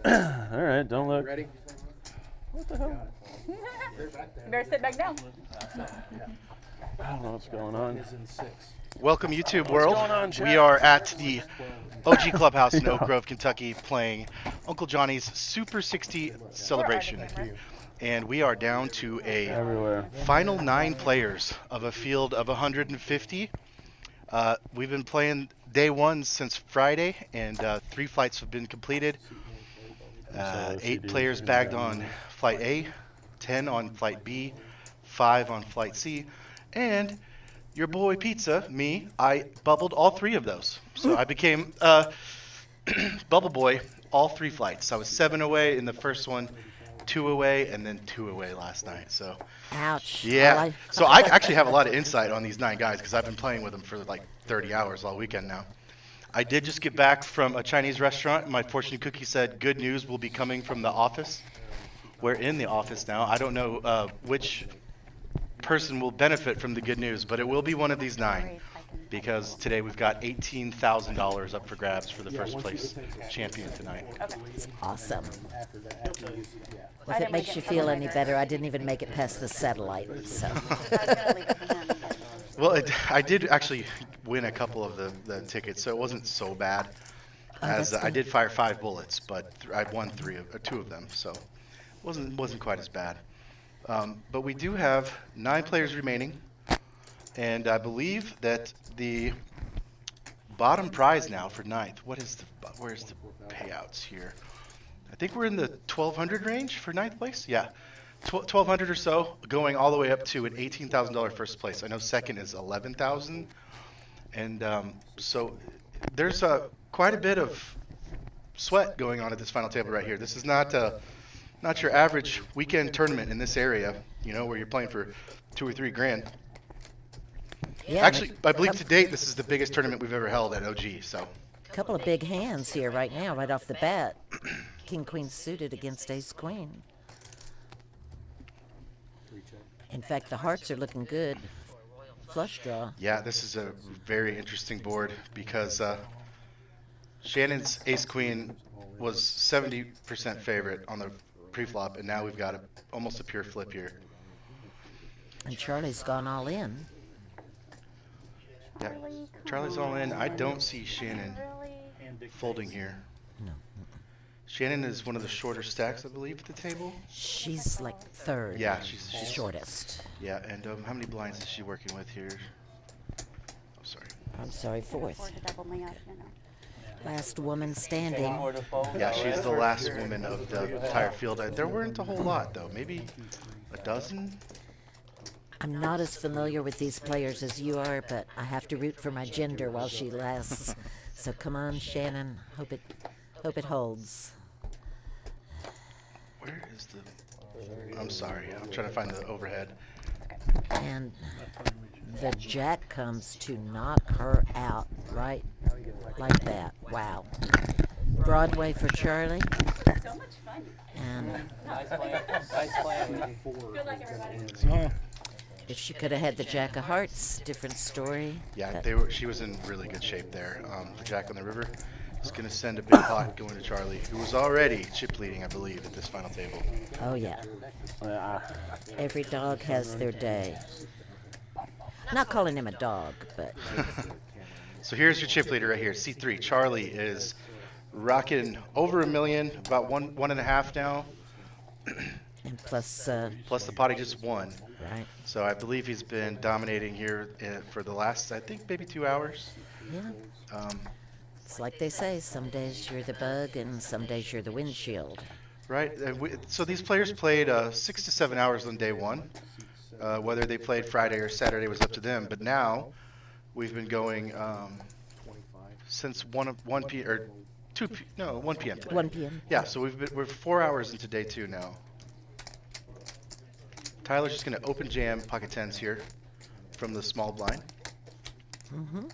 All right, don't look. Ready? What the hell? You better sit back down. I don't know what's going on. Welcome, YouTube What's world. going on, chat? We are at the OG Clubhouse in Oak Grove, Kentucky, playing Uncle Johnny's Super 60 celebration. And we are down to a final 9 players of a field of 150. We've been playing day 1 since Friday, and 3 flights have been completed. 8 players bagged on Flight A, 10 on Flight B, 5 on Flight C, and your boy Pizza, me, I bubbled all 3 of those. So I became Bubble Boy all 3 flights. I was 7 away in the first one, 2 away, and then 2 away last night. So, ouch. yeah. So I actually have a lot of insight on these 9 guys because I've been playing with them for like 30 hours all weekend now. I did just get back from a Chinese restaurant. My fortune cookie said good news will be coming from the office. We're in the office now. I don't know which person will benefit from the good news, but it will be one of these 9 because today we've got $18,000 up for grabs for the first place champion tonight. It's awesome. Well, if it makes you feel any better, I didn't even make it past the satellite. So. Well, I did actually win a couple of the tickets, so it wasn't so bad. As I did fire 5 bullets, but I won 2 of them, so it wasn't quite as bad. But we do have 9 players remaining, and I believe that the bottom prize now for 9th. Where's the payouts here? I think we're in the 1,200 range for 9th place. Yeah. 1,200 or so, going all the way up to an $18,000 first place. I know second is 11,000, and so there's quite a bit of sweat going on at this final table right here. This is not your average weekend tournament in this area, you know, where you're playing for 2 or 3 grand. Yeah, actually, I believe to date this is the biggest tournament we've ever held at OG. So a couple of big hands here right now, right off the bat. King Queen suited against Ace Queen. In fact, the hearts are looking good. Flush draw. Yeah, this is a very interesting board because Shannon's Ace Queen was 70% favorite on the pre-flop, and now we've got almost a pure flip here. And Charlie's gone all in. Yeah, Charlie's all in. I don't see Shannon folding here. No. Shannon is one of the shorter stacks, I believe, at the table. She's like 3rd. Yeah, she's shortest. Yeah, and how many blinds is she working with here? Oh, sorry. I'm sorry, 4th. Last woman standing. Yeah, she's the last woman of the entire field. There weren't a whole lot, though. Maybe a dozen? I'm not as familiar with these players as you are, but I have to root for my gender while she lasts. So come on, Shannon. Hope it holds. Where is the... I'm sorry. I'm trying to find the overhead. And the jack comes to knock her out, right? Like that. Wow. Broadway for Charlie. So much fun. And Nice plan. Good luck, everybody. if she could have had the jack of hearts, different story. Yeah, she was in really good shape there. The jack on the river is going to send a big pot going to Charlie, who was already chip leading, I believe, at this final table. Oh, yeah. Every dog has their day. Not calling him a dog, but... So here's your chip leader right here, C3. Charlie is rocking over $1 million, about one and a half now. And plus... plus the pot he just won. Right. So I believe he's been dominating here for the last, I think, maybe 2 hours. Yeah. It's like they say, some days you're the bug and some days you're the windshield. Right. So these players played 6 to 7 hours on day 1. Whether they played Friday or Saturday was up to them. But now we've been going since 1 p.m. or 1 p.m. today. 1 p.m. Yeah. So we're 4 hours into day 2 now. Tyler's just going to open jam pocket tens here from the small blind. Mm-hmm.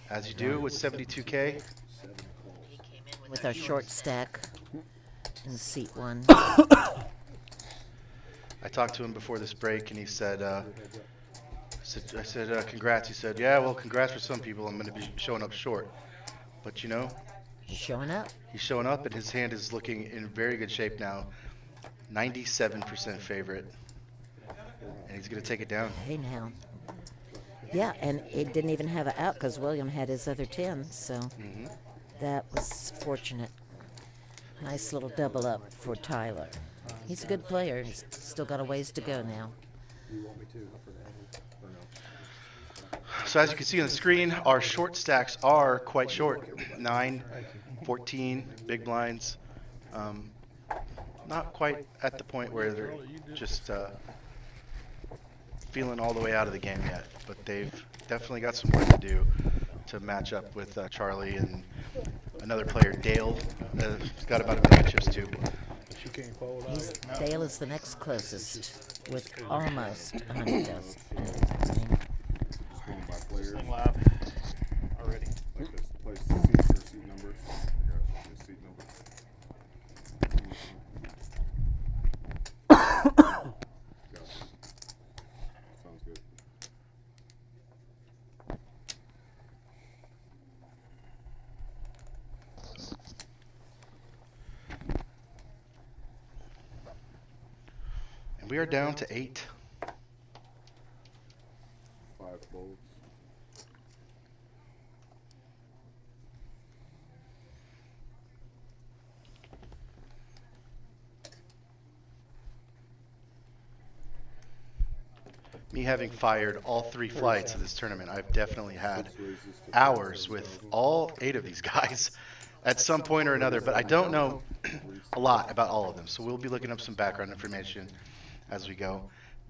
As you do with 72K. With our short stack in seat 1. I talked to him before this break, and he said, I said, congrats. He said, yeah, well, congrats for some people. I'm going to be showing up short. But, you know, He's showing up. He's showing up, and his hand is looking in very good shape now. 97% favorite. And he's going to take it down. Hey, now. Yeah, and it didn't even have an out because William had his other 10, so that was fortunate. Nice little double up for Tyler. He's a good player. He's still got a ways to go now. So as you can see on the screen, our short stacks are quite short. 9, 14, big blinds. Not quite at the point where they're just feeling all the way out of the game yet, but they've definitely got some work to do to match up with Charlie and another player, Dale. He's got about a million chips too. Dale is the next closest with almost 100,000. Going by players. Thing live already. Like this place seats or seat numbers. I got seat numbers. Gotcha. Sounds good. And we are down to 8. 5 folds. Me having fired all 3 flights of this tournament, I've definitely had hours with all 8 of these guys at some point or another, but I don't know a lot about all of them, so we'll be looking up some background information as we go.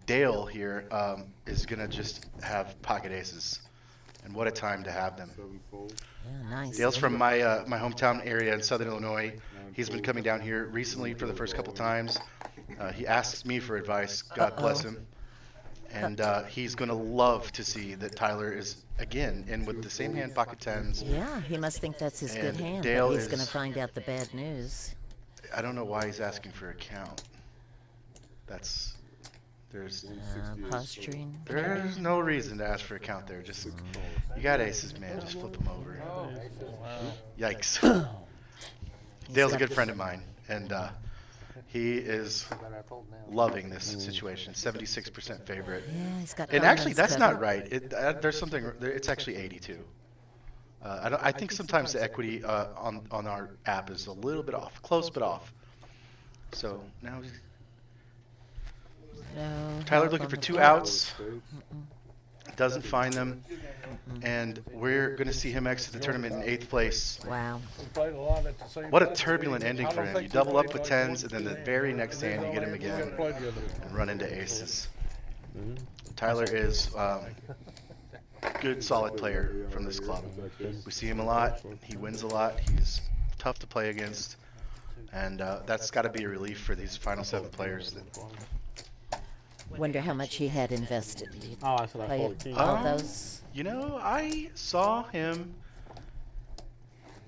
Dale here is going to just have pocket aces, and what a time to have them. 7 folds. Yeah, nice. Dale's from my my hometown area in Southern Illinois. He's been coming down here recently for the first couple times. He asks me for advice, God bless him. And he's going to love to see that Tyler is, again, in with the same hand, pocket 10s. Yeah, he must think that's his good And hand, Dale but he's going to is- find out the bad news. I don't know why he's asking for a count. There's Posturing. there's no reason to ask for a count there. Just, you got aces, man. Just flip them over. Yikes. Dale's a good friend of mine, and he is loving this situation. 76% favorite. Yeah, he's got And actually, diamonds that's not covered. right. There's something. It's actually 82. I think sometimes the equity on our app is a little bit off, close but off. So now No, Tyler help looking on for the 2 flop. outs, doesn't find them, and we're going to see him exit the tournament in 8th place. Wow. What a turbulent ending for him. You double up with 10s, and then the very next hand you get him again and run into aces. Tyler is good, solid player from this club. We see him a lot. He wins a lot. He's tough to play against, and that's got to be a relief for these final 7 players. Wonder how much he had invested. Did you Oh, I said I play folded 2. all those? You know, I saw him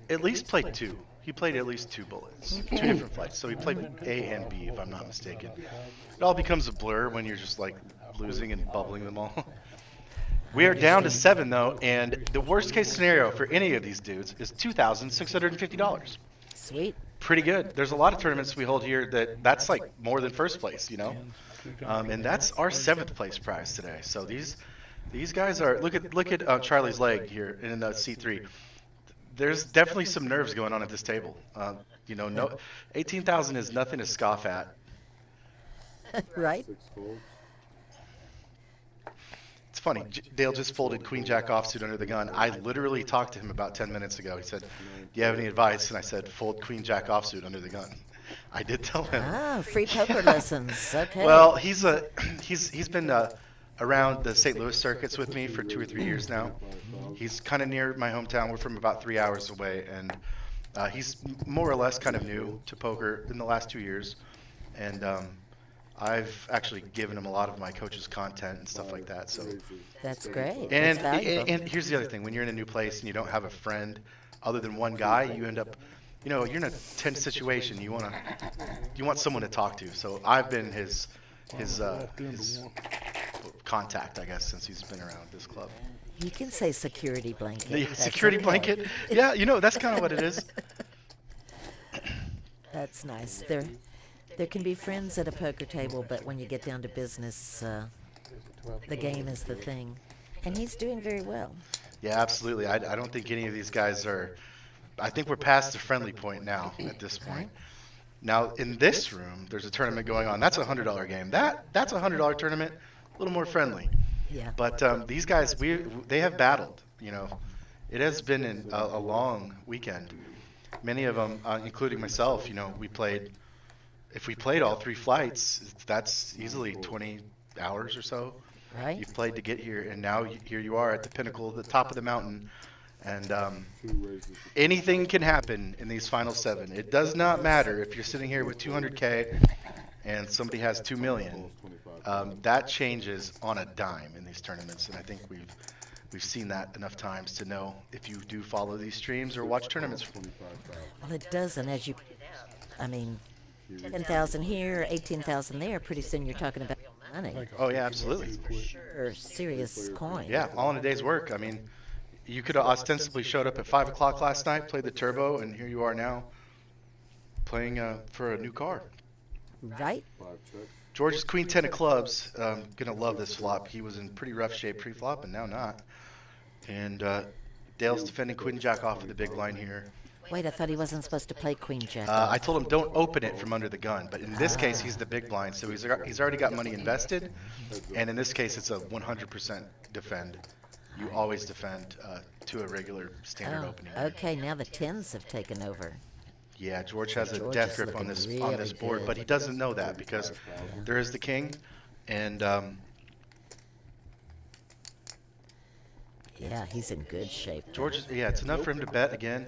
at least play 2. He played at least 2 bullets, 2 different flights. So he played A and B, if I'm not mistaken. It all becomes a blur when you're just like losing and bubbling them all. We are down to 7 though, and the worst case scenario for any of these dudes is $2,650. Sweet. Pretty good. There's a lot of tournaments we hold here that's like more than first place, you know, and that's our 7th place prize today. So these guys are look at Charlie's leg here in the C3. There's definitely some nerves going on at this table. You know, no 18,000 is nothing to scoff at. Right? 6 folds. It's funny. Dale just folded Queen Jack offsuit under the gun. I literally talked to him about 10 minutes ago. He said, "Do you have any advice?" And I said, "Fold Queen Jack offsuit under the gun." I did tell him. Ah, free poker lessons. Okay. Well, he's been around the St. Louis circuits with me for 2 or 3 years now. He's kind of near my hometown. We're from about 3 hours away, and he's more or less kind of new to poker in the last 2 years. And I've actually given him a lot of my coach's content and stuff like that. So, That's great. and That's valuable. and here's the other thing: when you're in a new place and you don't have a friend other than one guy, you end up, you know, you're in a tense situation. You want someone to talk to. So I've been his contact, I guess, since he's been around this club. You can say security blanket. The That's security okay. blanket. Yeah, you know, that's kind of what it is. That's nice. There can be friends at a poker table, but when you get down to business, the game is the thing. And he's doing very well. Yeah, absolutely. I don't think any of these guys are. I think we're past the friendly point now at this point. Now, in this room, there's a tournament going on. That's a $100 game. That's a $100 tournament, a little more friendly. Yeah. But these guys, they have battled. You know, it has been a long weekend. Many of them, including myself, you know, if we played all 3 flights, that's easily 20 hours or so. Right. You've played to get here, and now here you are at the pinnacle, the top of the mountain. And anything can happen in these final 7. It does not matter if you're sitting here with 200K and somebody has 2 million. That changes on a dime in these tournaments, and I think we've seen that enough times to know if you do follow these streams or watch tournaments. Well, it does, and as you, I mean, 10,000 here, 18,000 there. Pretty soon you're talking about money. Oh yeah, absolutely. Or serious coin. Yeah, all in a day's work. I mean, you could have ostensibly showed up at 5 o'clock last night, played the turbo, and here you are now playing for a new car. Right? George's Queen 10 of clubs. Gonna love this flop. He was in pretty rough shape pre-flop, and now not. And Dale's defending Queen Jack off of the big line here. Wait, I thought he wasn't supposed to play Queen Jack. I told him don't open it from under the gun, but in this case he's the big blind, so he's already got money invested, and in this case it's a 100% defend. You always defend to a regular standard opening. Okay, now the 10s have taken over. Yeah, George has a George death is grip on looking this really board, good. but he doesn't know that because there is the king, and Yeah, he's in good shape. George is, yeah, it's enough for him to bet again,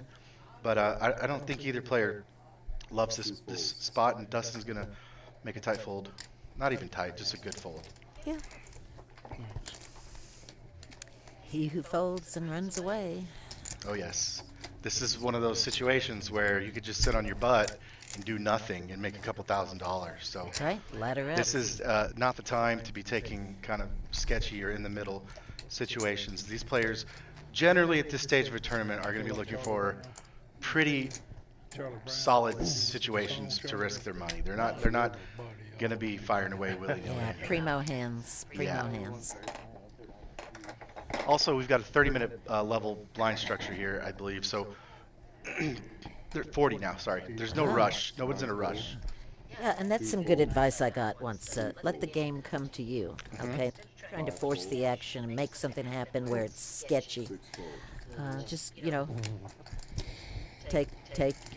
but I don't think either player loves this spot, and Dustin's gonna make a tight fold. Not even tight, just a good fold. Yeah. He who folds and runs away. Oh yes, this is one of those situations where you could just sit on your butt and do nothing and make a couple $1,000s. So Right, ladder up. this is not the time to be taking kind of sketchy or in the middle situations. These players generally at this stage of a tournament are going to be looking for pretty solid situations to risk their money. They're not going to be firing away willy-nilly. Yeah, primo hands. Primo Yeah. hands. Also, we've got a 30-minute level blind structure here, I believe. So they're 40 now. Sorry, there's no rush. No one's in a rush. Yeah, and that's some good advice I got once. Let the game come to you, okay? Trying to force the action and make something happen where it's sketchy. Just, you know, take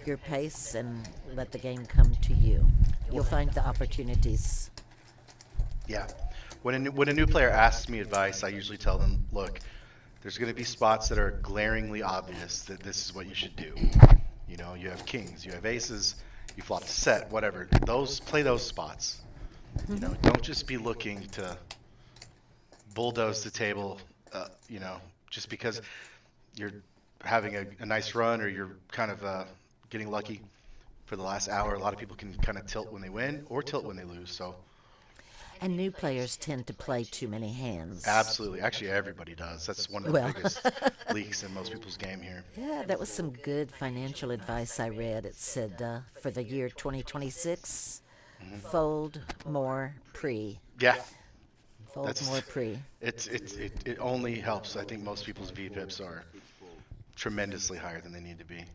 your pace and let the game come to you. You'll find the opportunities. Yeah. When a new player asks me advice, I usually tell them, look, there's going to be spots that are glaringly obvious that this is what you should do. You know, you have kings, you have aces, you flop a set, whatever. Play those spots. You know, don't just be looking to bulldoze the table, you know, just because you're having a nice run or you're kind of getting lucky for the last hour. A lot of people can kind of tilt when they win or tilt when they lose. So And new players tend to play too many hands. absolutely, actually everybody does. That's one of the Well. biggest leaks in most people's game here. Yeah, that was some good financial advice I read. It said for the year 2026, fold more pre. Yeah, Fold That's- more pre. it only helps. I think most people's VPIPs are tremendously higher than they need to be.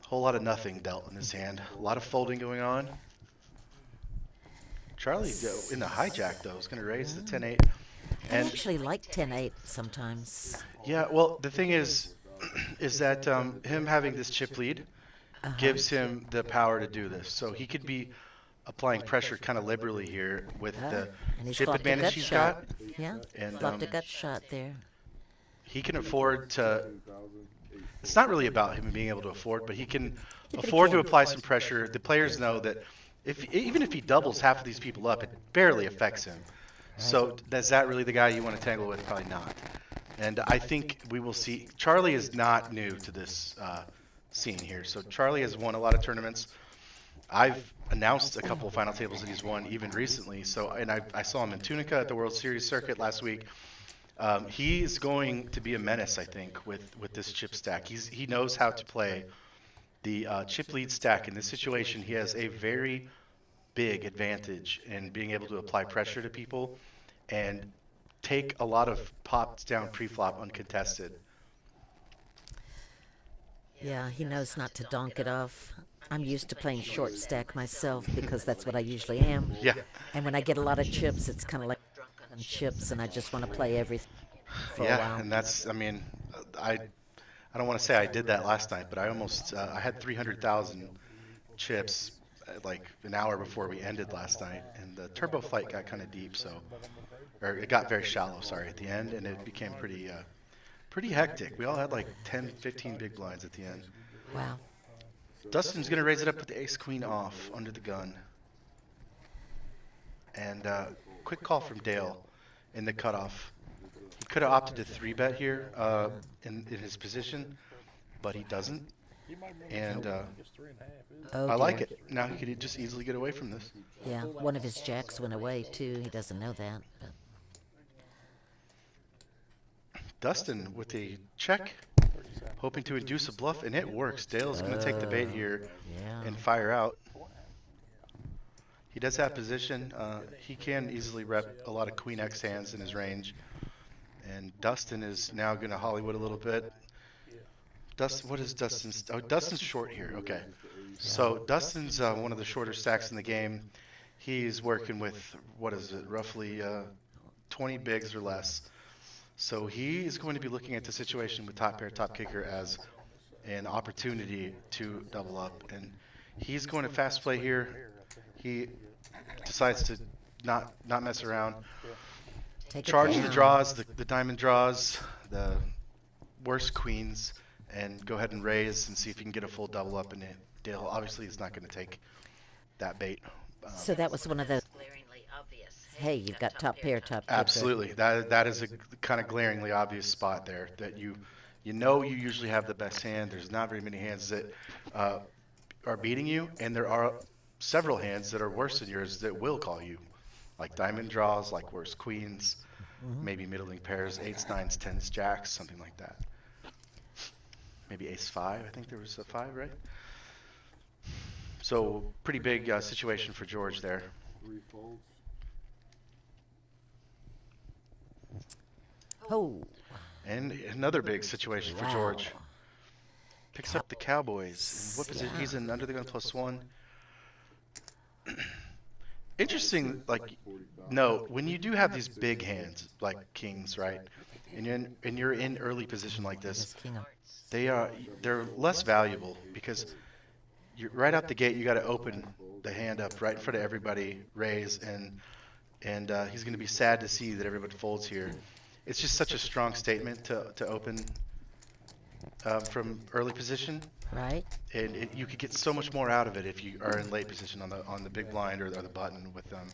Whole lot of nothing dealt in this hand. A lot of folding going on. Charlie in the hijack though is going to raise the 10-8. I And actually like 10-8 sometimes. yeah, well the thing is that him having this chip lead gives him the power to do this. So he could be applying pressure kind of liberally here with the And he's chip flopped a advantage gut he's shot. got. Yeah, And, flopped a gut shot there. He can afford to. It's not really about him being able to afford, but he can but he afford to can. apply some pressure. The players know that even if he doubles half of these people up, it barely affects him. So is that really the guy you want to tangle with? Probably not. And I think we will see. Charlie is not new to this scene here. So Charlie has won a lot of tournaments. I've announced a couple of final tables that he's won even recently. So and I saw him in Tunica at the World Series circuit last week. He's going to be a menace, I think, with this chip stack. He knows how to play The chip lead stack in this situation, he has a very big advantage in being able to apply pressure to people and take a lot of pops down pre-flop uncontested. Yeah, he knows not to donk it off. I'm used to playing short stack myself because that's what I usually am. Yeah. And when I get a lot of chips, it's kind of like drunk on chips, and I just want to play everything for a Yeah, while. and that's, I mean, I don't want to say I did that last night, but I almost, I had 300,000 chips like an hour before we ended last night, and the turbo flight got kind of deep, so, or it got very shallow, sorry, at the end, and it became pretty, pretty hectic. We all had like 10, 15 big blinds at the end. Wow. Dustin's going to raise it up with the ace-queen off under the gun. And quick call from Dale in the cutoff. He could have opted to 3-bet here in his position, but he doesn't. And Oh, I like dear. it. Now he could just easily get away from this. Yeah, one of his jacks went away too. He doesn't know that. But Dustin with a check, hoping to induce a bluff, and it works. Dale's going to take the bait here yeah. and fire out. He does have position. He can easily rep a lot of Queen X hands in his range. And Dustin is now going to Hollywood a little bit. Dustin, what is Dustin's? Oh, Dustin's short here. Okay. So Dustin's one of the shorter stacks in the game. He's working with, what is it, roughly 20 bigs or less. So he is going to be looking at the situation with top pair, top kicker as an opportunity to double up. And he's going to fast play here. He decides to not mess around. Charge the draws, the diamond draws, the worst queens, and go ahead and raise and see if he can get a full double up in it. Dale obviously is not going to take that bait. So that was one of those glaringly obvious. Hey, you've got top pair, top kicker. Absolutely, that is a kind of glaringly obvious spot there that you know you usually have the best hand. There's not very many hands that are beating you, and there are several hands that are worse than yours that will call you, like diamond draws, like worse queens, maybe middling pairs, 8s, 9s, 10s, jacks, something like that. Maybe ace 5, I think there was a 5, right? So pretty big situation for George there. 3 folds. Oh, And another big situation for wow. George. Picks up the Cowboys. And what position? He's in under the gun +1. Interesting, like, no, when you do have these big hands, like kings, right? And you're in early position like this, King of they're less valuable because you're right out the gate. You got to open the hand up right in front of everybody, raise, and he's going to be sad to see that everybody folds here. It's just such a strong statement to open from early position, right? and you could get so much more out of it if you are in late position on the big blind or the button with them.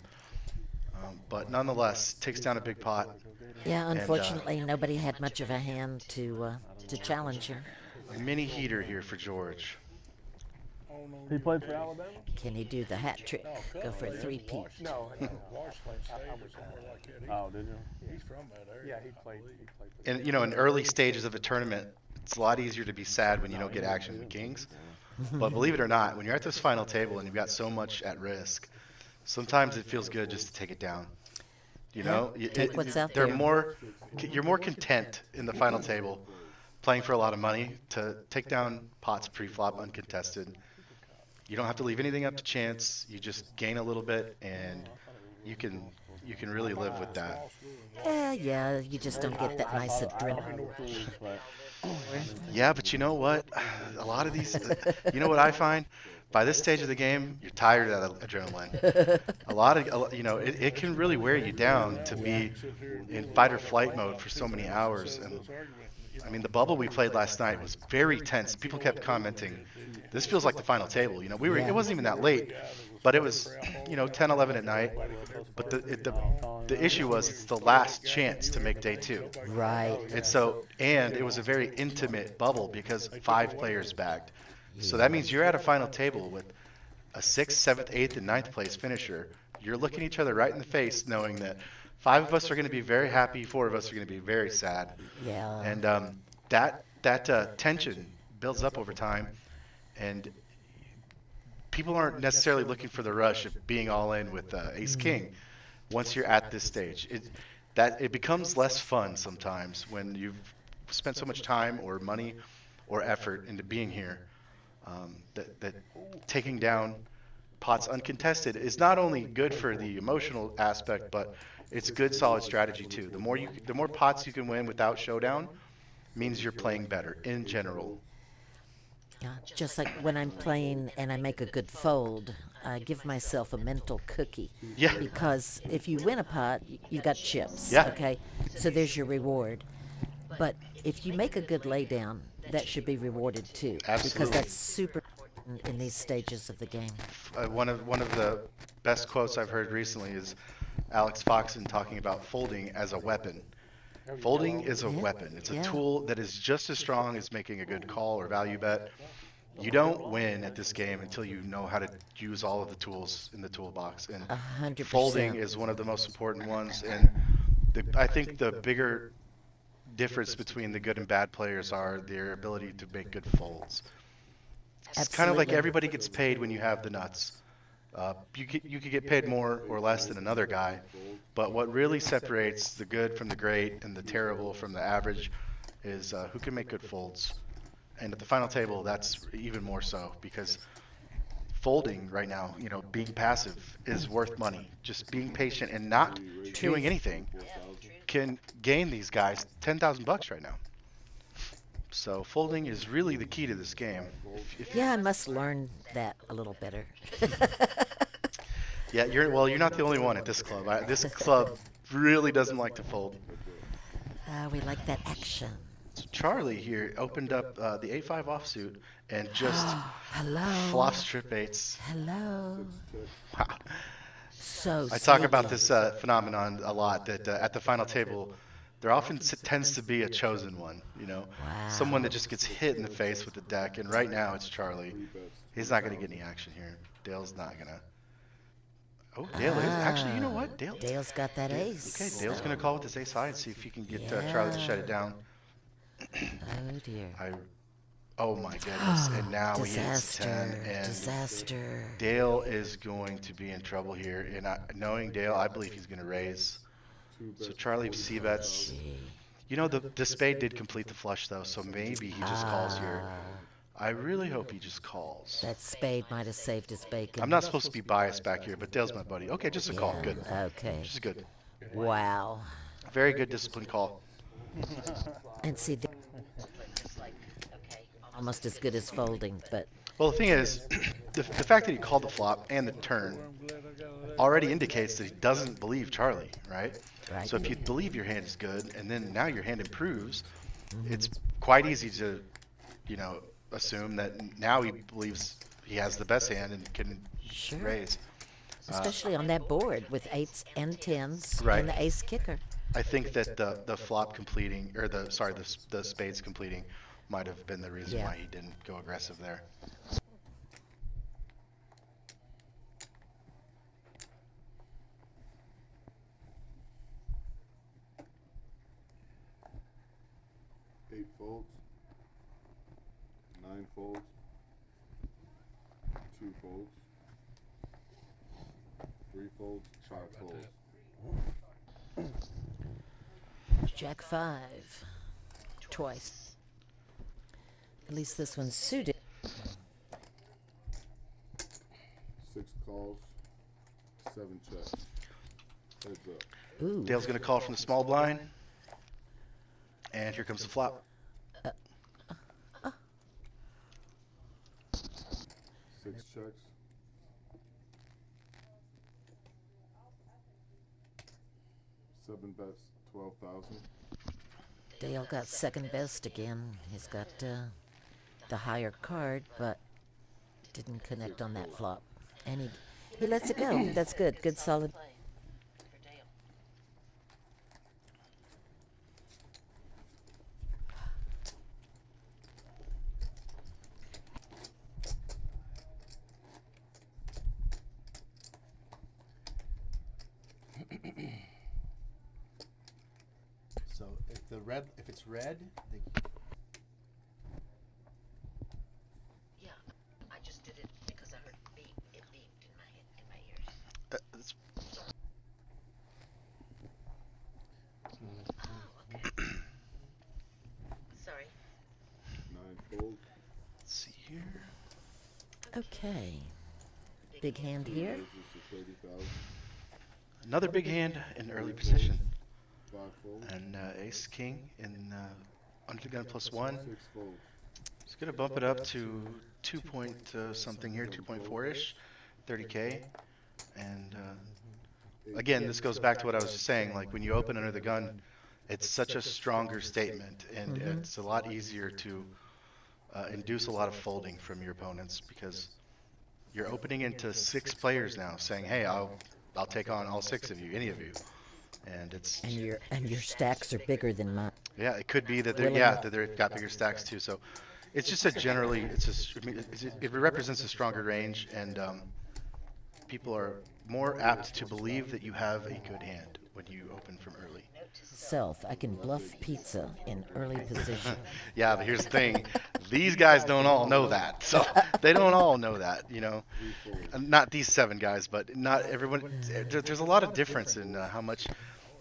But nonetheless, takes down a big pot. Yeah, unfortunately, nobody had much of a hand to challenge him. Mini heater here for George. He played for Alabama? Can he do the hat trick? Go for a three-peat? No. Oh, did you? He's from that area. Yeah, he played. And in early stages of a tournament, it's a lot easier to be sad when you don't get action with kings. But believe it or not, when you're at this final table and you've got so much at risk, sometimes it feels good just to take it down. Take what's out they're there. you're more content in the final table playing for a lot of money to take down pots pre-flop uncontested. You don't have to leave anything up to chance. You just gain a little bit, and you can really live with that. Yeah, you just don't get that nice adrenaline. Yeah, but you know what? A lot of these, you know what I find? By this stage of the game, you're tired of that adrenaline. It can really wear you down to be in fight or flight mode for so many hours. And I mean, the bubble we played last night was very tense. People kept commenting, this feels like the final table. It wasn't even that late, but it was, 10, 11 at night. But the issue was it's the last chance to make day 2. Right. And it was a very intimate bubble because 5 players bagged. So that means you're at a final table with a 6th, 7th, 8th, and 9th place finisher. You're looking each other right in the face knowing that 5 of us are going to be very happy, 4 of us are going to be very sad. Yeah. And that tension builds up over time. and people aren't necessarily looking for the rush of being all in with Ace King. Once you're at this stage, it becomes less fun sometimes when you've spent so much time or money or effort into being here. That taking down pots uncontested is not only good for the emotional aspect, but it's good solid strategy too. The more pots you can win without showdown means you're playing better in general. Yeah, just like when I'm playing and I make a good fold, I give myself a mental cookie. Yeah. Because if you win a pot, you've got chips. Yeah. Okay, so there's your reward. But if you make a good laydown, that should be rewarded too. Absolutely. Because that's super important in these stages of the game. One of the best quotes I've heard recently is Alex Foxen talking about folding as a weapon. Folding is a weapon. It's a tool that is just as strong as making a good call or value bet. You don't win at this game until you know how to use all of the tools in the toolbox. And 100%. folding is one of the most important ones. And I think the bigger difference between the good and bad players are their ability to make good folds. It's kind of like everybody gets paid when you have the nuts. You could get paid more or less than another guy, but what really separates the good from the great and the terrible from the average is who can make good folds. And at the final table, that's even more so, because folding right now, being passive is worth money. Just being patient and not doing anything can gain these guys $10,000 right now. So folding is really the key to this game. Yeah, I must learn that a little better. Yeah, you're not the only one at this club. This club really doesn't like to fold. We like that action. So Charlie here opened up the A5 offsuit and just Hello. flop strip eights. Hello. Wow. So I talk about sneaky. this phenomenon a lot, that at the final table, there often tends to be a chosen one, someone that just gets hit in the face with the deck. And right now it's Charlie. He's not going to get any action here. Dale's not going to. Oh, Dale is. Actually, you know what? Dale's got that ace. Okay, Dale's going to call with this ace high and see if he can get Charlie to shut it down. Oh, dear. Oh, my goodness. And now he hits Disaster. 10. And Disaster. Dale is going to be in trouble here. And knowing Dale, I believe he's going to raise. So Charlie c-bets. The spade did complete the flush, though, so maybe he just calls here. I really hope he just calls. That spade might have saved his bacon. I'm not supposed to be biased back here, but Dale's my buddy. Okay, just a call. Good. Okay. Just good. Wow. Very good disciplined call. And see, almost as good as folding, but Well, the thing is, the fact that he called the flop and the turn already indicates that he doesn't believe Charlie, right? Right. So if you believe your hand is good, and then now your hand improves, it's quite easy to, assume that now he believes he has the best hand and can sure. raise. Especially on that board with eights and tens Right. and the ace kicker. I think that the flop completing, or the spades completing, might have been the reason Yeah. why he didn't go aggressive there. Eight folds, 9 folds, 2 folds, 3 folds, 5 folds. Jack 5. Twice. At least this one's suited. 6 calls, 7 checks. Heads up. Ooh. Dale's going to call from the small blind. And here comes the flop. 6 checks. 7 bets, 12,000. Dale got second best again. He's got the higher card, but didn't connect on that flop. And he lets it go. That's good. Good solid. So if it's red, Yeah. Okay. Big hand here. This is the 30,000. Another big hand in early position. 5 folds. And ace king in under the gun +1. 6 folds. It's gonna bump it up to 2 point something here, 2.4-ish, 30K. And again, this goes back to what I was just saying. Like when you open under the gun, it's such a stronger statement, and it's a lot easier to induce a lot of folding from your opponents because you're opening into 6 players now, saying, "Hey, I'll take on all 6 of you, any of you," and it's And your stacks are bigger than mine. yeah, it could be that they've got bigger stacks too. So it's just it represents a stronger range, and people are more apt to believe that you have a good hand when you open from early. Self, I can bluff pizza in early position. Yeah, but here's the thing. These guys don't all know that. So they don't all know that, you know. Not these 7 guys, but not everyone. There's a lot of difference in how much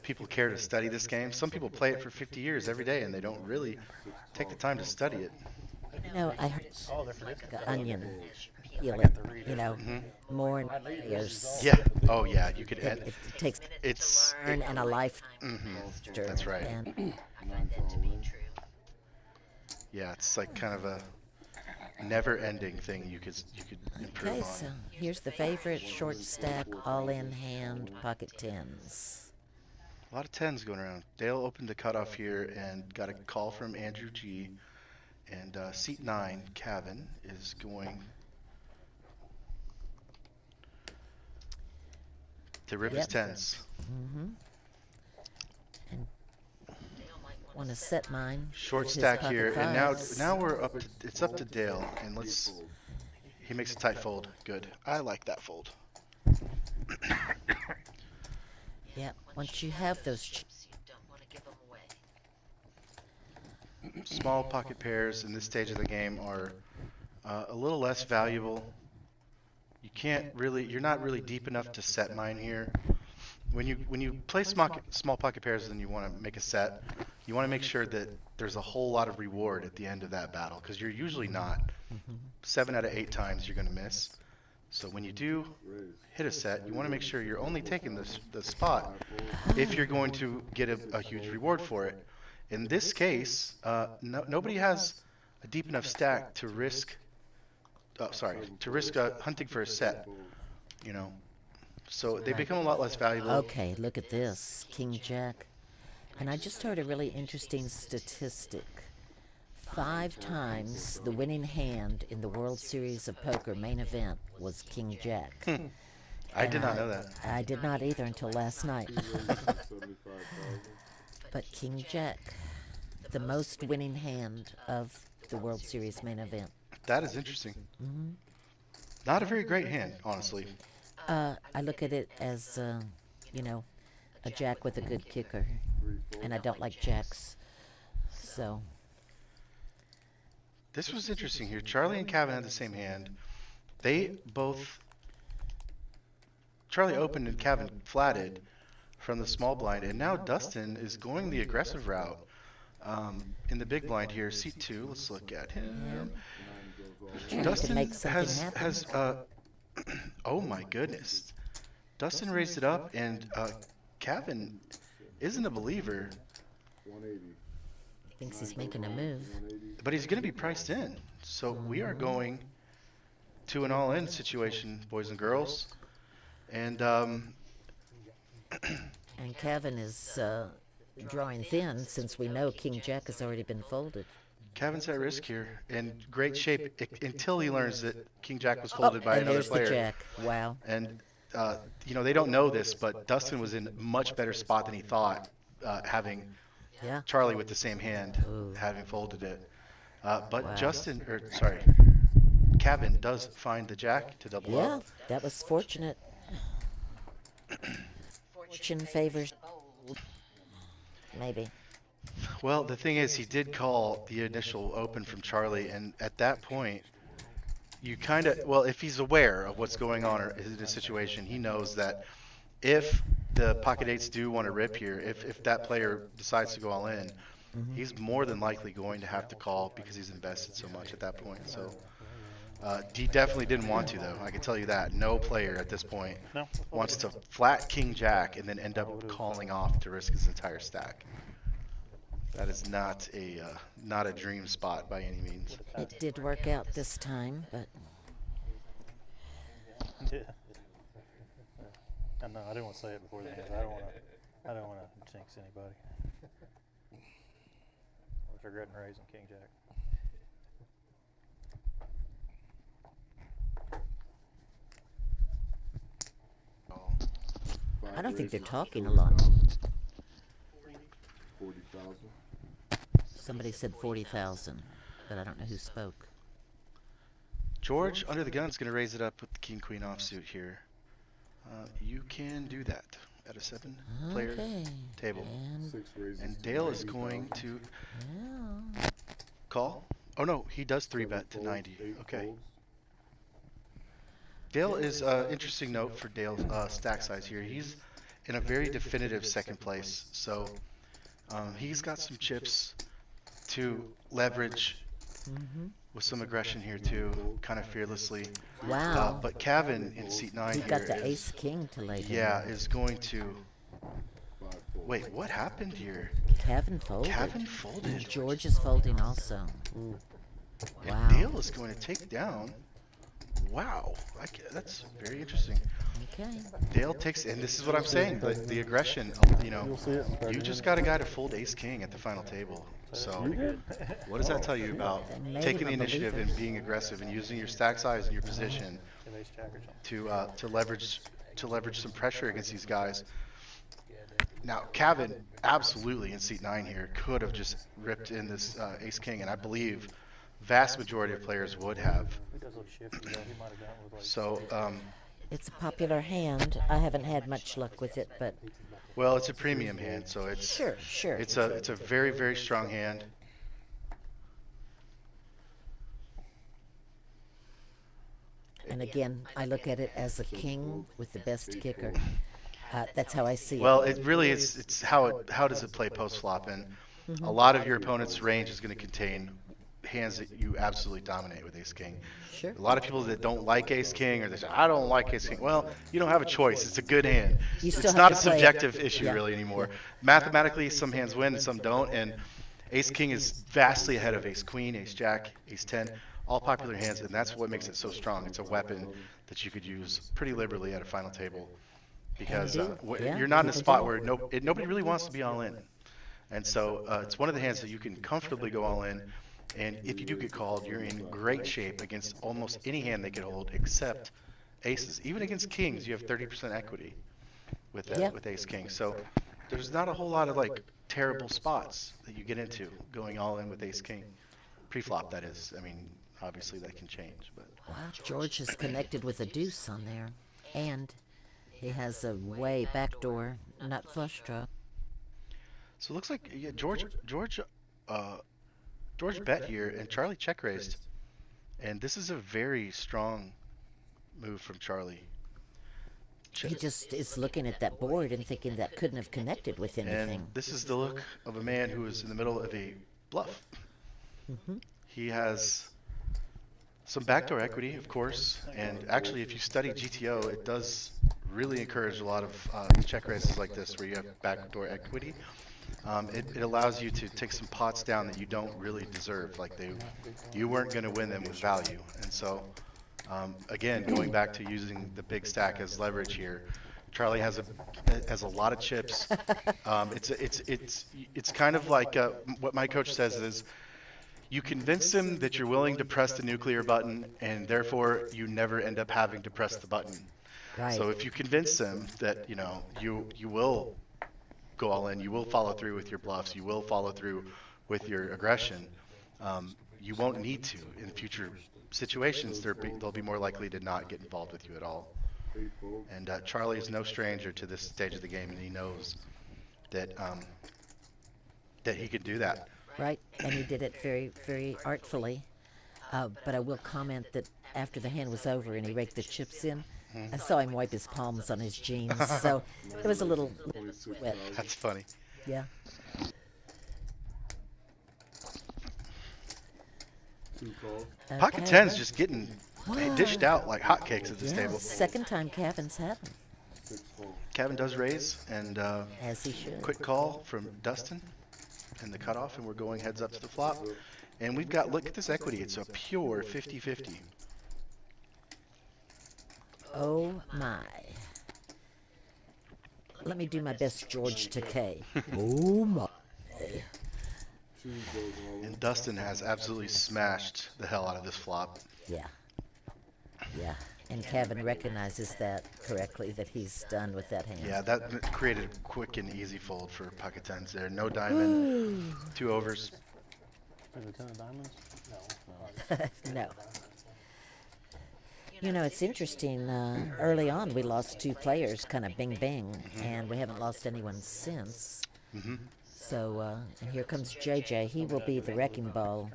people care to study this game. Some people play it for 50 years every day, and they don't really take the time to study it. I heard Oh, they're forgetting. like an onion peeling, more and layers. Yeah. Oh, yeah. You could add. It takes It's. learn and a life. That's right. And 9 all in. Yeah, it's like kind of a never-ending thing you could improve okay, on. so here's the favorite short stack, all in hand, pocket tens. A lot of 10s going around. Dale opened the cutoff here and got a call from Andrew G. And seat 9, Cavan, is going to rip his 10s. And want to set mine. Short with his stack pocket here, and fives. now we're up. It's up to Dale, and he makes a tight fold. Good. I like that fold. Yeah, once you have those chips, you don't want to give them away. Small pocket pairs in this stage of the game are a little less valuable. You're not really deep enough to set mine here. When you play small pocket pairs and you want to make a set, you want to make sure that there's a whole lot of reward at the end of that battle, because you're usually not. 7 out of 8 times you're going to miss. So when you do hit a set, you want to make sure you're only taking the spot if you're going to get a huge reward for it. In this case, nobody has a deep enough stack to risk. Hunting for a set. So they become a lot less valuable. Okay, look at this, King Jack. And I just heard a really interesting statistic. 5 times the winning hand in the World Series of Poker main event was King Jack. I did not know that. I did not either until last night. 75,000. But King Jack, the most winning hand of the World Series main event. That is interesting. Not a very great hand, honestly. I look at it as, a jack with a good kicker. And I don't like jacks. So, This was interesting here. Charlie and Cavan had the same hand. Charlie opened and Cavan flatted from the small blind, and now Dustin is going the aggressive route in the big blind here. Seat 2, let's look at him. Dustin make something has oh my goodness. Dustin raised it up, and Cavan isn't a believer. 180. thinks he's making a move. But he's going to be priced in. So we are going to an all-in situation, boys and girls. And And Cavan is drawing thin since we know King Jack has already been folded. Cavan's at risk here, in great shape until he learns that King Jack was folded by and another there's player. the Jack. Wow. And they don't know this, but Dustin was in a much better spot than he thought, having Yeah. Charlie with the same hand, Ooh. having folded it. But Wow. Cavan does find the Jack to double Yeah, up. that was fortunate. Fortune favors. Maybe. Well, the thing is, he did call the initial open from Charlie, and at that point, you kind of, if he's aware of what's going on in the situation, he knows that if the pocket eights do want to rip here, if that player decides to go all in, he's more than likely going to have to call because he's invested so much at that point. So He definitely didn't want to, though. I can tell you that. No player at this point No. wants to flat king jack and then end up calling off to risk his entire stack. That is not a dream spot by any means. It did work out this time, but Yeah. I know. I didn't want to say it before the end. I don't want to jinx anybody. I was regretting raising king jack. I don't think they're talking a lot. 40,000. Somebody said 40,000, but I don't know who spoke. George, under the gun, is going to raise it up with the king-queen offsuit here. You can do that at a 7-player Okay. table. And 6 raises. And Dale is going to yeah. call. Oh no, he does 3-bet to 90. Okay. Dale is interesting note for Dale's stack size here. He's in a very definitive second place, so he's got some chips to leverage with some aggression here too, kind of fearlessly. Wow. But Kevin in seat 9 He here got the is, ace king to lay down. yeah, is going to. Wait, what happened here? Kevin folded. Kevin folded. And George is folding also. And Wow. Dale is going to take down. Wow, that's very interesting. Okay. Dale takes, and this is what I'm saying, the aggression, you know, You'll see it. you just got a guy to fold ace king at the final table. So what does that tell you about That made taking him the a initiative believer. and being aggressive and using your stack size and your position Give ace jack or something. to leverage some pressure against these guys? Now, Kevin absolutely in seat 9 here could have just ripped in this ace king, and I believe vast majority of players would have. He does look shifty though. He might have done it with like. So, It's a popular hand. I haven't had much luck with it, but well, it's a premium hand, so it's sure. it's a very, very strong hand. And again, I look at it as a king with the best kicker. That's how I see it. Well, it really is. It's how does it play post flop, and a lot of your opponent's range is going to contain hands that you absolutely dominate with ace king. Sure. A lot of people that don't like ace king, or they say I don't like ace king. Well, you don't have a choice. It's a good hand. You still It's have not to a play it. subjective issue Yeah. really anymore. Mathematically, some hands win and some don't, and ace king is vastly ahead of ace queen, ace jack, ace 10, all popular hands, and that's what makes it so strong. It's a weapon that you could use pretty liberally at a final table, because And do, yeah, you're not in a people spot do. where nobody really wants to be all in. And so it's one of the hands that you can comfortably go all in, and if you do get called, you're in great shape against almost any hand they could hold except aces. Even against kings, you have 30% equity with that, Yeah. with ace king. So there's not a whole lot of like terrible spots that you get into going all in with ace king. Pre-flop, that is. I mean, obviously that can change, but Wow, George is connected with a deuce on there, and he has a way backdoor nut flush draw. so it looks like George bet here, and Charlie check raised, and this is a very strong move from Charlie. He just is looking at that board and thinking that couldn't have connected with anything. And this is the look of a man who is in the middle of a bluff. Mm-hmm. He has some backdoor equity, of course, and actually if you study GTO, it does really encourage a lot of check raises like this where you have backdoor equity. It allows you to take some pots down that you don't really deserve, like you weren't going to win them with value. And so, again, going back to using the big stack as leverage here, Charlie has a lot of chips. It's kind of like what my coach says is, you convince them that you're willing to press the nuclear button, and therefore you never end up having to press the button. Right. So if you convince them that you will go all in, you will follow through with your bluffs, you will follow through with your aggression, you won't need to in future situations. They'll be more likely to not get involved with you at all. And Charlie is no stranger to this stage of the game, and he knows that that he could do that. Right, and he did it very, very artfully. But I will comment that after the hand was over and he raked the chips in, I saw him wipe his palms on his jeans, so it was a little wet. That's funny. Yeah. 2 calls. Pocket Okay. tens just getting dished out like hotcakes at this Yeah, table. second time Kevin's had them, 6 calls. Kevin does raise, and as he should. quick call from Dustin in the cutoff, and we're going heads up to the flop. And we've got, look at this equity. It's a pure 50-50. Oh my. Let me do my best George Takei. Oh my. 2 goes all in. And Dustin has absolutely smashed the hell out of this flop. Yeah. Yeah. And Kevin recognizes that correctly, that he's done with that hand. Yeah, that created a quick and easy fold for pocket tens there. No diamond, 2 overs. Is it 10 of diamonds? No. No. You know, it's interesting. Early on, we lost 2 players, kind of bing bing, and we haven't lost anyone since. So, and here comes JJ. He will be the wrecking ball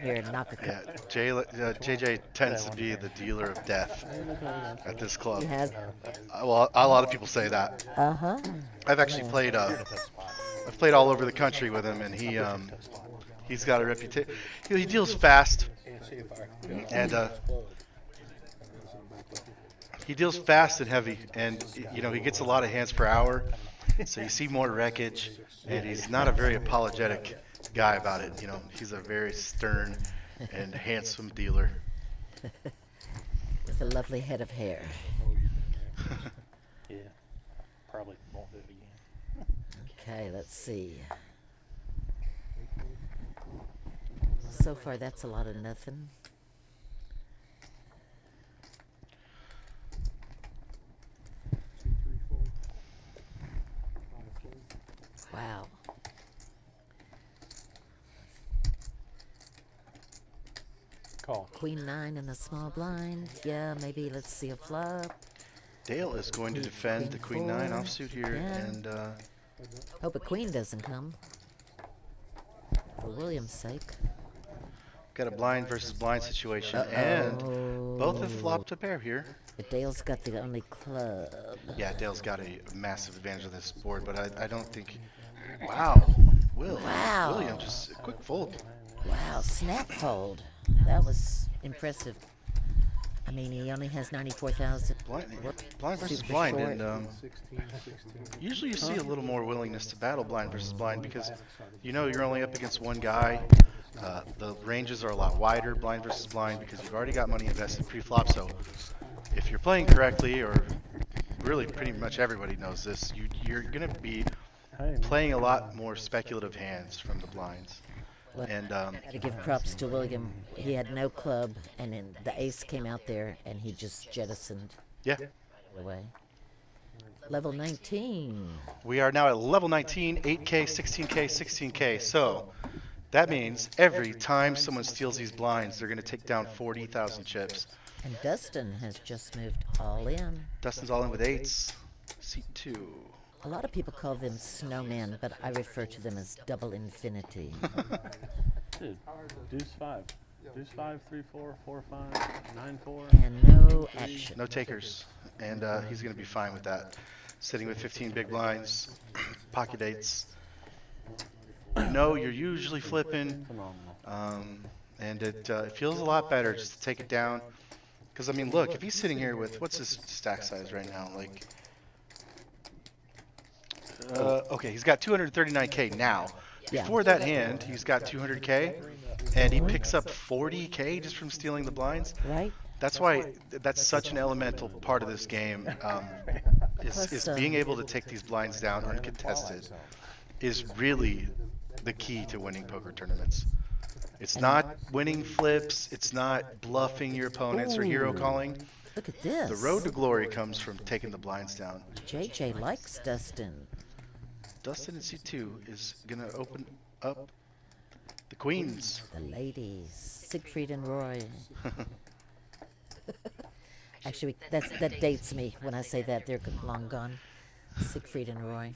here in Nakaka. Yeah, JJ tends to be the dealer of death at this club. He has, Well, a lot of people say that. uh-huh. I've actually played. I've played all over the country with him, and he's got a reputation. He deals fast, and he deals fast and heavy, and you know he gets a lot of hands per hour, so you see more wreckage, and he's not a very apologetic guy about it. You know, he's a very stern and handsome dealer. With a lovely head of hair. Yeah. Probably won't do it again. Okay, let's see. So far, that's a lot of nothing. Wow. Call. Queen 9 in the small blind. Yeah, maybe let's see a flop. Dale is going to defend the Queen 9 offsuit here, Yeah. and Hope a queen doesn't come. For William's sake. got a blind versus blind situation, and both have flopped a pair here. But Dale's got the only club. Yeah, Dale's got a massive advantage of this board, but I don't think. Wow, Wow. William just a quick fold. Wow, snap fold. That was impressive. I mean, he only has 94,000. Blind versus Super blind, short. and usually you see a little more willingness to battle blind versus blind because you know you're only up against one guy. The ranges are a lot wider, blind versus blind, because you've already got money invested pre-flop. So if you're playing correctly, or really pretty much everybody knows this, you're going to be playing a lot more speculative hands from the blinds. And Gotta give props to William. He had no club, and then the ace came out there, and he just jettisoned yeah, it away. Level 19. we are now at level 19, 8K, 16K, 16K. So that means every time someone steals these blinds, they're going to take down 40,000 chips. And Dustin has just moved all in. Dustin's all in with 8s. Seat 2. A lot of people call them snowmen, but I refer to them as double infinity. Dude, deuce 5. Deuce 5, 3, 4, 4, 5, 9, 4. And no action. No takers. And he's going to be fine with that. Sitting with 15 big blinds, pocket 8s. You know you're usually flipping. Phenomenal. And it feels a lot better just to take it down. Because, I mean, look, if he's sitting here with, what's his stack size right now? Like, okay, he's got 239K now. Yeah. Before that hand, he's got 200K, and he picks up 40K just from stealing the blinds. Right? That's why that's such an elemental part of this game, is being able to take these blinds down uncontested is really the key to winning poker tournaments. It's not winning flips, it's not bluffing your opponents or hero calling. Look at this. The road to glory comes from taking the blinds down. JJ likes Dustin. Dustin in C2 is gonna open up the queens. The ladies. Siegfried and Roy. Actually, that dates me when I say that. They're long gone. Siegfried and Roy.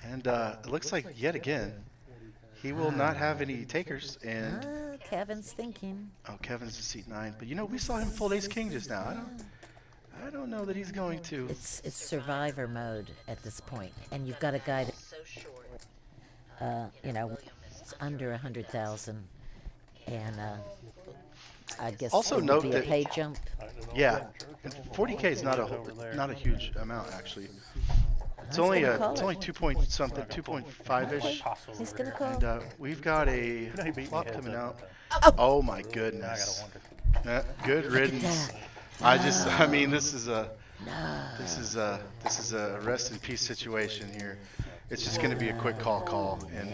And it looks like yet again, he will not have any takers. And Kevin's thinking. oh, Kevin's in seat 9. But you know, we saw him fold ace king just now. I don't know that he's going to. It's survivor mode at this point, and you've got a guy that, you know, it's under 100,000, And I guess Also it would note be a that- pay jump. Yeah, and 40K is not a huge amount actually. It's He's only gonna call it's it. only 2 point something, 2.5-ish. He's gonna call. And we've got a flop coming out. Oh my goodness. Good riddance. I mean, this is a rest in peace situation here. It's just going to be a quick call, and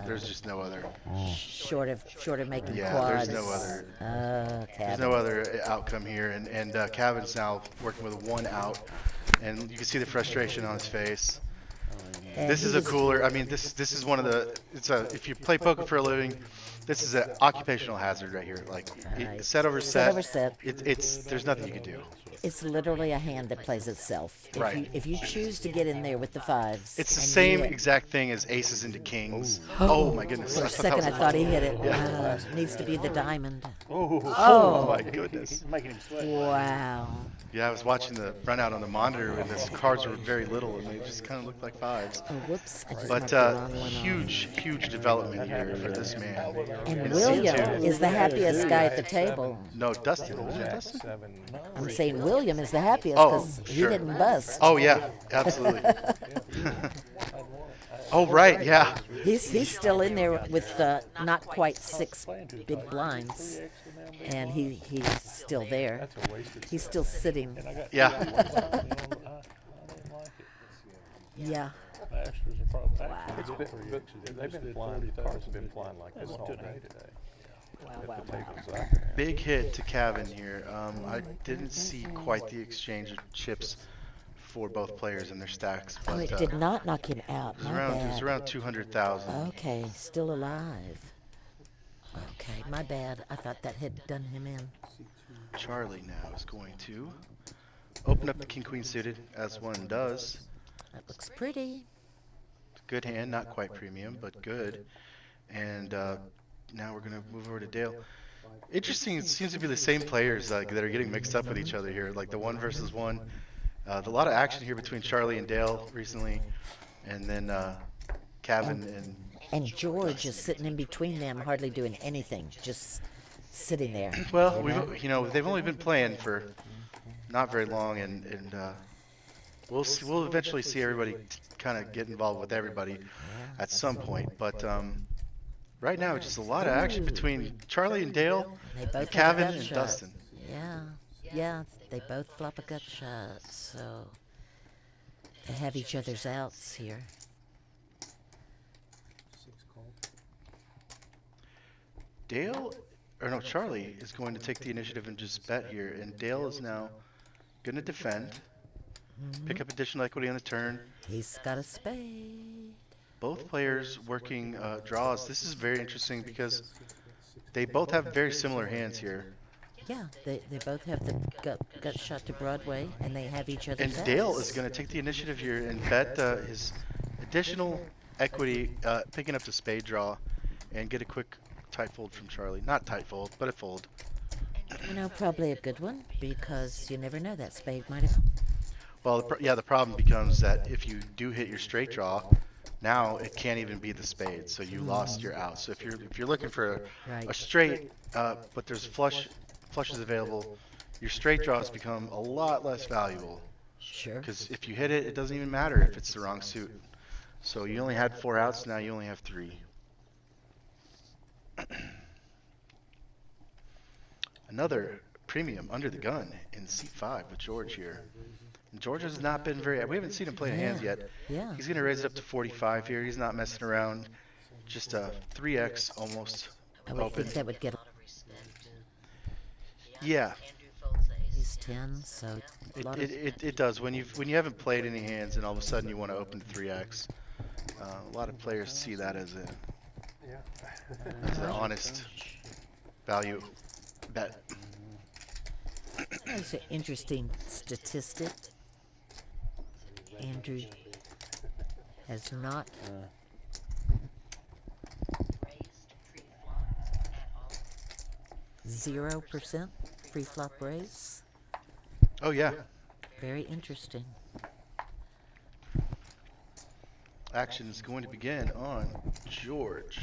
there's just no other. Short of making Yeah, quads. there's no other. There's Cabin. no other outcome here, and Cavin's now working with one out, and you can see the frustration on his face. And This he is a was- cooler. I mean, this is one of the. If you play poker for a living, this is an occupational hazard right here. Like Right. set over Set set. over set. It's there's nothing you can do. It's literally a hand that plays itself. Right. If you choose to get in there with the fives. It's the and same you- exact thing as aces into kings. Oh my goodness! For a I thought that second, was I thought he hit it. Yeah. Needs to be the diamond. Oh my goodness! Making him sweat. Wow. Yeah, I was watching the run out on the monitor, and the cards were very little, and they just kind of looked like fives. Oh, whoops. I just But knocked the wrong one off. huge development here for this man. And in William C2. is the happiest guy at the table. No, Dustin. Was it Dustin? I'm saying William is the happiest Oh, because he sure. didn't bust. Oh yeah, absolutely. Oh right, yeah. He's still in there with not quite 6 big blinds, and he's still there. He's still sitting. Yeah. Yeah. It's been, but they've been flying, cars have been flying like this all day today. Wow. Big hit to Cavan here. I didn't see quite the exchange of chips for both players in their stacks, Oh, but it did not knock him out. it was My around bad. 200,000. Okay, still alive. Okay, my bad. I thought that had done him in. Charlie now is going to open up the king queen suited, as one does. That looks pretty. Good hand, not quite premium, but good. And now we're gonna move over to Dale. Interesting, it seems to be the same players that are getting mixed up with each other here, like the 1-versus-1. A lot of action here between Charlie and Dale recently, and then Cavan And George is sitting in between them, hardly doing anything, just sitting there. well, you know? they've only been playing for not very long, and we'll eventually see everybody kind of get involved with everybody at some point. But right now, just a lot of action between Charlie and Dale, They both have a Cavan gut and shot. Dustin. Yeah, they both flop a gut shot, so they have each other's outs here. Charlie is going to take the initiative and just bet here, and Dale is now going to defend, pick up additional equity on the turn. He's got a spade. Both players working draws. This is very interesting because they both have very similar hands here. Yeah, they both have the gut shot to Broadway, and they have each other's And outs. Dale is going to take the initiative here and bet his additional equity, picking up the spade draw, and get a quick tight fold from Charlie. Not tight fold, but a fold. You know, probably a good one, because you never know, that spade might have... Well, the problem becomes that if you do hit your straight draw, now it can't even be the spade, so you lost your out. So if you're looking for a straight, but there's flushes available, your straight draws become a lot less valuable. Sure. Because if you hit it, it doesn't even matter if it's the wrong suit. So you only had 4 outs, now you only have 3. Another premium under the gun in seat 5 with George here. And George has not been we haven't seen him play in hands yet. Yeah. He's going to raise it up to 45 here. He's not messing around. Just a 3x almost I would open. think that would get... Yeah, He's 10, so... a lot of- it does. When you haven't played any hands and all of a sudden you want to open to 3x, a lot of players see that as an honest value bet. That's an interesting statistic. Andrew has not 0% free flop raise. Oh yeah, Very interesting. action is going to begin on George.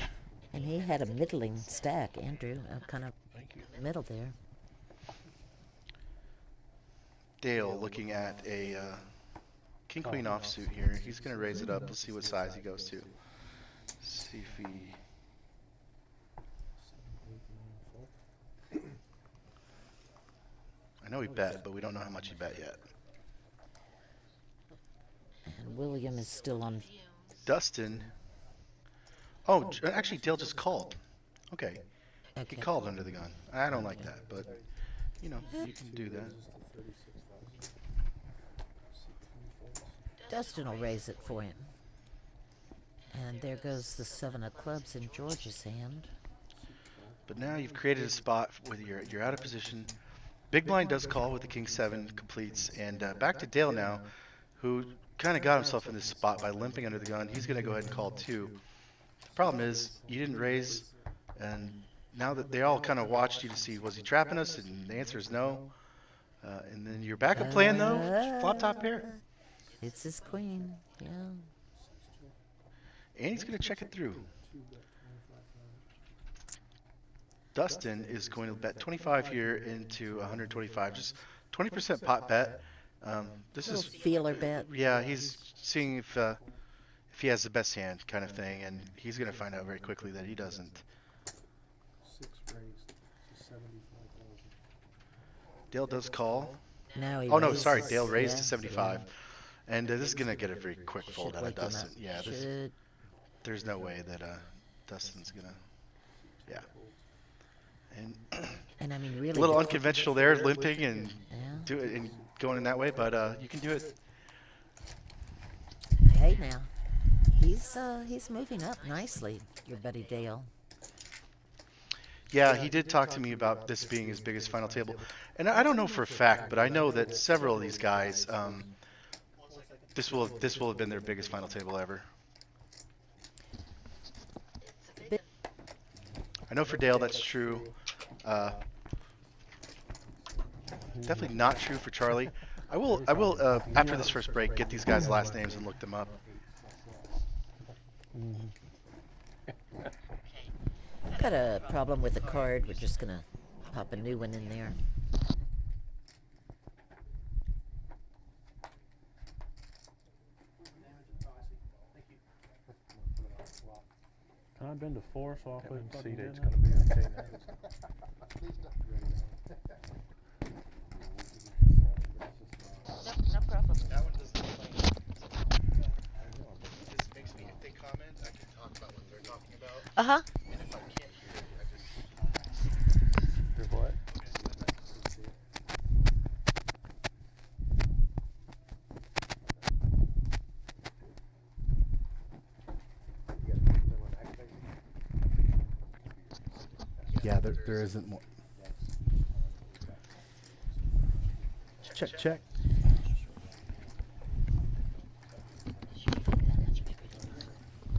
And he had a middling stack, Andrew, kind of middle there. Dale looking at a king queen offsuit here. He's gonna raise it up. We'll see what size he goes to. See if he. I know he bet, but we don't know how much he bet yet. And William is still on. Dustin. Oh, actually, Dale just called. Okay. He Okay. called under the gun. I don't like that, but you know, you can do that. Dustin will raise it for him. And there goes the 7 of clubs in George's hand. But now you've created a spot where you're out of position. Big blind does call with the king 7 completes, and back to Dale now, who kind of got himself in this spot by limping under the gun. He's going to go ahead and call 2. The problem is you didn't raise, and now that they all kind of watched you to see was he trapping us, and the answer is no. And then your backup plan though, flop top pair. It's his queen, yeah. And he's going to check it through. Dustin is going to bet 25 here into 125, just 20% pot bet. This is Feeler bet. Yeah, he's seeing if he has the best hand kind of thing, and he's going to find out very quickly that he doesn't. 6 raised to 75,000. Dale does call. Now he Oh no, raises, sorry, Dale raised yeah. to 75. And this is going to get a very quick fold Should out of wake him Dustin. up. Yeah, Should. there's no way that Dustin's going to, yeah. And And I mean, really. a little the- unconventional there, limping and Yeah. do it and going in that way, but you can do it. Hey now, he's moving up nicely, your buddy Dale. Yeah, he did talk to me about this being his biggest final table, and I don't know for a fact, but I know that several of these guys, this will have been their biggest final table ever. I know for Dale that's true. Definitely not true for Charlie. I will after this first break get these guys' last names and look them up. Got a problem with the card. We're just gonna pop a new one in there. I've been to 4, so I'll quit And fucking seed doing eight's that. gonna be okay now. No problem. That one doesn't explain. This makes me, if they comment, I can talk about what they're talking about. Uh-huh. And if I can't hear it, I just Here's what? Yeah, there isn't one. Check, check.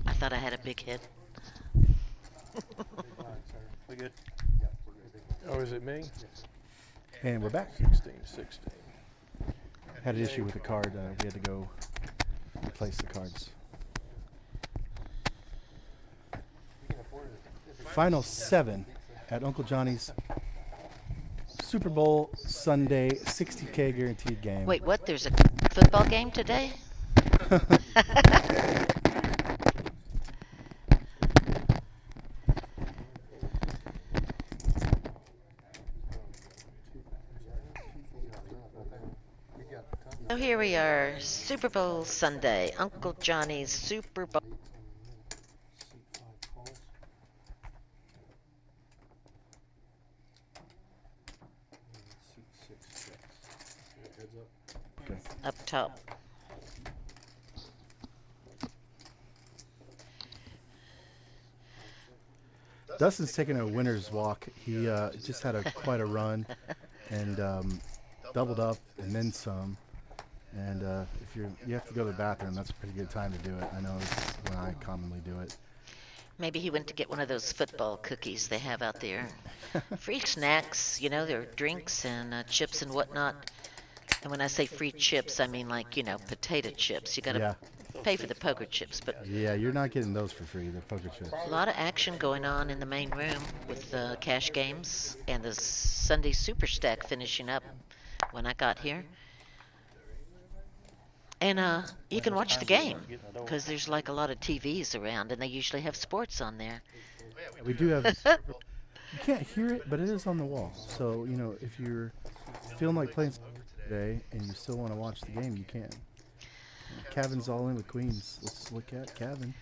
I thought I had a big hit. We good? Oh, is it me? And we're back. 16. Had an issue with the card. We had to go replace the cards. Final 7 at Uncle Johnny's Super Bowl Sunday 60K guaranteed game. Wait, what? There's a football game today? So here we are, Super Bowl Sunday, Uncle Johnny's Super Bowl. Okay. Up top. Dustin's taking a winner's walk. He just had quite a run and doubled up and then some. And if you have to go to the bathroom, that's a pretty good time to do it. I know it's when I commonly do it. Maybe he went to get one of those football cookies they have out there. Free snacks, you know, there are drinks and chips and whatnot. And when I say free chips, I mean like, you know, potato chips. You gotta Yeah. pay for the poker chips, but Yeah, you're not getting those for free. The poker chips. a lot of action going on in the main room with the cash games and the Sunday Super Stack finishing up when I got here. And you can watch the game because there's like a lot of TVs around, and they usually have sports on there. We do have. You can't hear it, but it is on the wall. So you know, if you're feeling like playing today and you still want to watch the game, you can. Cavan's all in with queens. Let's look at Cavan.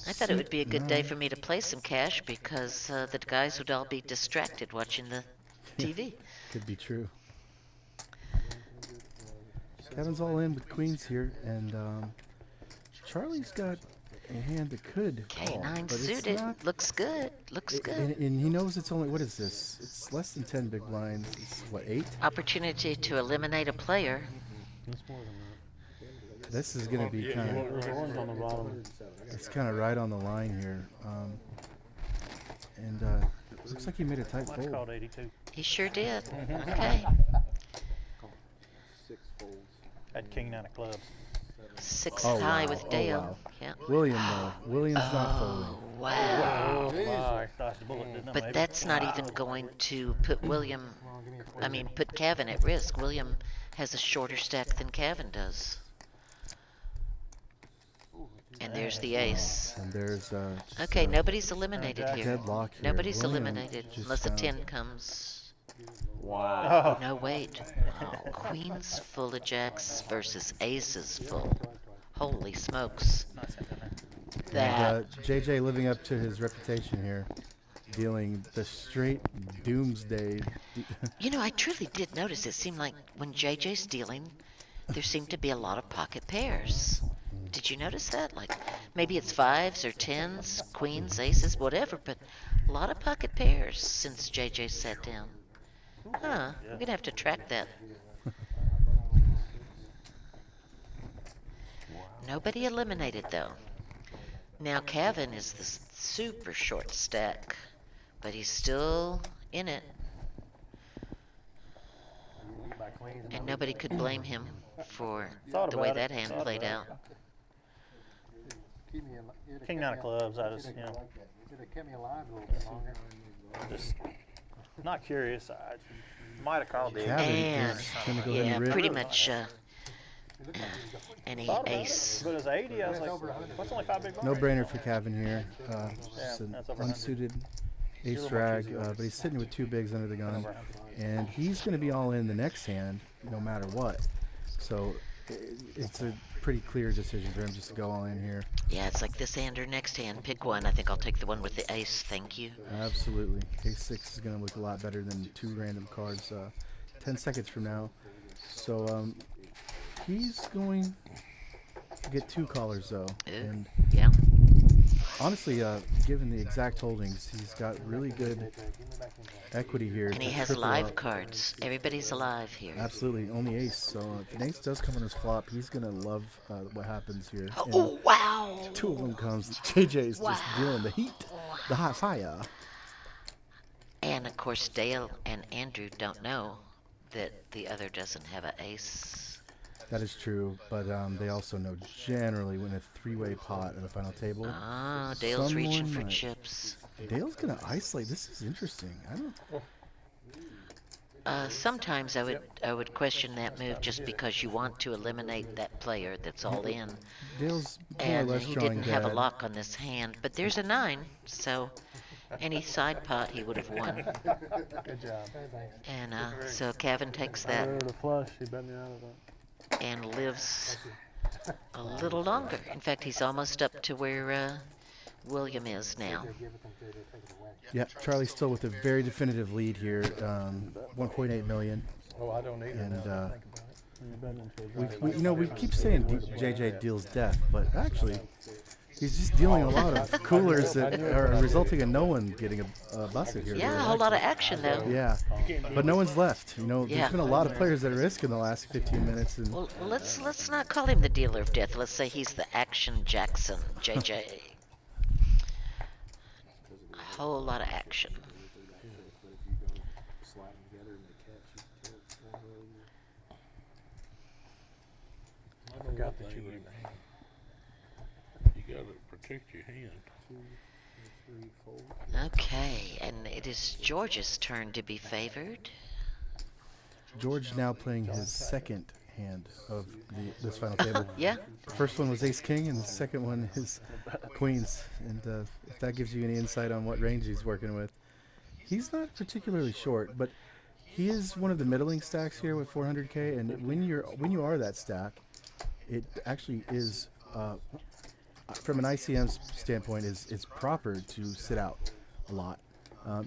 I thought it would be a good day for me to play some cash because the guys would all be distracted watching the TV. Could be true. Cavan's all in with queens here, and Charlie's got a hand that could call, K9 but it's suited. not. Looks good. Looks good. And he knows it's only, what is this? It's less than 10 big blinds. It's what, 8? Opportunity to eliminate a player. It's more than that. This is going to be kind of, There's orange on the bottom. it's kind of right on the line here. And looks like he made a tight Might have called fold. 82. He sure did. Okay. At King 9 of clubs. 6 Oh, high wow. with Oh, Dale. wow. Yeah. William, though. William's not folding. Oh, wow. My. Dodged the bullet, didn't it, But maybe? that's not even going to put put Cavan at risk. William has a shorter stack than Cavan does. And there's the ace. And there's just, Okay, nobody's eliminated here. deadlock here. Nobody's William eliminated just unless a found- 10 comes. Wow. No, wait. Oh, queens full of jacks versus aces full. Holy smokes. And, That. JJ living up to his reputation here, dealing the straight doomsday. You know, I truly did notice it seemed like when JJ's dealing, there seemed to be a lot of pocket pairs. Did you notice that? Like, maybe it's 5s or 10s, queens, aces, whatever, but a lot of pocket pairs since JJ sat down. Huh, I'm gonna have to track that. Nobody eliminated, though. Now, Cavan is the super short stack, but he's still in it. And nobody could blame him for Thought the way about it, that hand thought played about out. King 9 of clubs, I just, you know, just not curious. I might have called the Cavan And, is gonna go ahead yeah, and rip. pretty much any Thought about ace. it, but it was 80. I was like, what's only 5 big No blinds? brainer for Cavan here. Just an that's over 100. unsuited ace drag, but he's sitting with 2 bigs under the gun, and he's going to be all in the next hand, no matter what. So it's a pretty clear decision for him just to go all in here. Yeah, it's like this hand or next hand. Pick one. I think I'll take the one with the ace. Thank you. Absolutely. Ace 6 is going to look a lot better than 2 random cards 10 seconds from now. So he's going to get 2 callers, though. Ooh. And Yeah. honestly, given the exact holdings, he's got really good equity here. And he to has triple live up. cards. Everybody's alive here. Absolutely, only ace. So if an ace does come on his flop, he's gonna love what happens here. And Oh, wow. 2 of them comes. JJ's just dealing the heat, the hot fire. And of course, Dale and Andrew don't know that the other doesn't have an ace. That is true, but they also know generally when a 3-way pot at the final table. Ah, Dale's reaching someone for might- chips. Dale's gonna isolate. This is interesting. I don't. Sometimes I would question that move just because you want to eliminate that player that's all in. Dale's more or And less he drawing didn't have a dead. lock on this hand, but there's a 9, so any side pot he would have won. Good job. And so Cavan takes I that heard a flush. He bet me out of it. and lives a little longer. In fact, he's almost up to where William is now. Yeah, Charlie's still with a very definitive lead here, 1.8 million. Oh, I don't either. And, now that I think about it. We keep saying JJ deals death, but actually, he's just dealing a lot of coolers that are resulting in no one getting a busted here. Yeah, a whole lot of action though. Yeah, but no one's left. Yeah. There's been a lot of players at risk in the last 15 minutes, and Well, let's not call him the dealer of death. Let's say he's the Action Jackson, JJ. A whole lot of action. I forgot that you were in the hand. protect your hand. Okay, and it is George's turn to be favored. George now playing his second hand of this final table. Yeah. The first one was Ace King, and the second one is Queens. And if that gives you any insight on what range he's working with, he's not particularly short, but he is one of the middling stacks here with 400K. And when you are that stack, it actually is, from an ICM standpoint, it's proper to sit out a lot.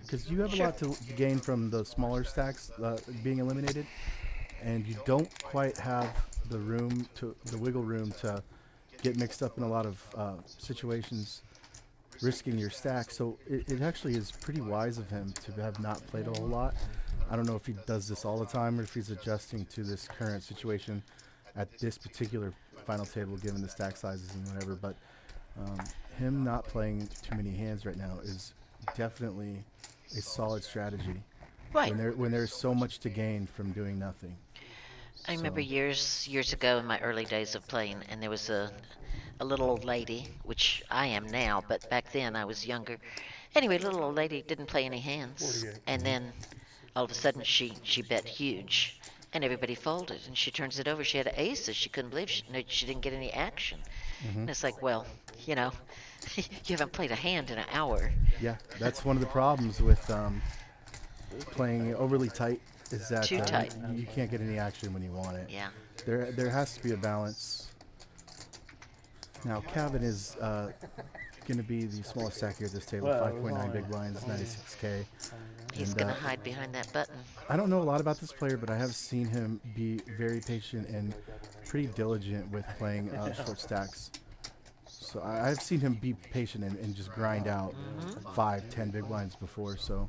Because you have a lot to gain from the smaller stacks being eliminated, and you don't quite have the wiggle room to get mixed up in a lot of situations, risking your stack. So it actually is pretty wise of him to have not played a whole lot. I don't know if he does this all the time or if he's adjusting to this current situation at this particular final table, given the stack sizes and whatever. But him not playing too many hands right now is definitely a solid strategy. Right. When there's so much to gain from doing nothing. I remember years ago in my early days of playing, and there was a little old lady, which I am now, but back then I was younger. Anyway, little old lady didn't play any hands, and then all of a sudden she bet huge, and everybody folded, and she turns it over. She had aces. She couldn't believe she didn't get any action. And it's like, well, you know, you haven't played a hand in an hour. Yeah, that's one of the problems with playing overly tight, is that Too tight. You can't get any action when you want it. Yeah. There has to be a balance. Now, Calvin is going to be the smallest stack here at this table, 5.9 big blinds, 96K. He's going to hide behind that button. I don't know a lot about this player, but I have seen him be very patient and pretty diligent with playing short stacks. So I've seen him be patient and just grind out 5, 10 big blinds before. So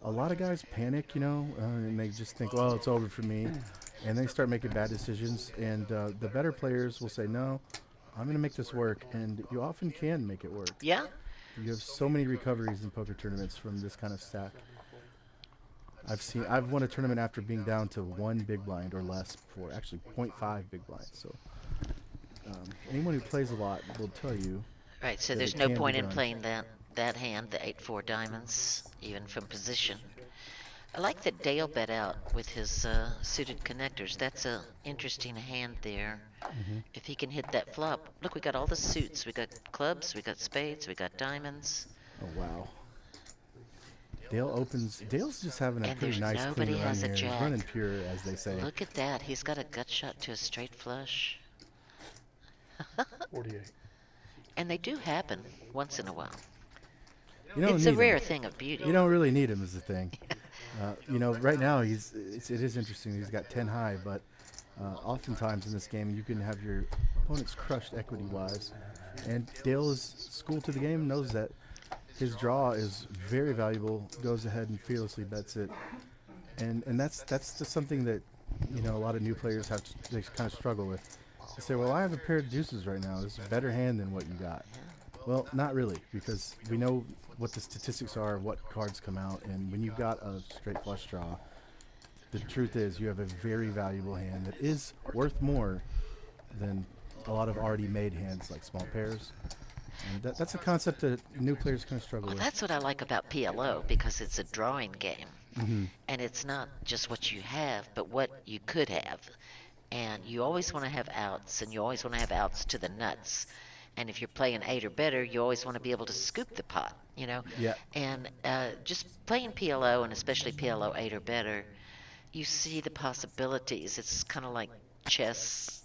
a lot of guys panic, and they just think, well, it's over for me. And they start making bad decisions. And the better players will say, no, I'm going to make this work. And you often can make it work. Yeah. You have so many recoveries in poker tournaments from this kind of stack. I've won a tournament after being down to 1 big blind or less before, actually 0.5 big blinds. So anyone who plays a lot will tell you. Right, so that there's it no can be point in done. playing that hand, the 8-4 diamonds, even from position. I like that Dale bet out with his suited connectors. That's a interesting hand there. If he can hit that flop. Look, we got all the suits. We got clubs, we got spades, we got diamonds. Oh, wow. Dale's just having a And pretty there's nice nobody clean run has a here. He's jack. running pure, as they say. Look at that. He's got a gut shot to a straight flush. 48. And they do happen once in a while. You don't It's a need rare him. thing of beauty. You don't really need him, is the thing. Right now it is interesting. He's got 10 high, but oftentimes in this game you can have your opponents crushed equity-wise. And Dale is schooled to the game, knows that his draw is very valuable, goes ahead and fearlessly bets it. And that's just something that, a lot of new players they kind of struggle with. They say, well, I have a pair of deuces right now. It's a better hand than what you got. Well, not really, because we know what the statistics are of what cards come out, and when you've got a straight flush draw, the truth is you have a very valuable hand that is worth more than a lot of already made hands like small pairs. And that's a concept that new players kind of struggle Well, with. that's what I like about PLO, because it's a drawing game. And it's not just what you have, but what you could have. And you always want to have outs, and you always want to have outs to the nuts. And if you're playing 8 or better, you always want to be able to scoop the pot, Yeah. And just playing PLO, and especially PLO 8 or better, you see the possibilities. It's kind of like chess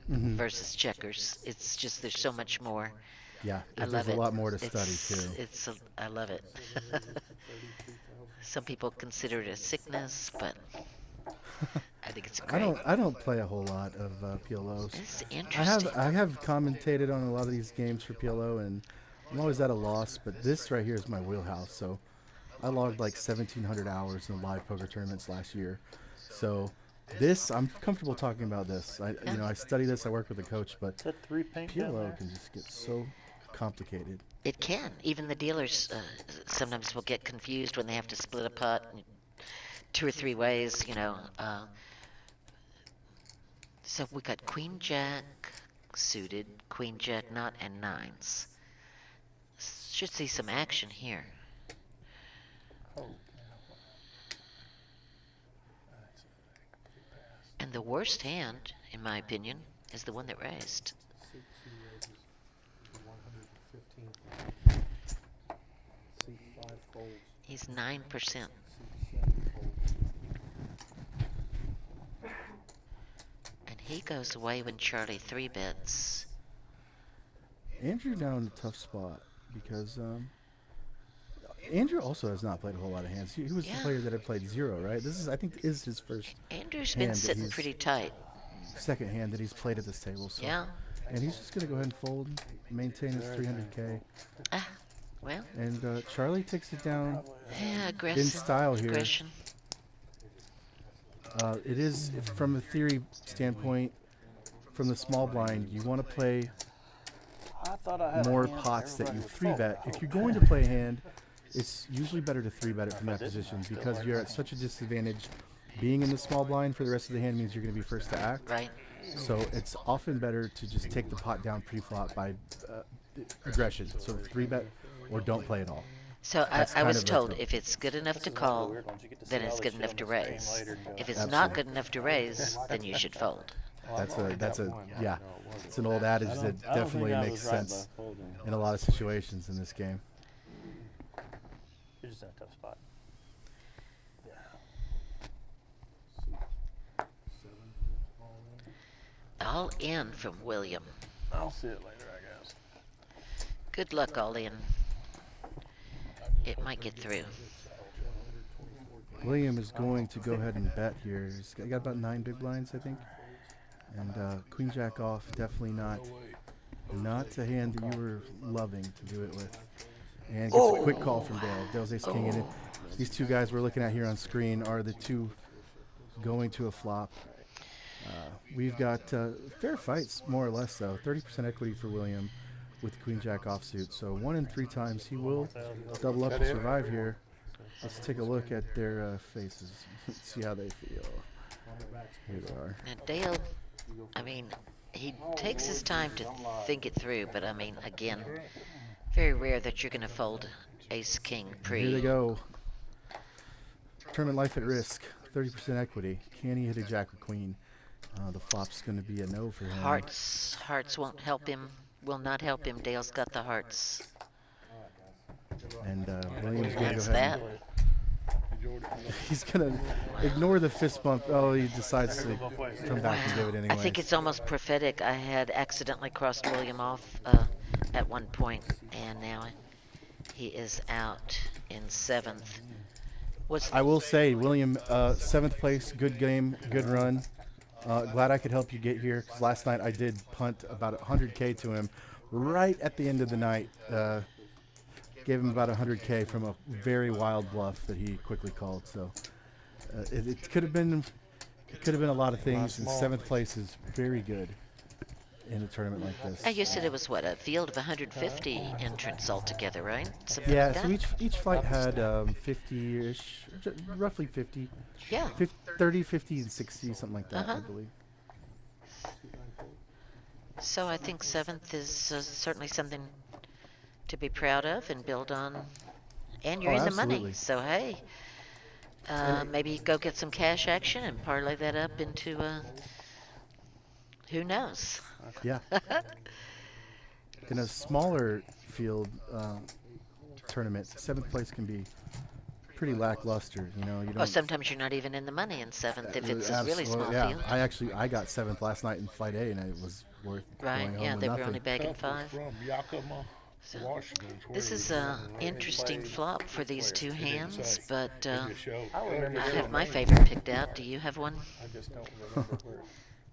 versus checkers. It's just there's so much more. Yeah, I there's love a it. lot more to study too. I love it. Some people consider it a sickness, but I think it's great. I don't play a whole lot of PLOs. It's interesting. I have commentated on a lot of these games for PLO, and I'm always at a loss. But this right here is my wheelhouse. So I logged like 1,700 hours in live poker tournaments last year. So I'm comfortable talking about this. I study this. I work with a coach, but Is that 3 paint down PLO there? can just get so complicated. It can. Even the dealers sometimes will get confused when they have to split a pot in 2 or 3 ways, So we got Queen Jack suited, Queen Jack not, and 9s. Should see some action here. And the worst hand, in my opinion, is the one that raised. He's 9%. And he goes away when Charlie 3-bets. Andrew now in a tough spot because Andrew also has not played a whole lot of hands. He was the player that had played 0, right? This is, I think, is his first. Andrew's been sitting pretty tight. Second hand that he's played at this table. So. Yeah. And he's just gonna go ahead and fold, maintain his 300K. Ah, well. And Charlie takes it down. Yeah, aggressive. In style here. Aggression. It is, from a theory standpoint, from the small blind, you want to play more pots that you 3-bet. If you're going to play a hand, it's usually better to 3-bet it from that position because you're at such a disadvantage. Being in the small blind for the rest of the hand means you're going to be first to act. Right. So it's often better to just take the pot down pre-flop by aggression. So 3-bet or don't play at all. So I was told if it's good enough to call, then it's good enough to raise. If it's not good enough to raise, then you should fold. Yeah. It's an old adage that definitely makes sense in a lot of situations in this game. You're just in a tough spot. All in from William. I'll see it later, I guess. Good luck, all in. It might get through. William is going to go ahead and bet here. He's got about 9 big blinds, I think. And Queen Jack off, definitely not a hand that you were loving to do it with. And gets a quick call from Dale. Dale's ace king in it. These two guys we're looking at here on screen are the two going to a flop. We've got fair fights, more or less, though. 30% equity for William with Queen Jack offsuit. So 1 in 3 times he will double up to survive here. Let's take a look at their faces. Let's see how they feel. Here they are. Now Dale, I mean, he takes his time to think it through, but I mean, again, very rare that you're going to fold ace king pre. Here they go. Tournament life at risk. 30% equity. Can he hit a jack or queen? The flop's going to be a no for him. Hearts won't help him. Will not help him. Dale's got the hearts. And William's going to That's go ahead. He's going to ignore the fist bump. Oh, he decides to come back and do it anyway. I think it's almost prophetic. I had accidentally crossed William off at one point, and now he is out in 7th. I will say, William, 7th place, good game, good run. Glad I could help you get here, because last night I did punt about 100K to him right at the end of the night. Gave him about 100K from a very wild bluff that he quickly called. So it could have been a lot of things, and 7th place is very good in a tournament like this. You said it was what, a field of 150 entrants altogether, right? Something Yeah, like so that? each flight had 50-ish, roughly 50. Yeah. 30, 50, and 60, something like that, I believe. So I think 7th is certainly something to be proud of and build on. And you're in the money, absolutely. so hey, maybe go get some cash action and parlay that up into who knows? Yeah. In a smaller field tournament, 7th place can be pretty lackluster. You know, you don't. Oh, sometimes you're not even in the money in 7th if it's a really small yeah. field. I got 7th last night in Flight A, and it was worth Right? going home Yeah, with they were nothing. only bagging 5. From Yakima, So, Washington. this is an interesting flop for these two hands, but Show. I have my favorite picked out. Do you have one? I just don't remember where.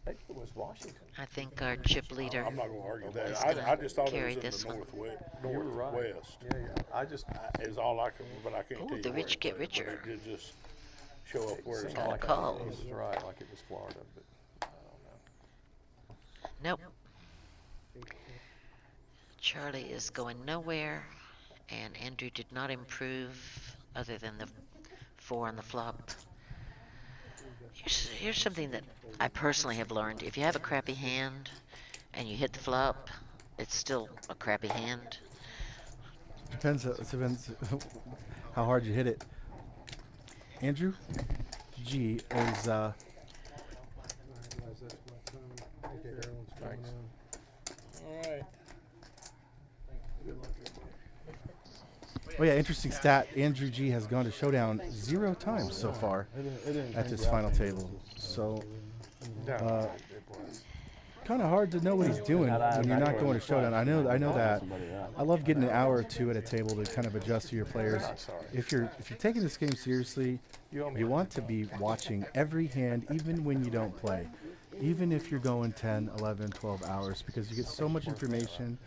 I think it was Washington. I think our chip leader I'm not gonna argue that. is I gonna just thought carry it was this in the one. You were right. northwest. Yeah. I just. Is all I can, but I can't Ooh, tell you the where rich it get was, richer. But it did just show up where it's Got a all. call. He was right, like it was Florida, but I don't know. Nope. Charlie is going nowhere, and Andrew did not improve other than the 4 on the flop. Here's something that I personally have learned. If you have a crappy hand and you hit the flop, it's still a crappy hand. Depends how hard you hit it. Andrew G is Thanks. All right. oh yeah, interesting stat. Andrew G has gone to showdown 0 times so far at this final table. So kind of hard to know what he's doing when you're not going to showdown. I know that. I love getting an hour or two at a table to kind of adjust to your players. If you're taking this game seriously, you want to be watching every hand, even when you don't play. Even if you're going 10, 11, 12 hours, because you get so much information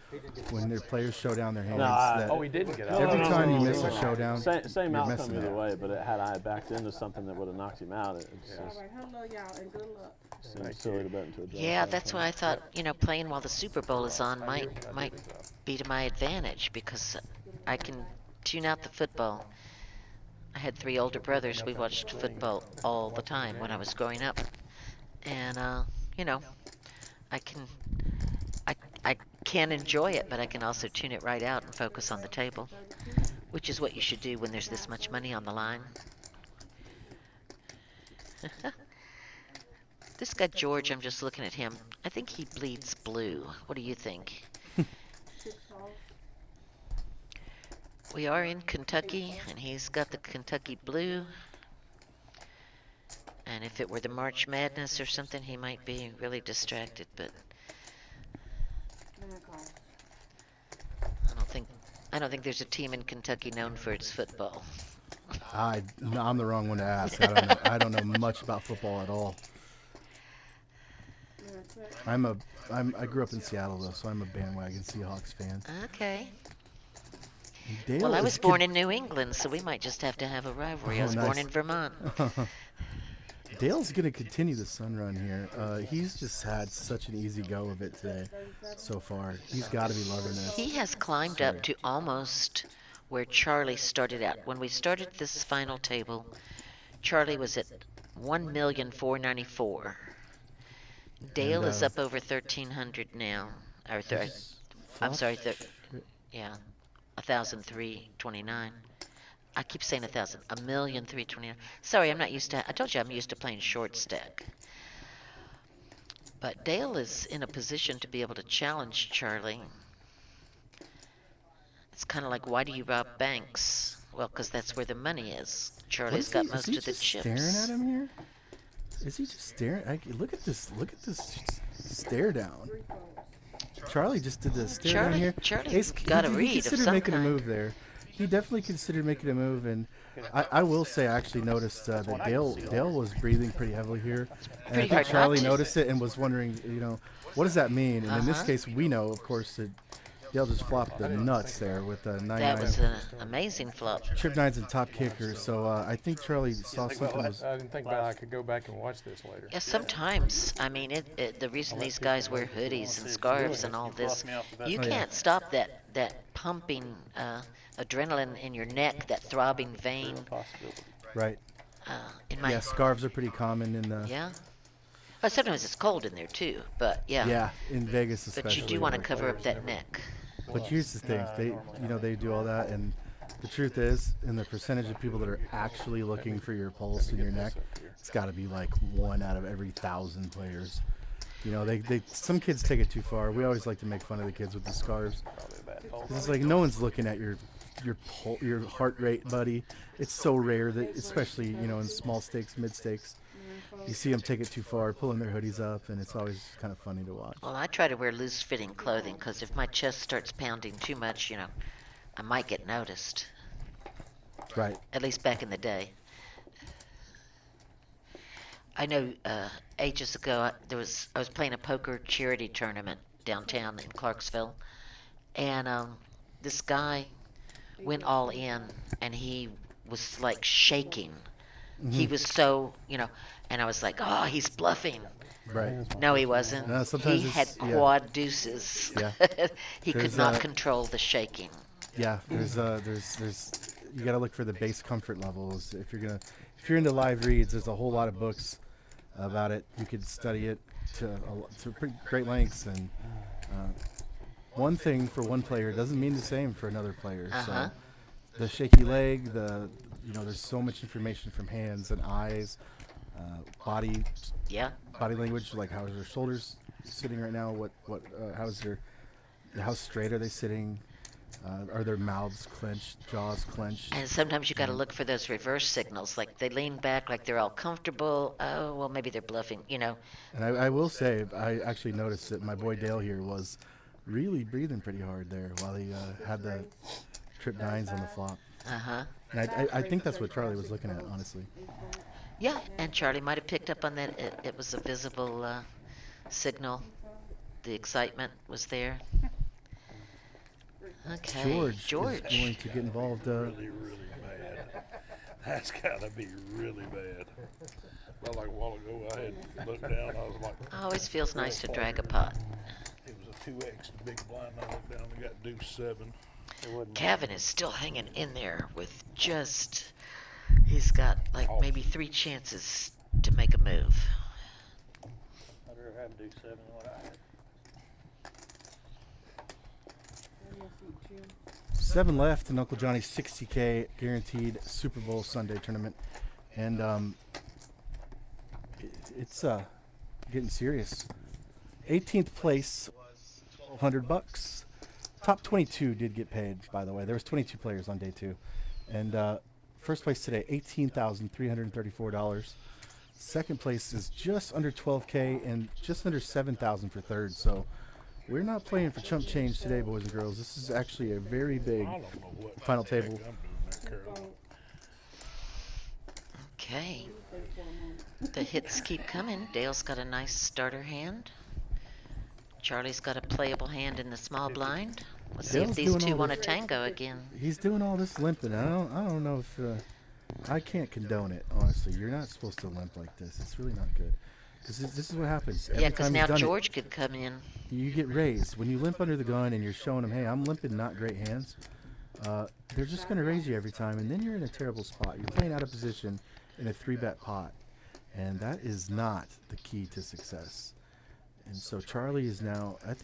when their players show down their hands. That he didn't get out. every time you miss a showdown, Same you're outcome messing either up. way, but had I backed into something that would have knocked him out, it's just Hello, y'all, and good luck. seems silly to bet into a draw. Yeah, that's why I thought, playing while the Super Bowl is on might be to my advantage, because I can tune out the football. I had 3 older brothers. We watched football all the time when I was growing up. And, I can enjoy it, but I can also tune it right out and focus on the table, which is what you should do when there's this much money on the line. This guy George, I'm just looking at him. I think he bleeds blue. What do you think? We are in Kentucky, and he's got the Kentucky blue. And if it were the March Madness or something, he might be really distracted, but I don't think there's a team in Kentucky known for its football. No, I'm the wrong one to ask. I don't know much about football at all. I grew up in Seattle though, so I'm a bandwagon Seahawks fan. Okay. Dale Well, I is was born in New England, so we might just have to have a rivalry. I was born in Vermont. Dale's going to continue the sun run here. He's just had such an easy go of it today so far. He's got to be loving this. He has climbed up to almost where Charlie started out. When we started this final table, Charlie was at 1,494,000. Dale is up over 1,300 now. Or I'm sorry, yeah, 1,329. I keep saying 1,000. 1,329,000. Sorry, I'm not used to. I told you I'm used to playing short stack. But Dale is in a position to be able to challenge Charlie. It's kind of like, why do you rob banks? Well, because that's where the money is. Charlie's got most of the chips. Is he just staring at him here? Is he just staring? Look at this stare down. Charlie just did the stare down here. Charlie's got a read He of considered some making kind. a move there. He definitely considered making a move, and I will say I actually noticed that Dale was breathing pretty heavily here, and I Pretty think hard Charlie not to. noticed it and was wondering, what does that mean? And in this Uh-huh. case, we know, of course, that Dale just flopped the nuts there with the 9-9. That was an amazing flop. Trip 9s and top kicker, so I think Charlie saw something was. I didn't think about I could go back and watch this later. Yeah, sometimes. I mean, the reason these guys wear hoodies and scarves and all this, you can't stop that pumping adrenaline in your neck, that throbbing vein. Right. In my Yeah, scarves are pretty common in the. yeah. Well, sometimes it's cold in there too, but yeah. Yeah, in Vegas especially. But you do want to cover up that neck. But here's the thing, they do all that, and the truth is, in the percentage of people that are actually looking for your pulse in your neck, it's got to be like 1 out of every 1,000 players. Some kids take it too far. We always like to make fun of the kids with the scarves. It's like no one's looking at your heart rate, buddy. It's so rare that, especially in small stakes, mid stakes, you see them take it too far, pulling their hoodies up, and it's always kind of funny to watch. Well, I try to wear loose-fitting clothing because if my chest starts pounding too much, I might get noticed. Right. At least back in the day. I know ages ago I was playing a poker charity tournament downtown in Clarksville, and this guy went all in, and he was like shaking. He was so, and I was like, oh, he's bluffing. Right. No, he wasn't. No, sometimes He had it's- yeah. quad deuces. Yeah. He could There's, not control the shaking. Yeah, there's you got to look for the base comfort levels. If you're into live reads, there's a whole lot of books about it. You could study it to pretty great lengths, and one thing for one player doesn't mean the same for another player. Uh-huh. So the shaky leg, there's so much information from hands and eyes, body language, like how are their shoulders sitting right now? How straight are they sitting? Are their mouths clenched, jaws clenched? And sometimes you got to look for those reverse signals, like they lean back, like they're all comfortable. Oh, well, maybe they're bluffing, you know. And I will say, I actually noticed that my boy Dale here was really breathing pretty hard there while he had the trip nines on the flop. Uh-huh. And I think that's what Charlie was looking at, honestly. Yeah, and Charlie might have picked up on that. It was a visible signal. The excitement was there. Okay, George is going to get involved. Really, really bad. That's gotta be really bad. Well, like a while ago, I had looked down. I was like, always feels nice to drag a pot. it was a 2x big blind. I looked down and got deuce 7. Kevin is still hanging in there with just, he's got like maybe 3 chances to make a move. I'd rather have do 7 than what I had. 7 left in Uncle Johnny's 60K guaranteed Super Bowl Sunday tournament, and it's getting serious. 18th place was $1,200. Top 22 did get paid, by the way. There was 22 players on day 2, and first place today, $18,334. Second place is just under 12K and just under 7,000 for third. So we're not playing for chump change today, boys and girls. This is actually a very big final table. Okay. The hits keep coming. Dale's got a nice starter hand. Charlie's got a playable hand in the small blind. Let's see if these two want to tango again. He's doing all this limping. I don't know if I can't condone it, honestly. You're not supposed to limp like this. It's really not good. Because this is what happens. Yeah, because now George could come in. You get raised. When you limp under the gun and you're showing them, hey, I'm limping, not great hands, they're just going to raise you every time, and then you're in a terrible spot. You're playing out of position in a 3-bet pot, and that is not the key to success. And so Charlie is now, I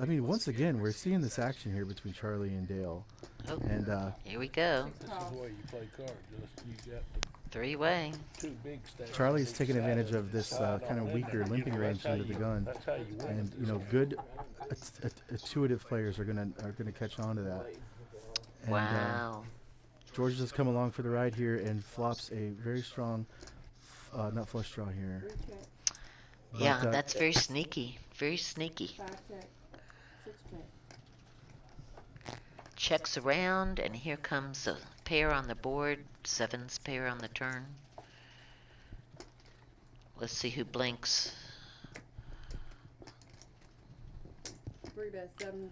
mean, once again, we're seeing this action here between Charlie and Dale. Oh, and here we go. This is the way you play cards. You got the 3-way. 2 big stacks. Charlie's taking advantage of this kind of weaker limping range under the gun, and good, intuitive players are gonna catch on to that. And, Wow. George just come along for the ride here and flops a very strong nut flush draw here. Yeah, that's very sneaky. Very sneaky. Checks around, and here comes a pair on the board. 7's pair on the turn. Let's see who blinks. 3-bet 7-5.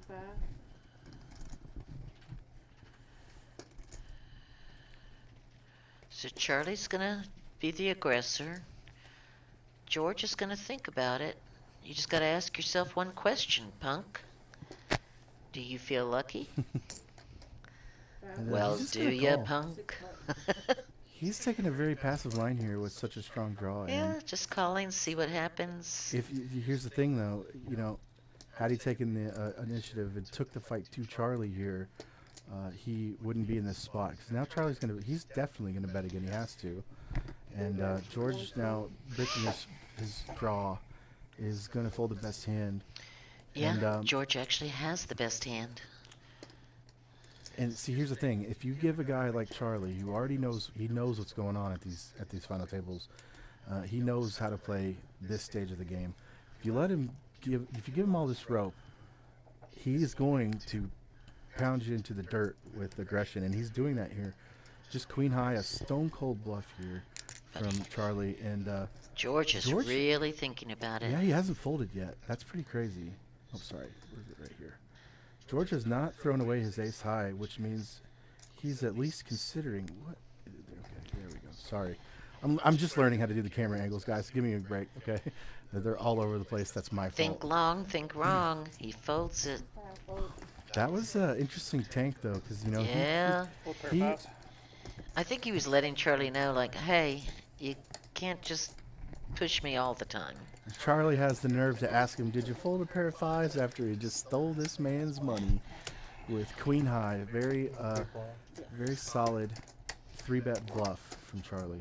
So Charlie's gonna be the aggressor. George is gonna think about it. You just gotta ask yourself one question, punk. Do you feel lucky? Well, do ya, punk? He's taking a very passive line here with such a strong draw. Yeah, just calling, see what happens. Here's the thing, though. Had he taken the initiative and took the fight to Charlie here, he wouldn't be in this spot. Because now Charlie's he's definitely gonna bet again. He has to. And George now breaking his draw is gonna fold the best hand. Yeah, and, George actually has the best hand. And see, here's the thing: if you give a guy like Charlie, who already knows what's going on at these final tables, he knows how to play this stage of the game. If you give him all this rope, he is going to pound you into the dirt with aggression, and he's doing that here. Just queen high, a stone cold bluff here from Charlie, and George is really thinking about it. Yeah, he hasn't folded yet. That's pretty crazy. Oh, sorry, where's it? Right here. George has not thrown away his ace high, which means he's at least considering what. Okay, there we go. Sorry, I'm just learning how to do the camera angles, guys. Give me a break, okay? They're all over the place. That's my fault. Think long, think wrong. He folds it. That was an interesting tank, though, because Yeah. I think he was letting Charlie know, like, hey, you can't just push me all the time. Charlie has the nerve to ask him, "Did you fold a pair of fives?" after he just stole this man's money with Queen High. Very solid 3-bet bluff from Charlie.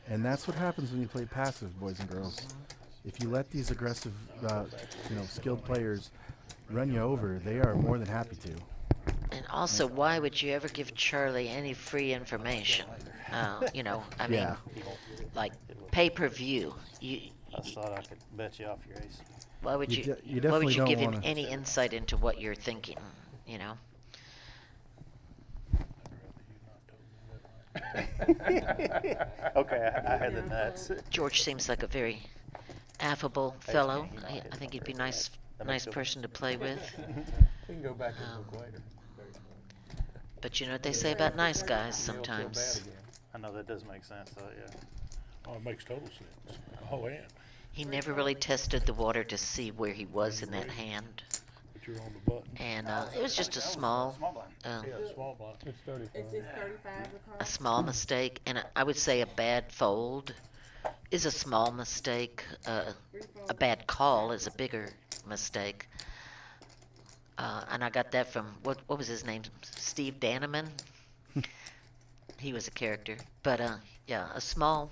And that's what happens when you play passive, boys and girls. If you let these aggressive, skilled players run you over, they are more than happy to. And also, why would you ever give Charlie any free information? I mean, like pay-per-view. I thought I could bet you off your ace. Why would You you? definitely Why would you don't give him wanna- any insight into what you're thinking? You know. Okay, I had the nuts. George seems like a very affable fellow. I think he'd be nice person to play with. We can go back and look later. But you know what they say about nice guys sometimes. I know that does make sense, though, yeah. Oh, it makes total sense. Oh, and He never really tested the water to see where he was in that hand. but you're on the button. And it was just a small, Yeah, small blind. It's 35. Is this 35 the call? a small mistake. And I would say a bad fold is a small mistake. A bad call is a bigger mistake. And I got that from, what was his name? Steve Daneman? He was a character. But yeah, a small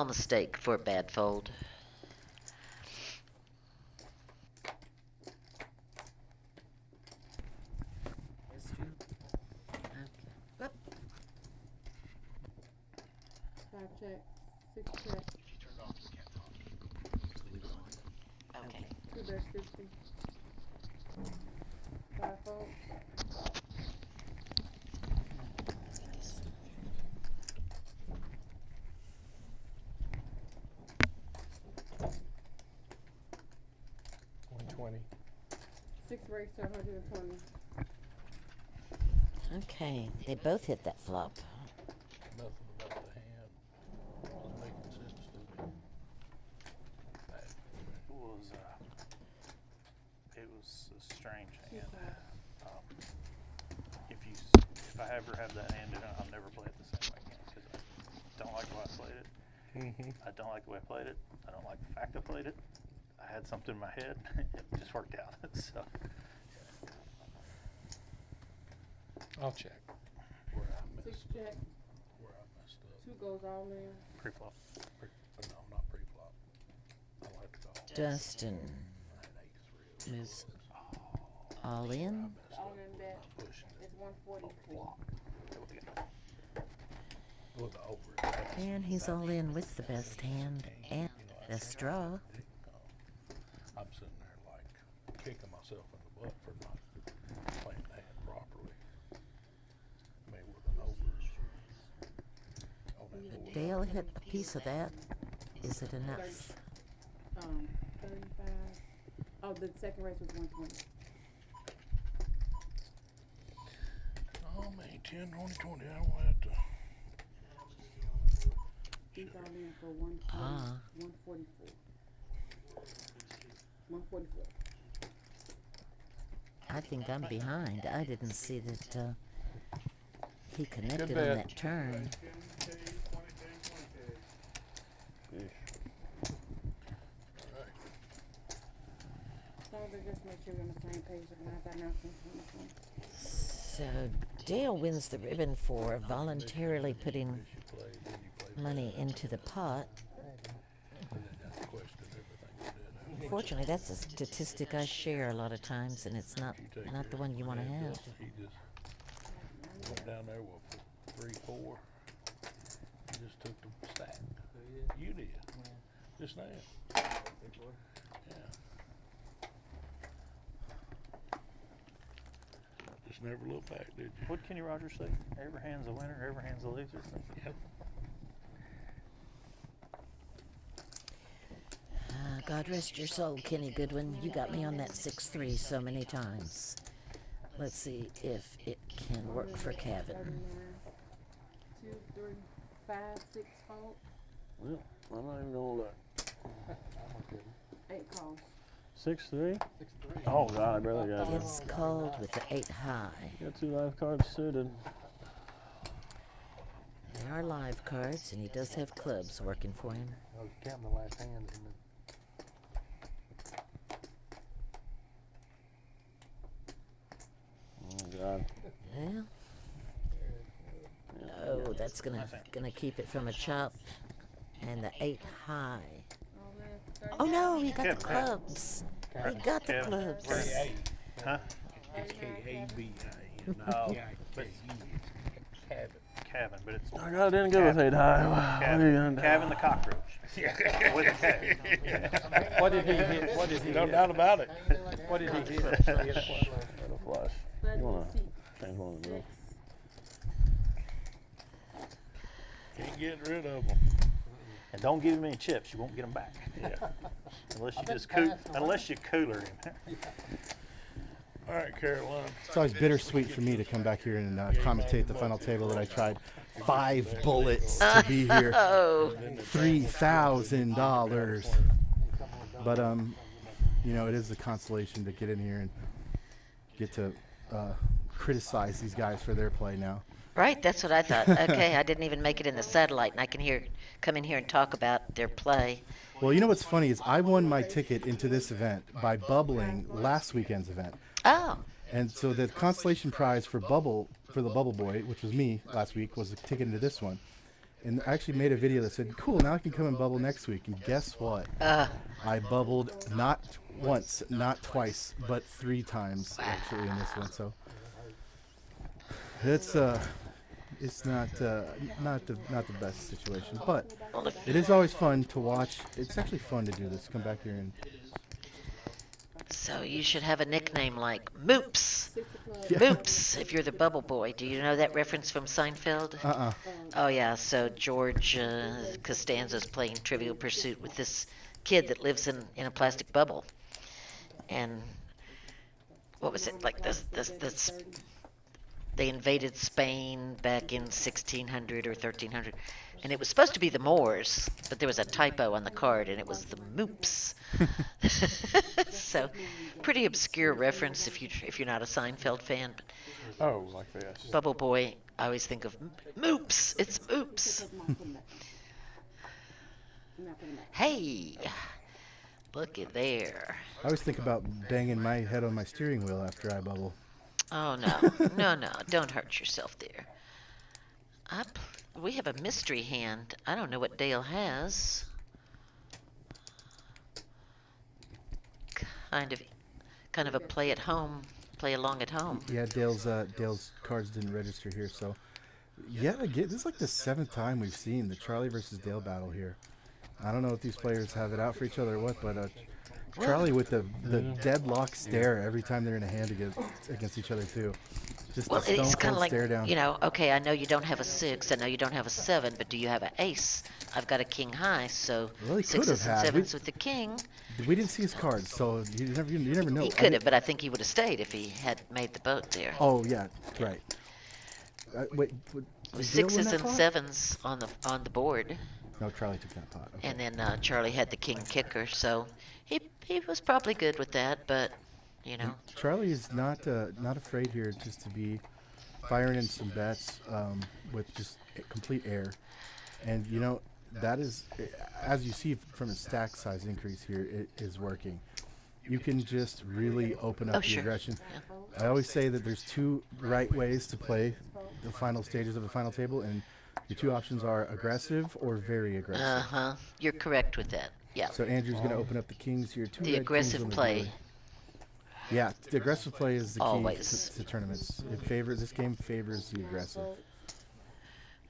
mistake for a bad fold. Five check, 6 check, Okay. 2 bet 50. 5 fold. $120. 6 race to 120. Okay, they both hit that flop. Nothing about the hand was making sense to me. It was a strange hand. 2 5. If I ever have that hand, I'll never play it the same way again because I don't like the way I played it. I don't like the way I played it. I don't like the fact I played it. I had something in my head. It just worked out. So. I'll check. Where I 6 missed, check, where I messed up. 2 goes all in. Pre-flop. No, not pre-flop. I like to call. Dustin I had ace three of moves all in. All in bet pushing it. is 144. With the over. And he's all in with the best hand and best draw. I'm sitting there like kicking myself in the butt for not playing the hand properly. I mean, with an over. But Dale hit a piece of that. Is it enough? 35. Oh, the second race was 120. Oh, man, 10, 20, 20. I don't have to. He's all in for 140, Ah. 144. 144. I think I'm behind. I didn't see that he connected on bet. that turn. So just make sure we're on the same page with my announcement. So Dale wins the ribbon for voluntarily putting money into the pot. Unfortunately, that's a statistic I share a lot of times, and it's not the one you want to have. He just went down there with 3, 4. He just took the stack. You did. Just now. Yeah. Just never looked back, did you? What Kenny Rogers say? Every hand's a winner, every hand's a loser. Yep. God rest your soul, Kenny Goodwin. You got me on that 6-3 so many times. Let's see if it can work for Kevin. 2, 3, 5, 6 fold. Well, I'm not even gonna look. 8 calls. 6-3? Oh God, I barely got it. Gets called with the 8 high. Got 2 live cards suited. They are live cards, and he does have clubs working for him. I was counting the last hand in the God. Yeah. Oh, that's gonna keep it from a chop. And the 8 high. Oh no, he got the Kevin, clubs. He got the Kevin, clubs. K-A. Huh? It's K-A-B-I. Oh, Not but Cabin. Kevin, but it's I didn't go with 8 high. Kevin the cockroach. With a K. What did he hit? What did he No hit? doubt about it. What did he hit? But You wanna we'll see. change one of those? Can't get rid of them. And don't give him any chips. You won't get them back. Yeah. Unless you cooler him. All right, Caroline. It's always bittersweet for me to come back here and commentate the final table that I tried 5 bullets to be here. Oh. $3,000. But you know, it is a consolation to get in here and get to criticize these guys for their play now. Right, that's what I thought. Okay, I didn't even make it in the satellite, and I can come in here and talk about their play. Well, you know what's funny is I won my ticket into this event by bubbling last weekend's event. Oh. And so the consolation prize for the Bubble Boy, which was me last week, was a ticket into this one. And I actually made a video that said, cool, now I can come and bubble next week. And guess what? I bubbled not once, not twice, but 3 times actually in this one. So it's not the best situation, but it is always fun to watch. It's actually fun to do this. Come back here and. So you should have a nickname like Moops. Yeah. Moops, if you're the Bubble Boy. Do you know that reference from Seinfeld? Oh, yeah. So George Costanza's playing Trivial Pursuit with this kid that lives in a plastic bubble. And what was it? Like this they invaded Spain back in 1600 or 1300. And it was supposed to be the Moors, but there was a typo on the card, and it was the Moops. So, pretty obscure reference if you're not a Seinfeld fan. But Oh, like this. Bubble Boy, I always think of Moops. It's Moops. Hey, look at there. I always think about banging my head on my steering wheel after I bubble. Oh no, no, don't hurt yourself there. We have a mystery hand. I don't know what Dale has. Kind of a play along at home. Yeah, Dale's cards didn't register here, so yeah, this is like the 7th time we've seen the Charlie versus Dale battle here. I don't know if these players have it out for each other or what, but Charlie with the deadlock stare every time they're in a hand against each other too. Just Well, a it's stone kind of cold like, stare down. okay, I know you don't have a 6, I know you don't have a 7, but do you have an ace? I've got a king high, so Well, he could 6s have and had. 7s with the king. We didn't see his cards, so you never know. He could have, but I think he would have stayed if he had made the boat there. Oh yeah, right. Wait, With did Dale win 6s that and pot? 7s on the board, No, Charlie took that pot. Okay. and then Charlie had the king kicker, so he was probably good with that, but Charlie is not afraid here just to be firing in some bets with just complete air, and that is, as you see from the stack size increase here, it is working. You can just really open up the aggression. I always say that there's 2 right ways to play the final stages of the final table, and your 2 options are aggressive or very aggressive. You're correct with that. Yeah. So Andrew's going to open up the kings here. 2 The red aggressive kings on the play. board. Yeah, the aggressive play is the key Always. to tournaments. This game favors the aggressive.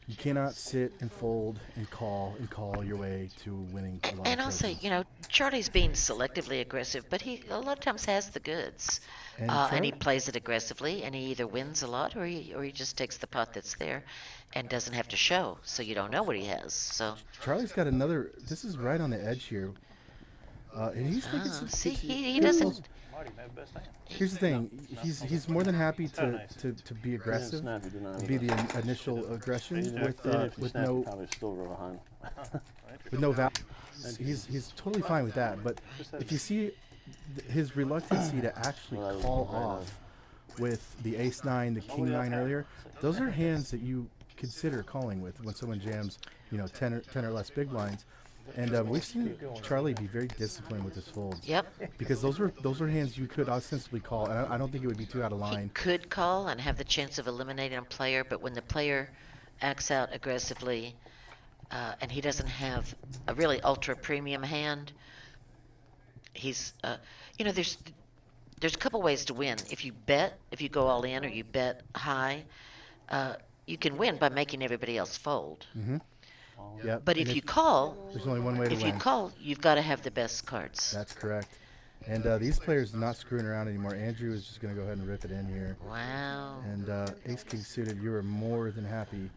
You cannot sit and fold and call your way to winning a lot And of I'll say, tournaments. Charlie's being selectively aggressive, but he a lot of times has the goods, and he plays it aggressively, and he either wins a lot or he just takes the pot that's there, and doesn't have to show, so you don't know what he has. So Charlie's got another. This is right on the edge here, and he's making some. see, he doesn't. Marty made the best hand. Here's the thing. He's more than happy to be aggressive, be the initial aggression with no value. He's totally fine with that. But if you see his reluctancy to actually call off with the ace-9, the king-9 earlier, those are hands that you consider calling with when someone jams 10 or less big blinds. And we've seen Charlie be very disciplined with his folds. Yep. Because those were hands you could ostensibly call, and I don't think it would be too out of He line. could call and have the chance of eliminating a player, but when the player acts out aggressively, and he doesn't have a really ultra premium hand, he's, there's a couple ways to win. If you go all in or you bet high, you can win by making everybody else fold. Mm-hmm. Yep. But if you call, there's only one way to win. If you call, you've got to have the best cards. That's correct. And these players are not screwing around anymore. Andrew is just going to go ahead and rip it in here. Wow. And Ace King suited, you are more than happy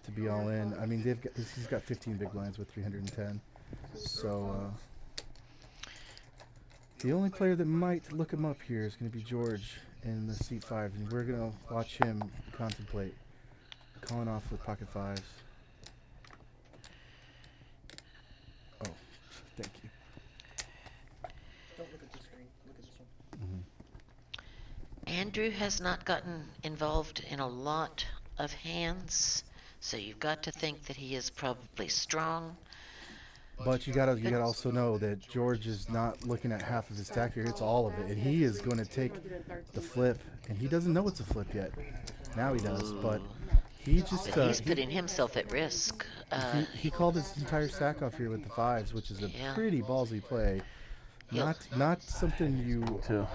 to be all in. I mean, he's got 15 big blinds with 310. So the only player that might look him up here is going to be George in the seat 5, and we're going to watch him contemplate calling off with pocket 5s. Oh, thank you. Don't look at the screen. Look at this one. Andrew has not gotten involved in a lot of hands, so you've got to think that he is probably strong. But you gotta also know that George is not looking at half of his stack here; it's all of it, and he is going to take the flip, and he doesn't know it's a flip yet. Now he does, but he just He's putting himself at risk. He called his entire stack off here with the 5s, which is a pretty ballsy play. Not something you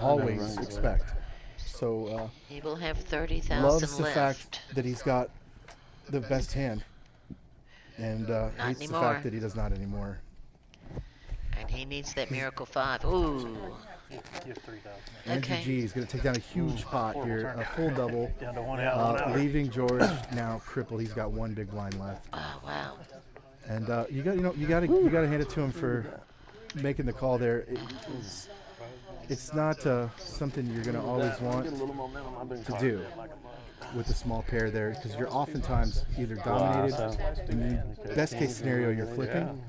always expect. So he will have 30,000 loves the left. fact that he's got the best hand, and hates the fact that he does not anymore. And he needs that miracle 5. Ooh. You have 3,000. Andrew G is going to take down a huge pot here, a full double, Down to 1 out. leaving George now crippled. He's got 1 big blind left. Oh wow. And you got to hand it to him for making the call there. It's not something you're going to always want to do with a small pair there, because you're oftentimes either dominated. In best case scenario, you're flipping.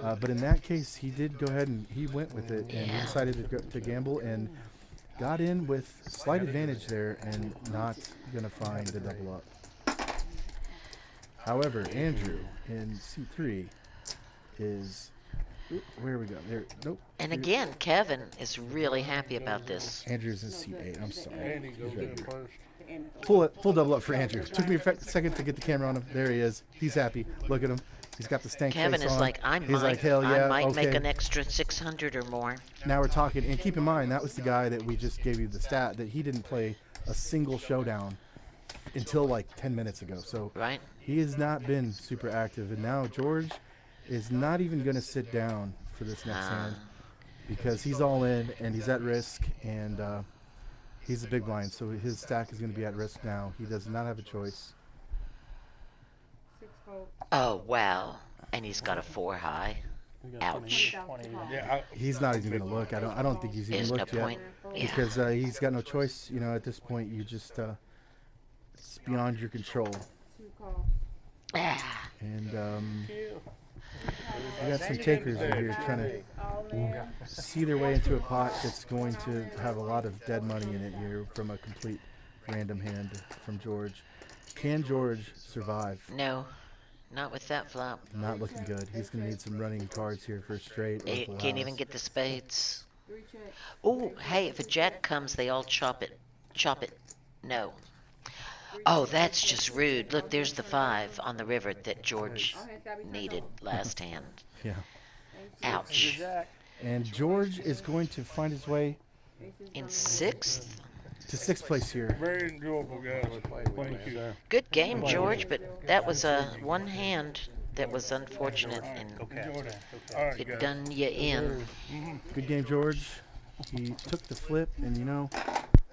But in that case, he did go ahead and he went with it, and he decided to gamble and got in with slight advantage there and not going to find the double up. However, Andrew in C3 is, where we go? There, nope. And again, Kevin is really happy about this. Andrew's in C8. I'm sorry. Andy goes in first. Full double up for Andrew. Took me a second to get the camera on him. There he is. He's happy. Look at him. He's got the stank Kevin face is on. like, I might make an extra 600 or more. Now we're talking, and keep in mind that was the guy that we just gave you the stat that he didn't play a single showdown until like 10 minutes ago. So he has not been super active, and now George is not even going to sit down for this next hand because he's all in and he's at risk, and he's a big blind, so his stack is going to be at risk now. He does not have a choice. Oh wow, and he's got a 4 high. Ouch. He's not even going to look. I don't think he's even looked yet because he's got no choice. You know, at this point, you just it's beyond your control. And we got some takers in here trying to see their way into a pot that's going to have a lot of dead money in it here from a complete random hand from George. Can George survive? No, not with that flop. Not looking good. He's going to need some running cards here for a straight. He can't even get the spades. Oh, hey, if a jack comes, they all chop it. Chop it. No. Oh, that's just rude. Look, there's the 5 on the river that George needed last hand. Yeah. Ouch. And George is going to find his way in 6th to 6th place here. Very enjoyable, guys. Thank you. Good game, George, but that was a one hand that was unfortunate, and it done you in. Good game, George. He took the flip, and you know,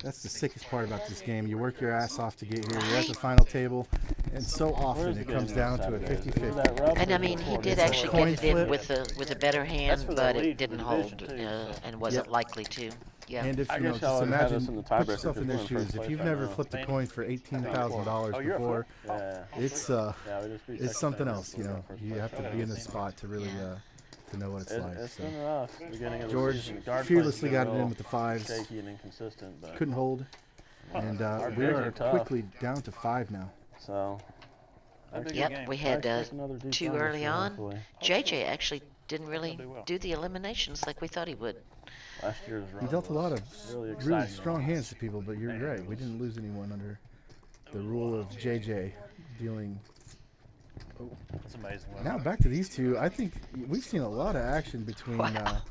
that's the sickest part about this game. You work your ass off to get here. You're at the final table, and so often it comes down to a 50-50. And I mean, he did actually get it in with a better hand, but it didn't hold and wasn't likely to. Yeah. And if you know, just imagine, put yourself in their shoes. If you've never flipped a coin for $18,000 before, it's something else. You know, you have to be in the spot to really to know what it's like. So. George fearlessly got it in with the 5s. Couldn't hold, and we are quickly down to 5 now. So That'd be a good Actually, game. Yep, we I had expect another deep two run this early year, on. hopefully. JJ actually didn't really do well. do the eliminations like we thought he would. Last year's He run dealt a lot of was really really exciting. strong hands to people, but you're Man, right. it We was- didn't lose anyone under the rule of JJ dealing. It's amazing. wasn't Now it? back to these two. I think we've seen a lot of action between Wow.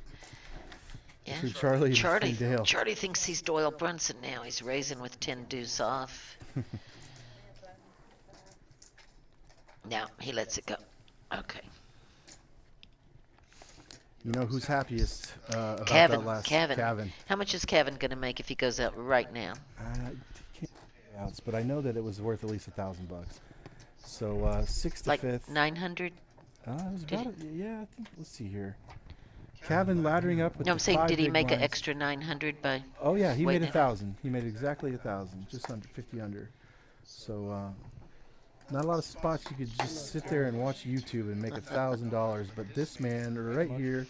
Yeah. between Charlie Charlie, and Dale. Charlie thinks he's Doyle Brunson now. He's raising with 10 deuce off. Now he lets it go. Okay. You know who's happiest about Kevin, that last Kevin. How much is Kevin going to make if he goes out right now? I can't outs, but I know that it was worth at least $1,000. So 6th to Like 5th. 900? It was Did about yeah. I think. Let's see here. Kevin laddering up with. No, the I'm saying, 5 did he big make an blinds. extra 900 by? Oh yeah, he made waiting it out? 1,000. He made exactly 1,000, just under 50 under. So not a lot of spots you could just sit there and watch YouTube and make $1,000, but this man right here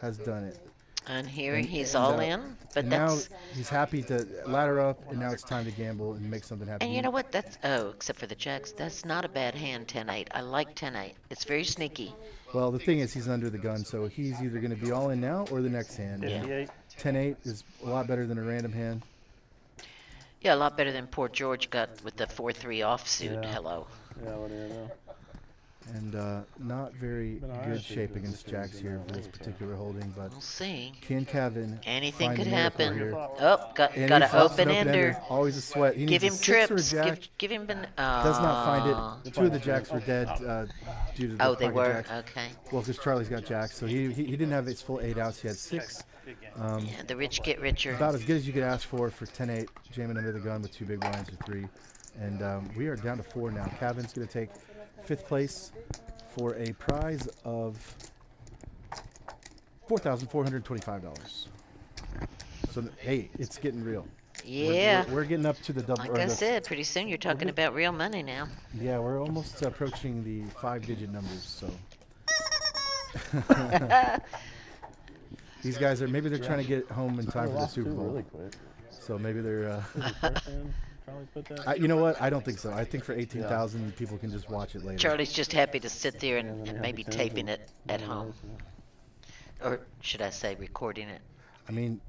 has done it. And here And- he's and, all uh, in, but And now that's. he's happy to ladder up, and now it's time to gamble and make something happen. And you know what? That's except for the jacks. That's not a bad hand. 10-8. I like 10-8. It's very sneaky. Well, the thing is, he's under the gun, so he's either going to be all in now or the next hand. Yeah. 58. 10-8 is a lot better than a random hand. Yeah, a lot better than poor George got with the 4-3 offsuit. Yeah. Hello. Yeah, what do you know? And not very Been all good right shape this against season, jacks here for this so. particular holding, but We'll see. can Kevin Anything find could a miracle happen. here? Oh, got And an he flops an open-ender. Always a sweat. He Give needs him a 6 or a trips. jack. Give him ban. Does not find it. 2 of the jacks were dead due to the Oh, they pocket were? jacks. Okay. Well, because Charlie's got jacks, so he didn't have his full 8 outs. He had 6. Big game. Yeah, the rich get richer. About as good as you could ask for 10-8, jamming under the gun with 2 big blinds or 3. And we are down to 4 now. Kevin's going to take 5th place for a prize of $4,425. So, hey, it's getting real. Yeah. We're getting up to the double. Like or I the- said, pretty soon you're talking about real money now. Yeah, we're almost approaching the 5-digit numbers, so. These guys are, maybe they're trying to get home in time for the Lost Super two Bowl. really quick. So maybe they're, First hand, Charlie put that. you know what? I don't think so. I think for 18,000, people can just watch it later. Charlie's just happy to sit there And then and he had maybe the tens taping and- it at home. Or should I say recording it? I mean,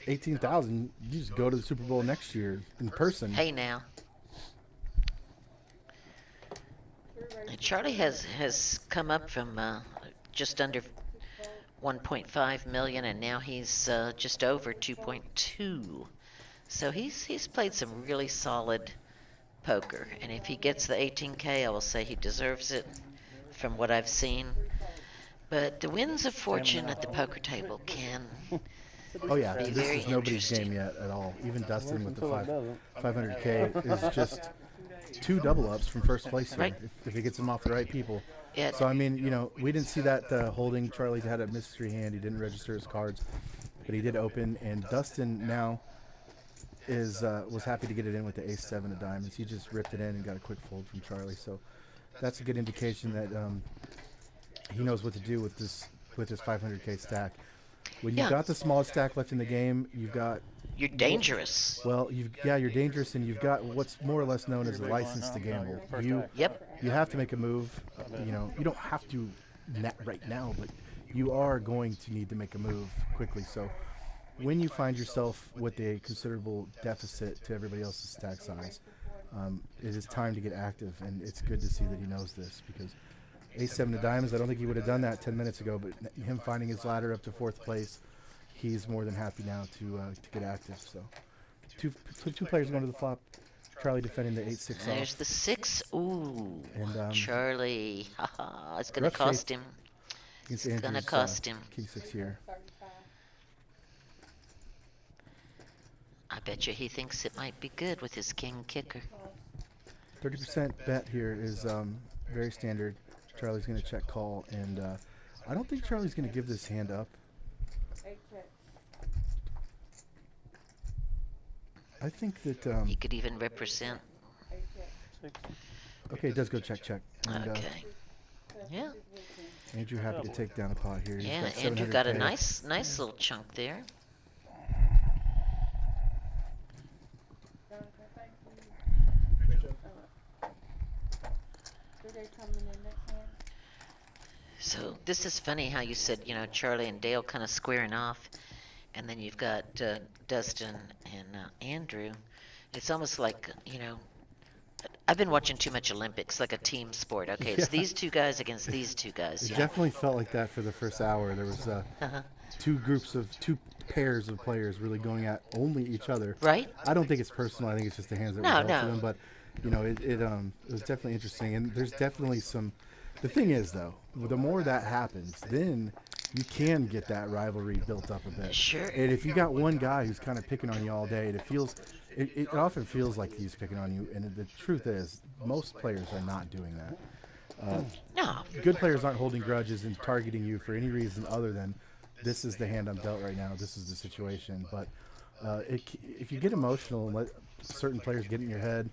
18,000, you just go to the Super Bowl next year in person. Hey now. And Charlie has come up from just under 1.5 million, and now he's just over 2.2. So he's played some really solid poker, and if he gets the 18K, I will say he deserves it from what I've seen. But the winds of fortune at the poker table can. Oh yeah, Be this very is nobody's interesting. game yet at all. Even Dustin with the Until it doesn't. 500K is just 2 double ups from first place here Right. if he gets them off the right people. Yeah, So I mean, you know, we didn't see that holding. Charlie had a mystery hand. He didn't register his cards, but he did open. And Dustin now is was happy to get it in with the ace-7 of diamonds. He just ripped it in and got a quick fold from Charlie. So that's a good indication that he knows what to do with this 500K stack. When you've Yeah. got the smallest stack left in the game, you've got you're dangerous. well, you're dangerous, and you've got what's more or less known as a license to gamble. Yep. You have to make a move. You know, you don't have to right now, but you are going to need to make a move quickly. So when you find yourself with a considerable deficit to everybody else's stack size, it is time to get active, and it's good to see that he knows this because ace-7 of diamonds, I don't think he would have done that 10 minutes ago, but him finding his ladder up to 4th place, he's more than happy now to get active. So two players going to the flop. Charlie defending the 8-6 There's off. the 6. Ooh. And, Charlie. Haha. It's going rough to cost shape him. Against It's gonna Andrew's, cost him. King 6 here. I bet you he thinks it might be good with his king kicker. 30% bet here is very standard. Charlie's going to check call, and I don't think Charlie's going to give this hand up. I think that He could even represent. okay, it does go check. And, Okay. Yeah. Andrew happy to take down a pot here. He's Yeah. got Andrew got a 700K. nice little chunk there. they coming in next hand? So this is funny how you said, you know, Charlie and Dale kind of squaring off, and then you've got Dustin and Andrew. It's almost like, you know, I've been watching too much Olympics, like a team sport. Okay, it's Yeah. these two guys against these two guys. It Yeah. definitely felt like that for the first hour. There was Uh-huh. two pairs of players really going at only each other. Right? I don't think it's personal. I think it's just the hands that No, were dealt no. to them. But you know, it was definitely interesting. And there's definitely some. The thing is, though, the more that happens, then you can get that rivalry built up a bit. Sure. And if you got one guy who's kind of picking on you all day, it often feels like he's picking on you. And the truth is, most players are not doing that. No. Good players aren't holding grudges and targeting you for any reason other than this is the hand I'm dealt right now. This is the situation. But if you get emotional and let certain players get in your head,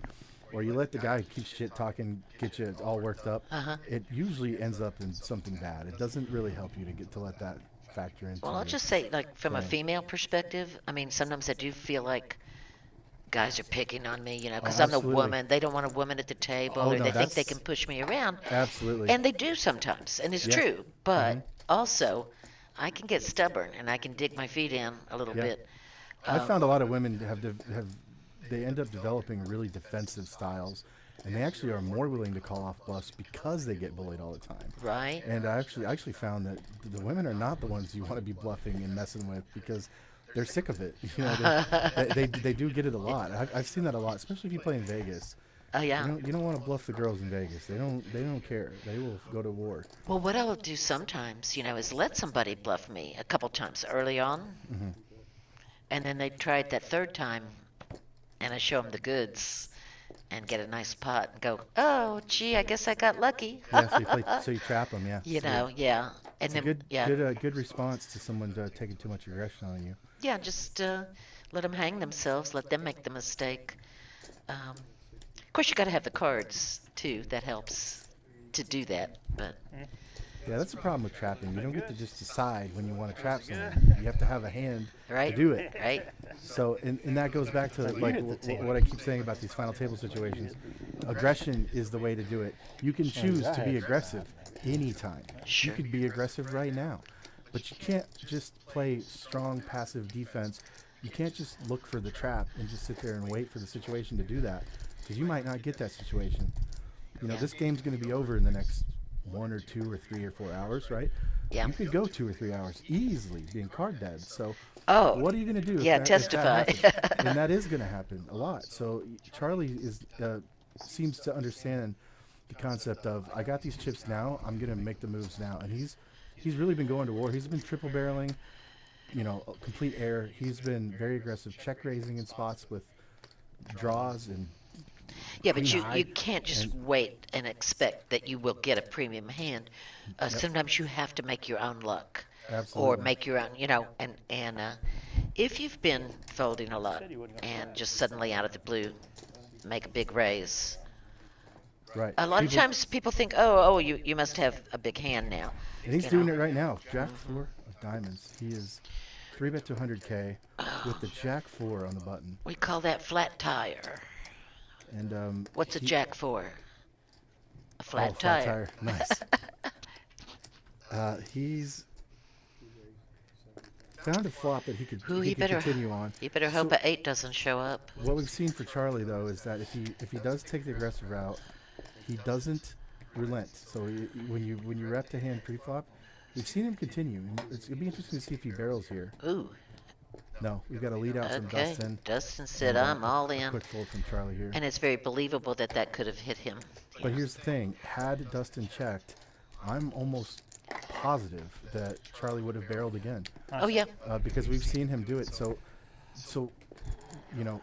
or you let the guy who keeps shit talking get you all worked up, it usually ends up in something bad. It doesn't really help you to let that factor into. Well, I'll just say, like, from a female perspective, I mean, sometimes I do feel like guys are picking on me, you know, because I'm the absolutely. woman. They don't want a woman at the table, Oh, or no, they think they that's- can push me around. Absolutely. And they do sometimes, and it's Yeah. true. But also, I can get stubborn, and I can dig my feet in a little Yeah. bit. I found a lot of women they end up developing really defensive styles, and they actually are more willing to call off bluffs because they get bullied all the time. Right. And I actually found that the women are not the ones you want to be bluffing and messing with because they're sick of it. You know, they do get it a lot. I've seen that a lot, especially if you play in Vegas. Oh, yeah. You don't want to bluff the girls in Vegas. They don't care. They will go to war. Well, what I'll do sometimes, you know, is let somebody bluff me a couple times early on, and then they try it that third time, and I show them the goods and get a nice pot and go, oh, gee, I guess I got lucky. Yeah, so you trap them. Yeah. You know, yeah. And It's then, a good, yeah. good response to someone taking too much aggression on you. Yeah, just let them hang themselves, let them make the mistake. Of course, you got to have the cards, too. That helps to do that, but... Yeah, that's the problem with trapping. You don't get to just decide when you want to trap someone. You have to have a hand to do it. Right. So, and that goes back to like what I keep saying about these final table situations. Aggression is the way to do it. You can choose to be aggressive anytime. Sure. You could be aggressive right now, but you can't just play strong passive defense. You can't just look for the trap and just sit there and wait for the situation to do that, because you might not get that situation. You know, this game's going to be over in the next 1 or 2 or 3 or 4 hours, right? Yeah. You could go 2 or 3 hours easily being card dead. So what are you going to do? Yeah, if testify. If that happens? And that is going to happen a lot. So Charlie seems to understand the concept of, I got these chips now, I'm going to make the moves now. And he's really been going to war. He's been triple barreling, you know, complete air. He's been very aggressive, check raising in spots with draws and Yeah, but queen you high, can't just and- wait and expect that you will get a premium hand. Sometimes you have to make your own luck. Absolutely. Or make your own, you know, and if you've been folding a lot and just suddenly out of the blue make a big raise, Right. a lot of times people think, oh, you must have a big hand now. And he's you doing know. it right now. Jack 4 of diamonds. He is 3-bet to 100K with the Jack 4 on the button. We call that flat tire. And What's a Jack for? A flat flat tire. Nice. He's found a flop that he could continue on. He better hope an 8 doesn't show up. What we've seen for Charlie though is that if he does take the aggressive route, he doesn't relent. So when you rep the hand pre-flop, we've seen him continue. And it'll be interesting to see if he barrels here. Ooh. No, we've got a lead out from Okay. Dustin. Dustin said, and, I'm all in. A quick fold from Charlie here. And it's very believable that could have hit him. But here's the thing: had Dustin checked, I'm almost positive that Charlie would have barreled again. Oh yeah. Because we've seen him do it. So, you know,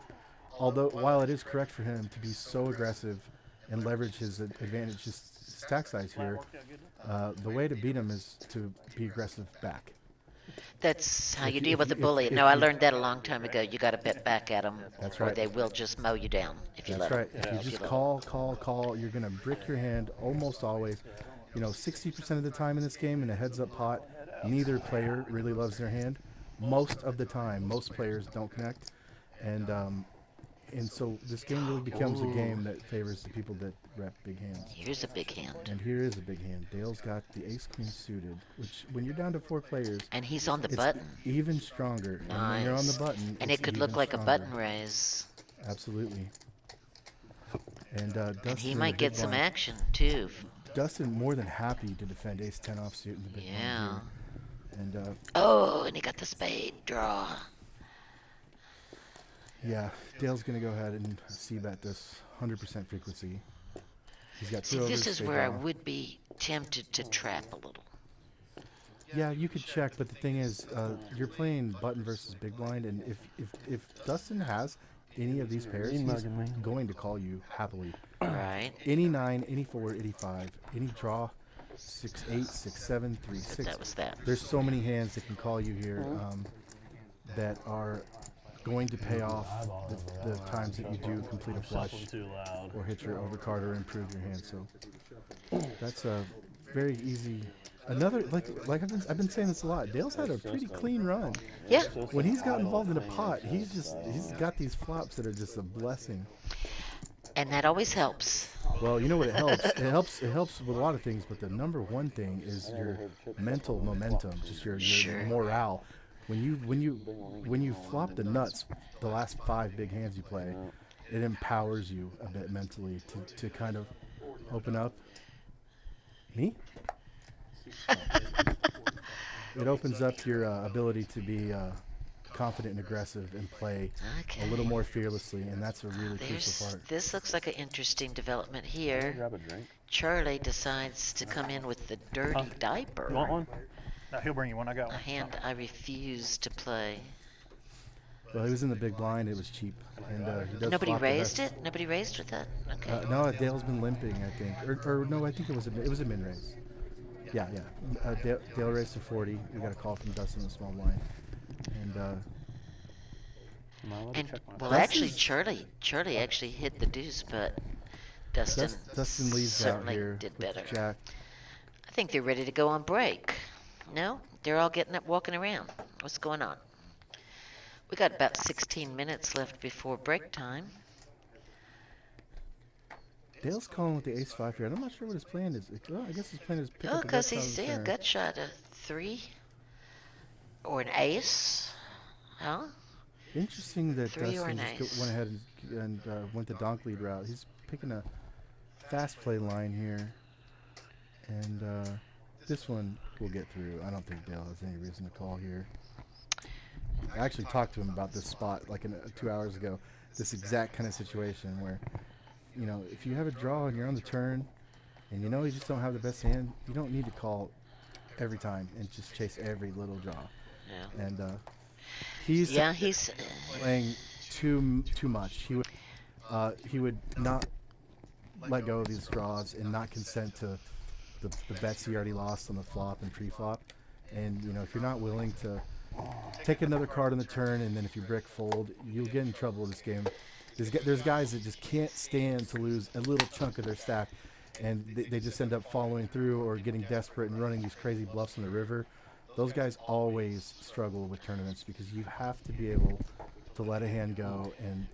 while it is correct for him to be so aggressive and leverage his advantage, his stack size here, the way to beat him is to be aggressive back. That's how you If deal you- with a if- bully. if No, I you- learned that a long time ago. You got to bet back at them, That's or right. they will just mow you down if you That's let right. them. If you just call, you're gonna brick your hand almost always. You know, 60% of the time in this game in a heads-up pot, neither player really loves their hand. Most of the time, most players don't connect, and And so this game really becomes a game that favors the people that rep big hands. Here's a big hand. And here is a big hand. Dale's got the ace queen suited, which when you're down to 4 players, And he's on the it's button. even stronger. And when you're on the Nice. button, And it's it could even look like stronger. a button raise. Absolutely. And Dustin And he in the might big get some blind. action too. Dustin more than happy to defend ace 10 offsuit in the big Yeah. blind here. And Oh, and he got the spade draw. yeah, Dale's gonna go ahead and c-bet this 100% frequency. He's got 2 See, overs. this is spade where I draw. would be tempted to trap a little. Yeah, you could check, but the thing is, you're playing button versus big blind, and if Dustin has any of these pairs, he's mugging me. going to call you happily. Right. Any 9, any 4, any 5, any draw, 6, 8, 6, 7, 3, 6. That was that. There's so many hands that can call you here that are going to pay off the times that you do complete a flush Too loud. or hit your overcard or improve your hand. So that's a very easy. Another like I've been saying this a lot. Dale's had a pretty clean run. Yeah. When he's got involved in a pot, he's got these flops that are just a blessing. And that always helps. Well, you know what it helps? It helps with a lot of things, but the number one thing is your mental momentum, just your Sure. morale. When you flop the nuts, the last 5 big hands you play, it empowers you a bit mentally to kind of open up. Me? It opens up your ability to be confident and aggressive and play a little more fearlessly, and that's a really crucial part. This looks like an interesting development here. Grab a drink. Charlie decides to come in with the dirty diaper. You want one? No, he'll bring you one. I got A one. hand I refuse to play. Well, he was in the big blind. It was cheap, and he does. Nobody flop the raised best. it? Nobody raised with that? Okay. No, Dale's been limping, I think, or no, I think it was a min raise. Yeah. Dale raised to 40. We got a call from Dustin in the small blind, and Am I allowed to And check my well, Dustin's- actually, Charlie actually hit the deuce, but Dustin leads out certainly here did with better. Jack. I think they're ready to go on break. No, they're all getting up, walking around. What's going on? We got about 16 minutes left before break time. Dale's calling with the ace 5 here. I'm not sure what his plan is. Well, I guess his plan is pick Oh, up the because gut shot he's of the turn. gut shot a 3 or an ace. Huh? Interesting that 3 or Dustin an just ace. went ahead and went the donk lead route. He's picking a fast play line here, and this one will get through. I don't think Dale has any reason to call here. I actually talked to him about this spot like 2 hours ago. This exact kind of situation where, you know, if you have a draw and you're on the turn, and you know you just don't have the best hand, you don't need to call every time and just chase every little draw. Yeah. And he's He's playing too much. He would not let go of these draws and not consent to the bets he already lost on the flop and pre-flop. And you know, if you're not willing to take another card on the turn, and then if you brick fold, you'll get in trouble with this game. There's guys that just can't stand to lose a little chunk of their stack, and they just end up following through or getting desperate and running these crazy bluffs in the river. Those guys always struggle with tournaments because you have to be able to let a hand go and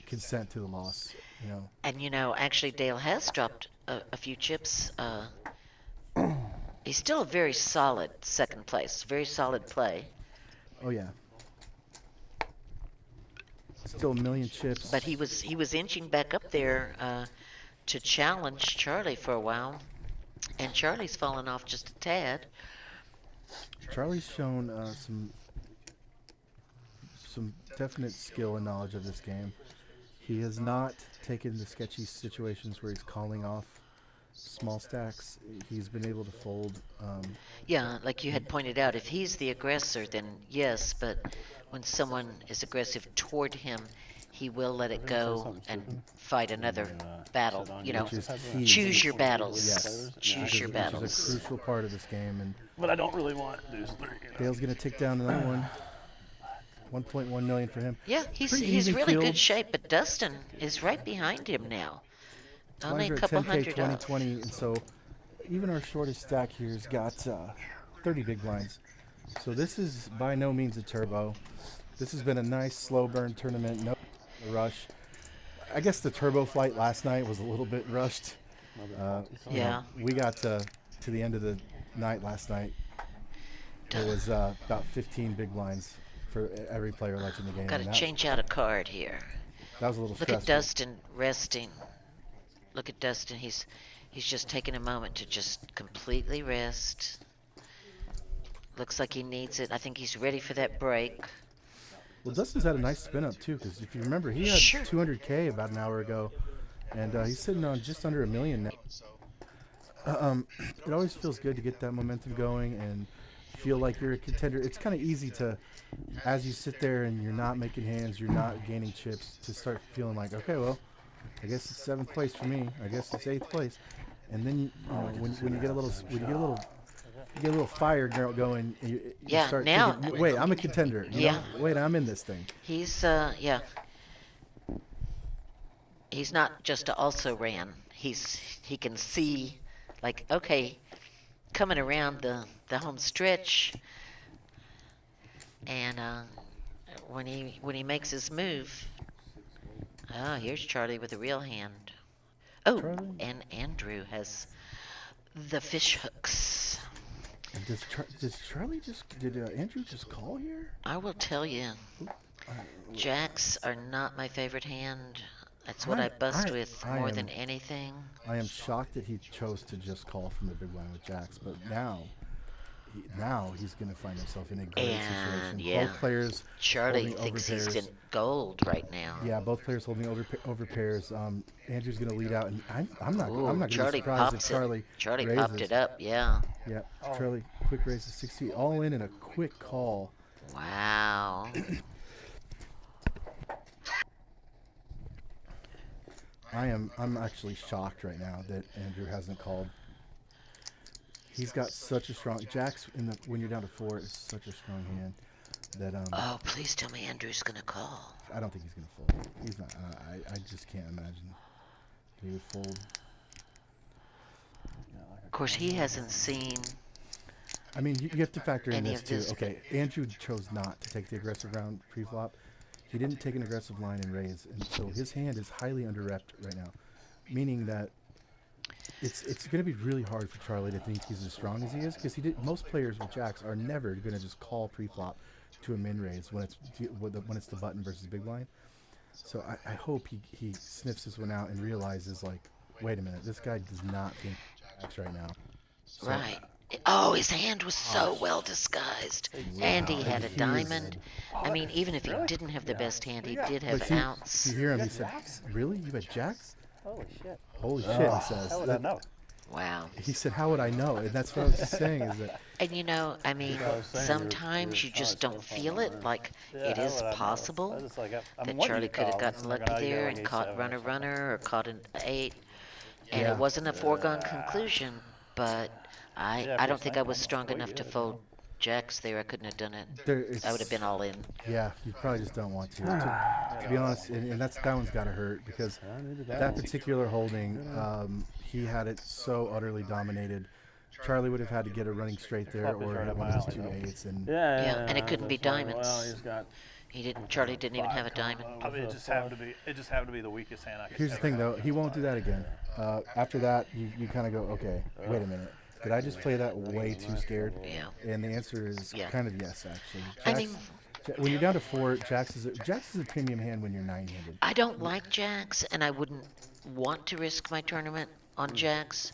consent to the loss. You know. And you know, actually, Dale has dropped a few chips. He's still a very solid second place, very solid play. Oh yeah. Still a million chips. But he was inching back up there to challenge Charlie for a while, and Charlie's fallen off just a tad. Charlie's shown some definite skill and knowledge of this game. He has not taken the sketchy situations where he's calling off small stacks. He's been able to fold. Yeah, like you had pointed out, if he's the aggressor, then yes, but when someone is aggressive toward him, he will let it go and fight another battle. You know, Which is key. choose your battles. Yes. Choose your Which battles. is a crucial part of this game. And But I don't really want deuce 3. You know? Dale's going to take down another one. 1.1 million for him. Yeah, he's Pretty he's even really field. good shape, but Dustin is right behind him now. Only Lines a are at couple 10K, hundred 20, off. 20, and so even our shortest stack here's got 30 big blinds. So this is by no means a turbo. This has been a nice slow burn tournament, no rush. I guess the turbo flight last night was a little bit rushed. Yeah. We got to the end of the night last night. It was about 15 big blinds for every player left in the game. Got to and change out a card here. That was a little Look stressful. at Dustin resting. Look at Dustin. He's just taking a moment to just completely rest. Looks like he needs it. I think he's ready for that break. Well, Dustin's had a nice spin up too, because if you remember, he had Sure. 200K about an hour ago, and he's sitting on just under $1 million now. It always feels good to get that momentum going and feel like you're a contender. It's kind of easy to, as you sit there and you're not making hands, you're not gaining chips, to start feeling like, okay, well, I guess it's 7th place for me. I guess it's 8th place. And then you know, when you get a little fire going, you Yeah, start now- thinking, wait, I'm a contender. You Yeah. know? Wait, I'm in this thing. He's yeah. He's not just a also ran. He can see, like, okay, coming around the home stretch, and when he makes his move, here's Charlie with a real hand. Oh, Charlie? and Andrew has the fish hooks. And did Andrew just call here? I will tell you, jacks are not my favorite hand. That's what I bust with I more am- than anything. I am shocked that he chose to just call from the big line with jacks, but now he's going to find himself in a great situation. And yeah, Both players Charlie holding thinks over he's pairs. in gold right now. Yeah, both players holding over pairs. Andrew's going to lead out, and I'm not Ooh, going to be Charlie surprised if pops Charlie it. Charlie raises. popped it up. Yeah. Yeah, Charlie, quick raise to 60, all in a quick call. Wow. I'm actually shocked right now that Andrew hasn't called. He's got such a strong jacks when you're down to 4 is such a strong hand that Oh, please tell me Andrew's gonna call. I don't think he's gonna fold. He's not. I just can't imagine he would fold. Of course, he hasn't seen. I mean, you have to factor in Any this of too. this- Okay, Andrew chose not to take the aggressive round pre-flop. He didn't take an aggressive line and raise, and so his hand is highly under-repped right now, meaning that it's going to be really hard for Charlie to think he's as strong as he is, because most players with jacks are never going to just call pre-flop to a min raise when it's the button versus big blind. So I hope he sniffs this one out and realizes, like, wait a minute, this guy does not think jacks right now. So, Right. Oh, his hand was so well disguised. And he had a He is- diamond. I mean, even if he didn't have the best hand, he did have But see, outs. you hear him, he said, really? You bet jacks? Holy shit. Holy shit, he says. How would I know? Wow. He said, how would I know? And that's what I was just saying, is that And you know, I mean, sometimes you just don't feel it. Like, it how is would I know? I possible was like, I that mean, what Charlie you could have call, gotten it's like, lucky oh, you there got and an caught E7 or runner something. runner or caught an 8. And Yeah. it wasn't a foregone conclusion, but Yeah, I if don't think I you're was saying strong that's enough what to you did. fold jacks there. I couldn't have done it. I would have been all in. yeah, you probably just don't want to. To be honest, and that one's got to hurt, because that particular holding, he had it so utterly dominated. Charlie would have had to get a running straight there, Flop is or right hit up one my of his alley, 2 though. 8s, and Yeah, and it couldn't be diamonds. Well, he's got. Charlie didn't even have a diamond. I mean, it just happened to be the weakest hand I could here's the ever thing, have. though, he won't do that again. After that, you kind of go, okay, wait a minute. Did I just play that way too scared? Yeah. And the answer is Yeah. kind of yes, actually. I mean, When you're down to 4, jacks is a premium hand when you're 9-handed. I don't like jacks, and I wouldn't want to risk my tournament on jacks,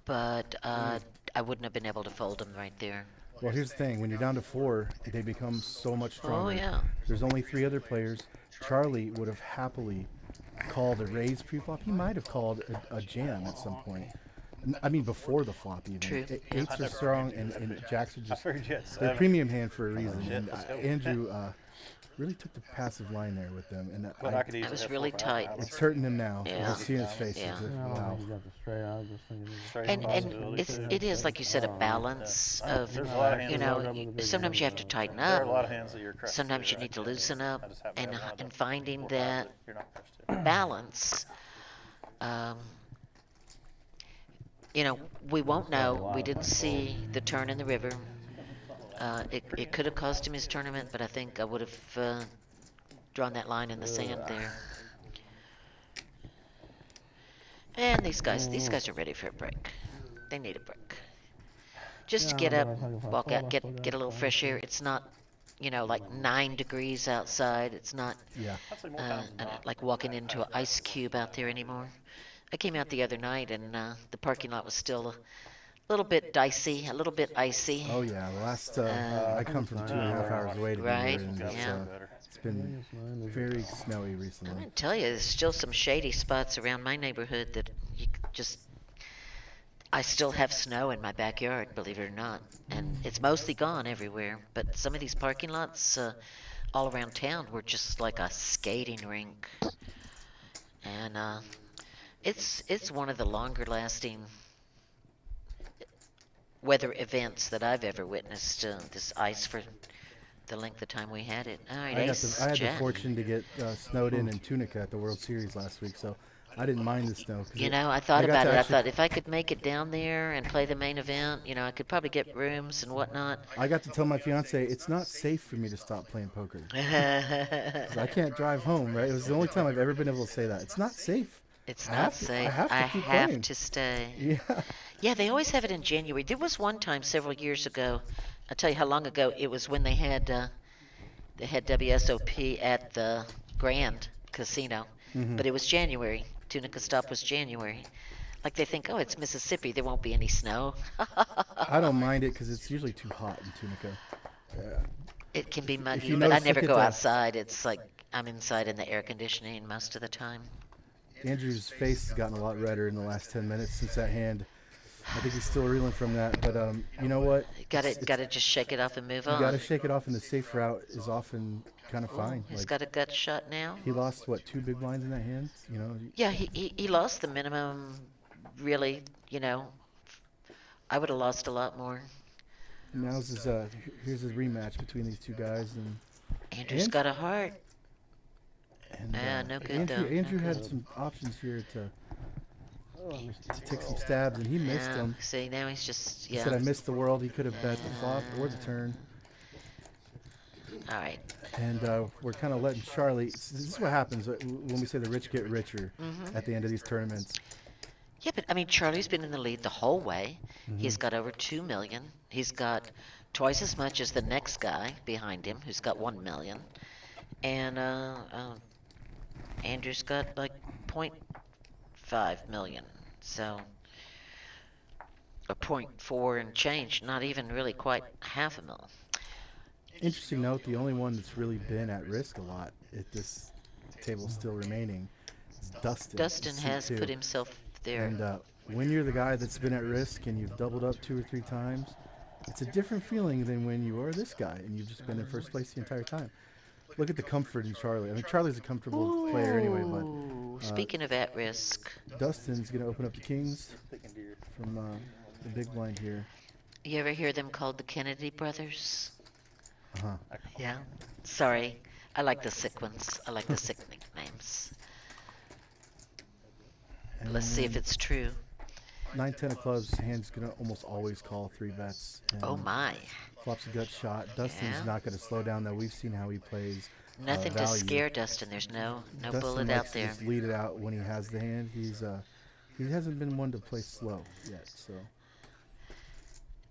but I wouldn't have been able to fold them right there. Well, here's the thing. When you're down to 4, they become so much stronger. Oh, yeah. There's only 3 other players. Charlie would have happily called a raise pre-flop. He might have called a jam at some point. I mean, before the flop even. True. Eights are strong, and jacks are I just... figured you had They're 7. premium hand for a reason. shit, And let's go. Andrew really took the passive line there with them. And But I could easily was have really 4 tight. it's hurting him now. Yeah. You can see in his face. Yeah. It's just, I don't wow. think he's got the straight. I was just thinking. Straight And possibility, it too. is, like you said, a balance of, There's a lot of hands you that know, walk up with a big sometimes you have to tighten There are a lot up. of hands that you're crushed Sometimes to, you need to right? loosen I up, just happen to and have one of and the finding 4 that cards you're not crushed to. balance. You know, we won't know. We didn't see the turn in the river. It could have cost him his tournament, but I think I would have drawn that line in the sand there. And these guys are ready for a break. They need a break. Just to get up, walk out, get a little fresh air. It's not, like 9 degrees outside. It's not Yeah. I'd say more times than not. like walking into an ice cube out there anymore. I came out the other night and the parking lot was still a little bit dicey, a little bit icy. Oh yeah, the last I come from 2.5 hours away to be Right, here, and yeah. it's been very snowy I'm recently. gonna tell you, there's still some shady spots around my neighborhood that you just. I still have snow in my backyard, believe it or not, and it's mostly gone everywhere. But some of these parking lots all around town were just like a skating rink, and it's one of the longer lasting weather events that I've ever witnessed. This ice for the length of time we had it. All right, I Ace, had the Jack. fortune to get snowed in Tunica at the World Series last week, so I didn't mind the snow. I thought got about to it. I actually- thought if I could make it down there and play the main event, I could probably get rooms and whatnot. I got to tell my fiance it's not safe for me to stop playing poker. 'Cause I can't drive home, right? It was the only time I've ever been able to say that. It's not safe. It's I not have to- safe. I have to keep playing. to stay. Yeah. Yeah, they always have it in January. There was one time several years ago. I'll tell you how long ago it was when they had WSOP at the Grand Casino, but it was January. Tunica Stop was January. Like they think, oh, it's Mississippi, there won't be any snow. I don't mind it because it's usually too hot in Tunica. It can be muggy, you but I notice, never look go at the- outside. It's like I'm inside in the air conditioning most of the time. Andrew's face has gotten a lot redder in the last 10 minutes since that hand. I think he's still reeling from that, but you know what? Got to just shake it off and move You on. got to shake it off, and the safe route is often kind of fine. He's Like, got a gut shot now. he lost what, 2 big blinds in that hand? Yeah, he lost the minimum. Really, I would have lost a lot more. Now's his here's his rematch between these two guys, and Andrew's got a heart. and no good, though. Andrew No had good. some options here to take some stabs, and he missed them. See, now he's just He said, "I missed the world." He could have bet the flop or the turn. All right. And we're kind of letting Charlie. This is what happens when we say the rich get richer at the end of these tournaments. Yeah, but I mean, Charlie's been in the lead the whole way. He's got over 2 million. He's got twice as much as the next guy behind him, who's got 1 million. And Andrew's got like 0.5 million. So, a 0.4 and change, not even really quite half a mil. Interesting note: the only one that's really been at risk a lot at this table still remaining is Dustin. Dustin has C2. put himself there. And when you're the guy that's been at risk and you've doubled up 2 or 3 times, it's a different feeling than when you are this guy and you've just been in first place the entire time. Look at the comfort in Charlie. I mean, Charlie's a comfortable player anyway, but Speaking of at risk, Dustin's going to open up the kings from the big blind here. you ever hear them called the Kennedy brothers? Uh-huh. Yeah. Sorry, I like the sick ones. I like the sick nicknames. Let's see if it's true. 9-10 of clubs, hand's going to almost always call 3 bets. And Oh my. flops a gut shot. Dustin's Yeah. not going to slow down, though. We've seen how he plays. Nothing to value. scare Dustin. There's no Dustin bullet likes out to there. just lead it out when he has the hand. He hasn't been one to play slow yet, so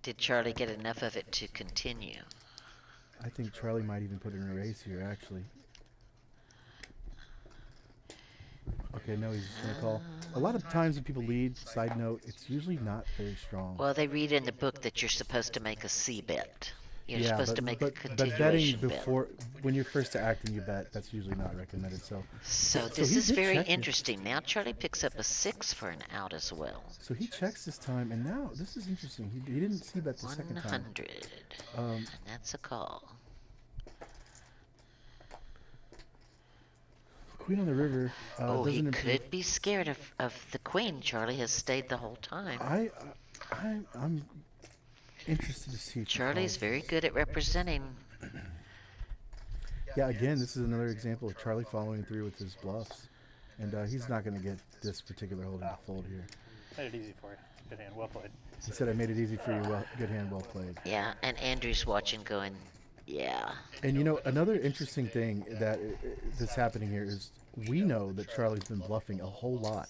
Did Charlie get enough of it to continue? I think Charlie might even put in a raise here, actually. Okay, no, he's just going to call. A lot of times when people lead, side note, it's usually not very strong. Well, they read in the book that you're supposed to make a C bet. You're supposed to make a but continuation betting bet. before, when you're first to act and you bet, that's usually not recommended. So This he is did very check here. interesting. Now Charlie picks up a 6 for an out as well. So he checks this time, and now this is interesting. He didn't see bet the second time. 100. Um, And that's a call. Queen on the river. Oh, he doesn't improve. could be scared of the queen. Charlie has stayed the whole time. I'm interested to see. If he Charlie's calls very this. good at representing. Yeah, again, this is another example of Charlie following through with his bluffs, and he's not going to get this particular holding to fold here. Made it easy for you. Good hand, well played. He said, "I made it easy for you. Well, good hand, well played." Yeah, and Andrew's watching going, yeah. And you know, another interesting thing that's happening here is we know that Charlie's been bluffing a whole lot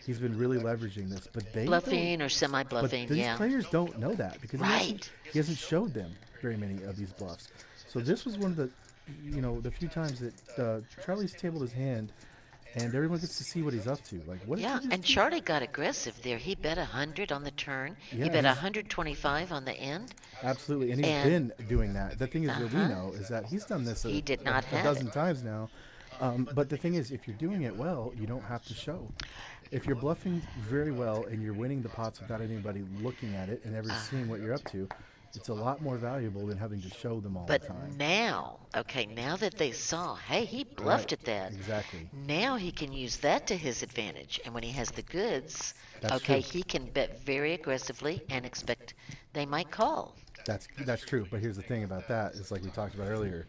He's been really leveraging this, but they Bluffing or but semi-bluffing, these yeah. players don't know that because Right. he hasn't showed them very many of these bluffs. So this was one of the, the few times that Charlie's tabled his hand, and everyone gets to see what he's up to. Like, what did Yeah, he just and do? Charlie got aggressive there. He bet 100 on the turn. Yeah, He bet he's- 125 on the end. Absolutely, and he's And- been doing that. The thing is, what we Uh-huh. know is that he's done this He did not a have dozen it. times now. But the thing is, if you're doing it well, you don't have to show. If you're bluffing very well and you're winning the pots without anybody looking at it and ever seeing what you're up to, it's a lot more valuable than having to show them all the But time. now, okay, now that they saw, hey, he bluffed Right, at that. exactly. Now he can use that to his advantage. And when he has the goods, That's okay, true. he can bet very aggressively and expect they might call. That's true. But here's the thing about that is, like we talked about earlier,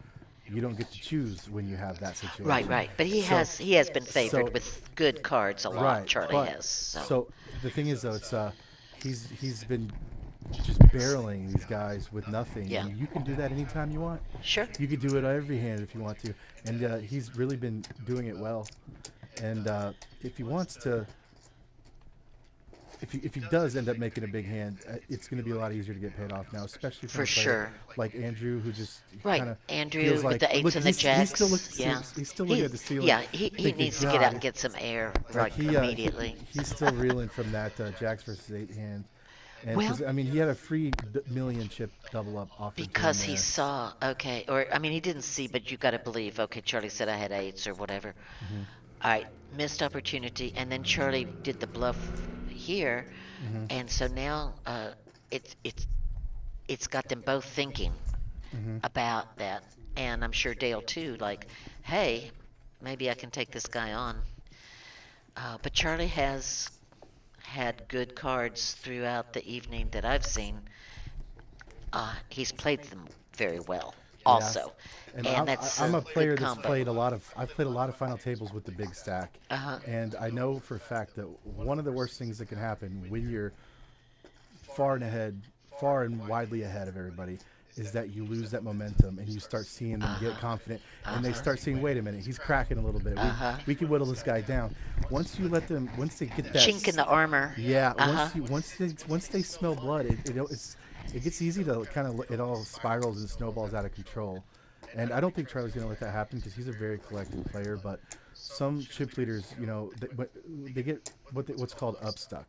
you don't get to choose when you have that situation. Right, right. But he So- has been favored so- with good cards a lot. Right, Charlie but- has. So the thing is, though, it's he's been just barreling these guys with nothing. Yeah. And you can do that anytime you want. Sure. You could do it every hand if you want to, and he's really been doing it well. And if he wants to, if he does end up making a big hand, it's going to be a lot easier to get paid off now, especially For a player sure. like Andrew, who just Right, kind of Andrew feels with like, the eights look, and the jacks. yeah, he's still looking at the ceiling. Yeah, he thinking, needs to get out "God." and get some air Like, right he, immediately. he's still reeling from that Jacks versus 8 hand. And Well- 'cause, I mean, he had a free million chip double up offer to him Because he there. saw, okay, or I mean, he didn't see, but you got to believe, okay, Charlie said I had eights or whatever. Mm-hmm. All right, missed opportunity, and then Charlie did the bluff here, Mm-hmm. and so now it's got them both thinking Mm-hmm. about that, and I'm sure Dale too. Like, hey, maybe I can take this guy on. But Charlie has had good cards throughout the evening that I've seen. He's played them very well, also. And that's I'm a good player that's combo. played a lot of. I've played a lot of final tables with the big stack, Uh-huh. and I know for a fact that one of the worst things that can happen when you're far and widely ahead of everybody is that you lose that momentum and you start seeing them get confident, and they start seeing, wait a minute, he's cracking a little bit. We can whittle this guy down. Once you let them, once they get that Chink in the armor. Yeah, Uh-huh. once they smell blood, it gets easy to kind of, it all spirals and snowballs out of control. And I don't think Charlie's going to let that happen because he's a very collected player. But some chip leaders, they get what's called upstuck,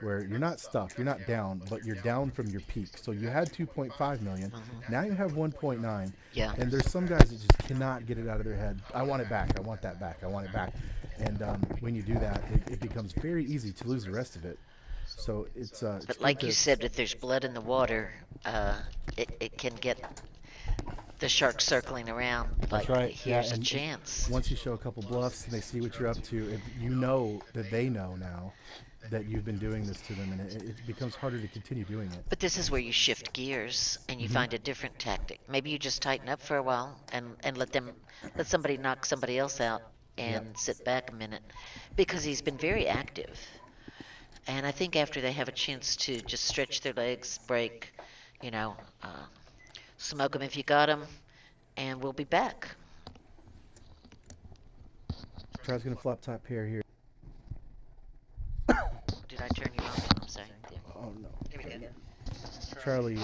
where you're not stuck, you're not down, but you're down from your peak. So you had 2.5 million, now you have 1.9. Yeah. And there's some guys that just cannot get it out of their head. I want it back. I want that back. I want it back. And when you do that, it becomes very easy to lose the rest of it. So it's. But like you said, if there's blood in the water, it can get the shark circling around. Like, That's right. here's a and chance. Once you show a couple bluffs and they see what you're up to, you know that they know now that you've been doing this to them, and it becomes harder to continue doing it. But this is where you shift gears and you find a different tactic. Maybe you just tighten up for a while and let somebody knock somebody else out and sit back a minute, because he's been very active. And I think after they have a chance to just stretch their legs, break, smoke them if you got them, and we'll be back. Charlie's gonna flop top pair here. Did I turn you on? I'm sorry. Yeah. Oh no. There we go. Charlie,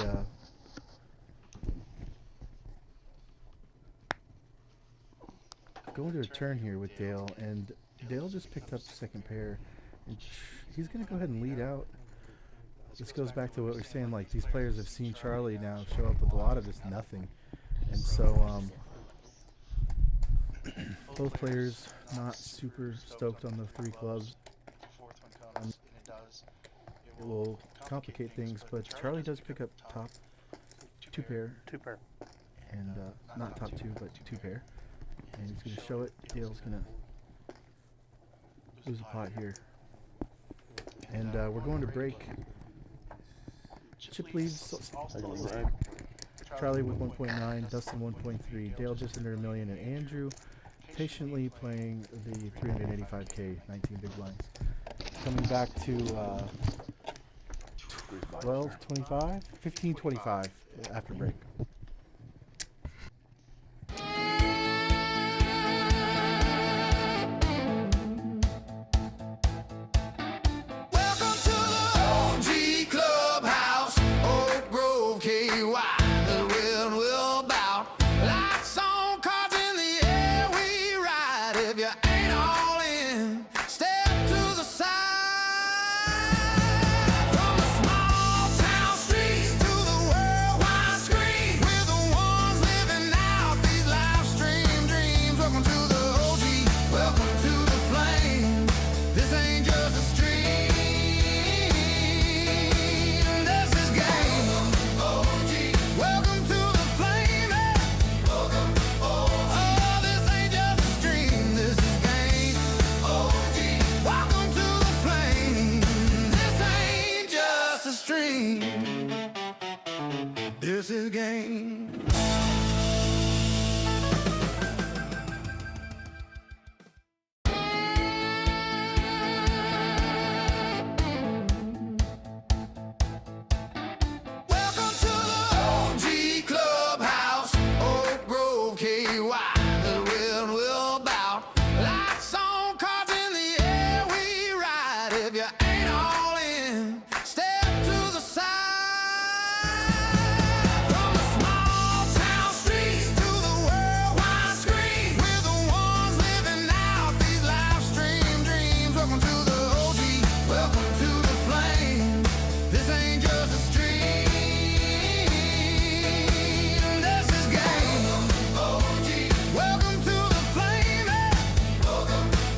going to a turn here with Dale, and Dale just picked up the second pair, and he's gonna go ahead and lead out. This goes back to what we're saying, like, these players have seen Charlie now show up with a lot of this nothing, and so both players not super stoked on the 3 clubs. It will complicate things, but Charlie does pick up top 2 pair, Two pair. and not top 2, but 2 pair, and he's gonna show it. Dale's gonna lose a pot here, and we're going to break. Chip leads. Charlie with 1.9, Dustin 1.3, Dale just under $1 million, and Andrew patiently playing the 385K 19 big blinds. Coming back to 12.25, 15.25 after break. This is game. Welcome to the OG Clubhouse, Oak Grove, KY. The wind will bout. Lights on, cards in the air, we ride. If you ain't all in, step to the side. From the small town streets to the worldwide screen, we're the ones living out these live stream dreams. Welcome to the OG, welcome to the flame. This ain't just a stream, this is game. OG, welcome to the flame.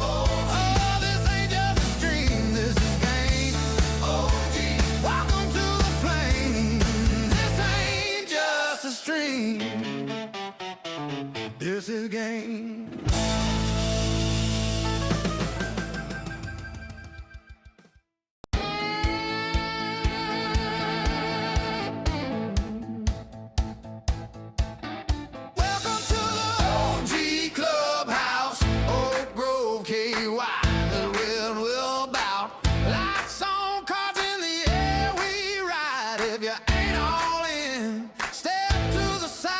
Oh, this ain't just a stream, this is game. OG, welcome to the flame. This ain't just a stream, this is game. Welcome to the OG Clubhouse, Oak Grove, KY. The wind will bout. Lights on, cards in the air, we ride. If you ain't all in, step to the side.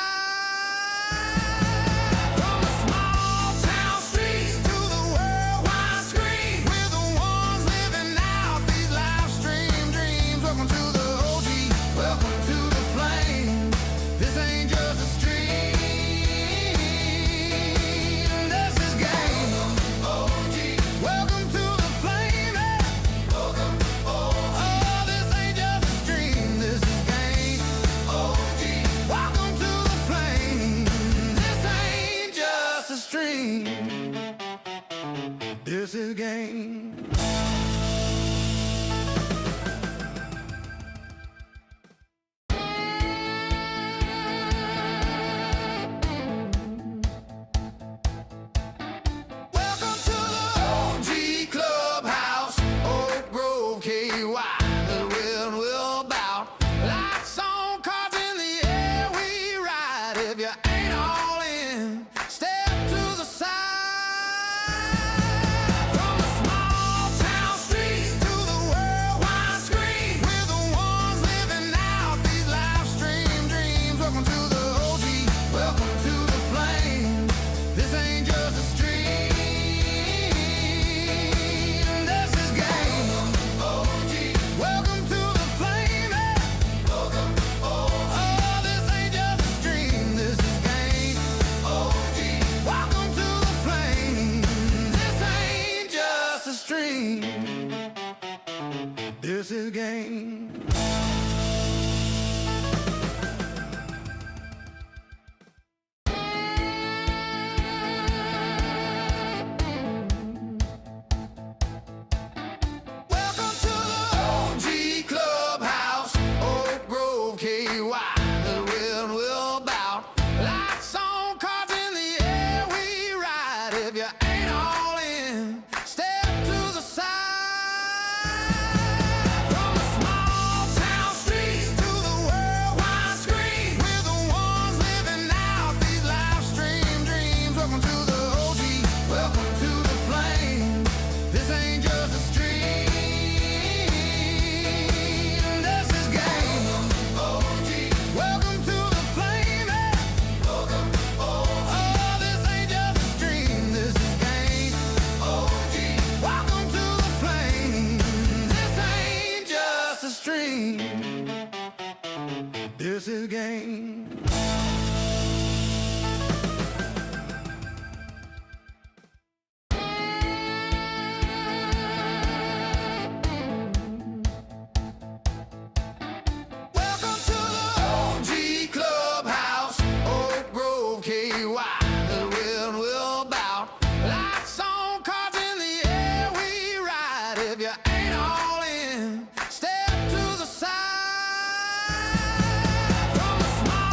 From the small town streets to the worldwide screen, we're the ones living out these live stream dreams. Welcome to the OG, welcome to the flame. This ain't just a stream, this is game. OG, welcome to the flame. Oh, this ain't just a stream, this is game. OG, welcome to the flame. This ain't just a stream, this is game. Welcome to the OG Clubhouse, Oak Grove, KY. The wind will bout. Lights on, cards in the air, we ride. If you ain't all in, step to the side. From the small town streets to the worldwide screen, we're the ones living out these live stream dreams. Welcome to the OG, welcome to the flame. This ain't just a stream, this is game. OG, welcome to the flame. Oh, this ain't just a stream, this is game. OG, welcome to the flame. This ain't just a stream, this is game. Welcome to the OG Clubhouse, Oak Grove, KY. The wind will bout. Lights on, cards in the air, we ride. If you ain't all in, step to the side. From the small town streets to the worldwide screen, we're the ones living out these live stream dreams. Welcome to the OG, welcome to the flame. This ain't just a stream, this is game. OG, welcome to the flame. Oh, this ain't just a stream, this is game. OG, welcome to the flame. This ain't just a stream, this is game. Welcome to the OG Clubhouse, Oak Grove, KY. The wind will bout. Lights on, cards in the air, we ride. If you ain't all in, step to the side. From the small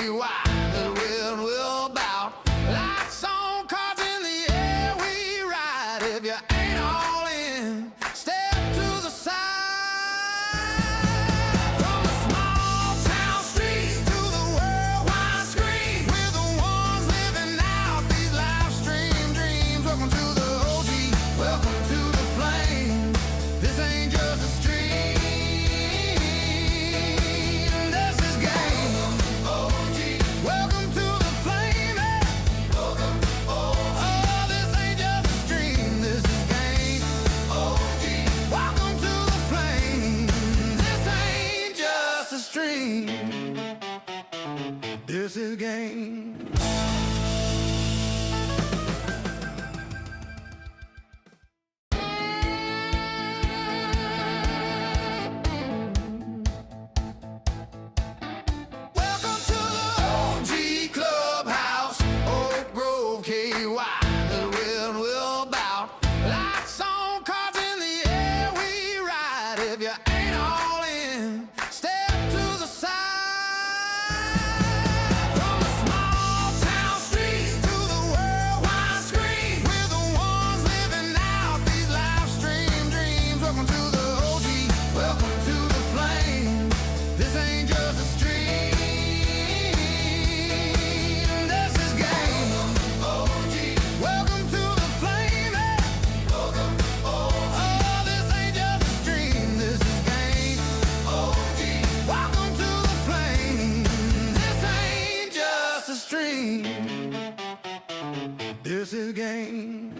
the wind will bout. Lights on, cards in the air, we ride. If you ain't all in, step to the side. From the small town streets to the worldwide screen, we're the ones living out these live stream dreams. Welcome to the OG, welcome to the flame. This ain't just a stream, this is game. OG, welcome to the flame. Welcome, oh, this ain't just a stream, this is game. OG, welcome to the flame. This ain't just a stream, this is game. Welcome to the OG Clubhouse, Oak Grove, KY. The wind will bout. Lights on, cards in the air, we ride. If you ain't all in, step to the side. From the small town streets to the worldwide screen, we're the ones living out these live stream dreams. Welcome to the OG, welcome to the flame. This ain't just a stream, this is game. OG, welcome to the flame. Welcome, oh, this ain't just a stream, this is game. OG, welcome to the flame. This ain't just a stream, this is game.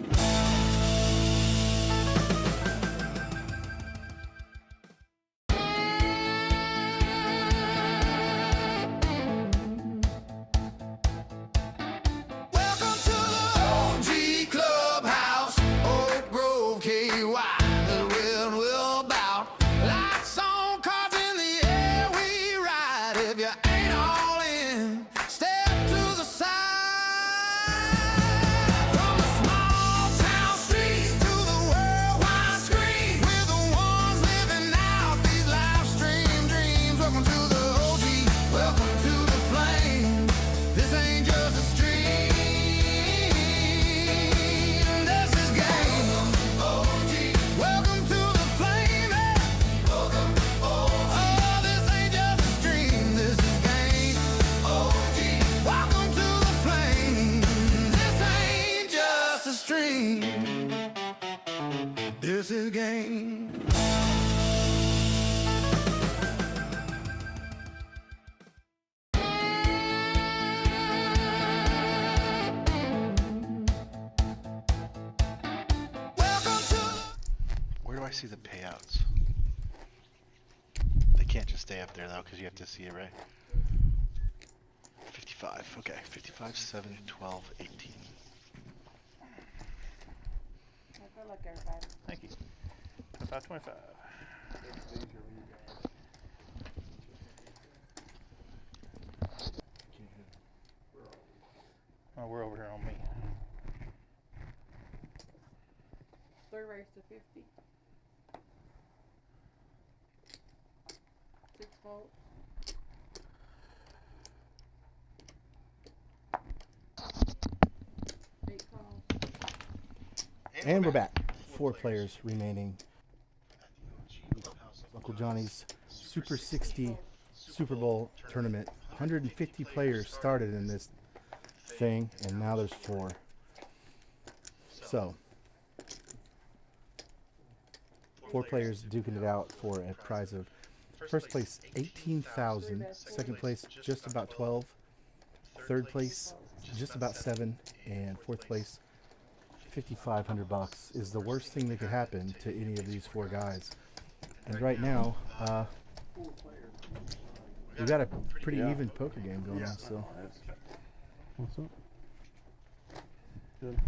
Welcome to the OG Clubhouse, Oak Grove, KY. The wind will bout. Lights on, cards in the air, we ride. If you ain't all in, step to the side. From the small town streets to the worldwide screen, we're the ones living out these live stream dreams. Welcome to the OG, welcome to the flame. This ain't just a stream, this is game. OG, welcome to the flame. Welcome, oh, this ain't just a stream, this is game. OG, welcome to the flame. This ain't just a stream, this is game. Welcome to Where do I see the payouts? They can't just stay up there though, because you have to see it, right? 55. Okay, 55, 7, 12, 18. Good luck, everybody. Thank you. 25, 25. Oh, we're over here on me. 3 raised to 50. 6 volt. And we're back. 4 players remaining. Uncle Johnny's Super 60 Super Bowl tournament. 150 players started in this thing, and now there's 4. So, 4 players duking it out for a prize of first place 18,000, second place just about 12, third place just about 7, and fourth place 5,500 bucks is the worst thing that could happen to any of these 4 guys. And right now, we've got a pretty even poker game going on. So, What's up? Good.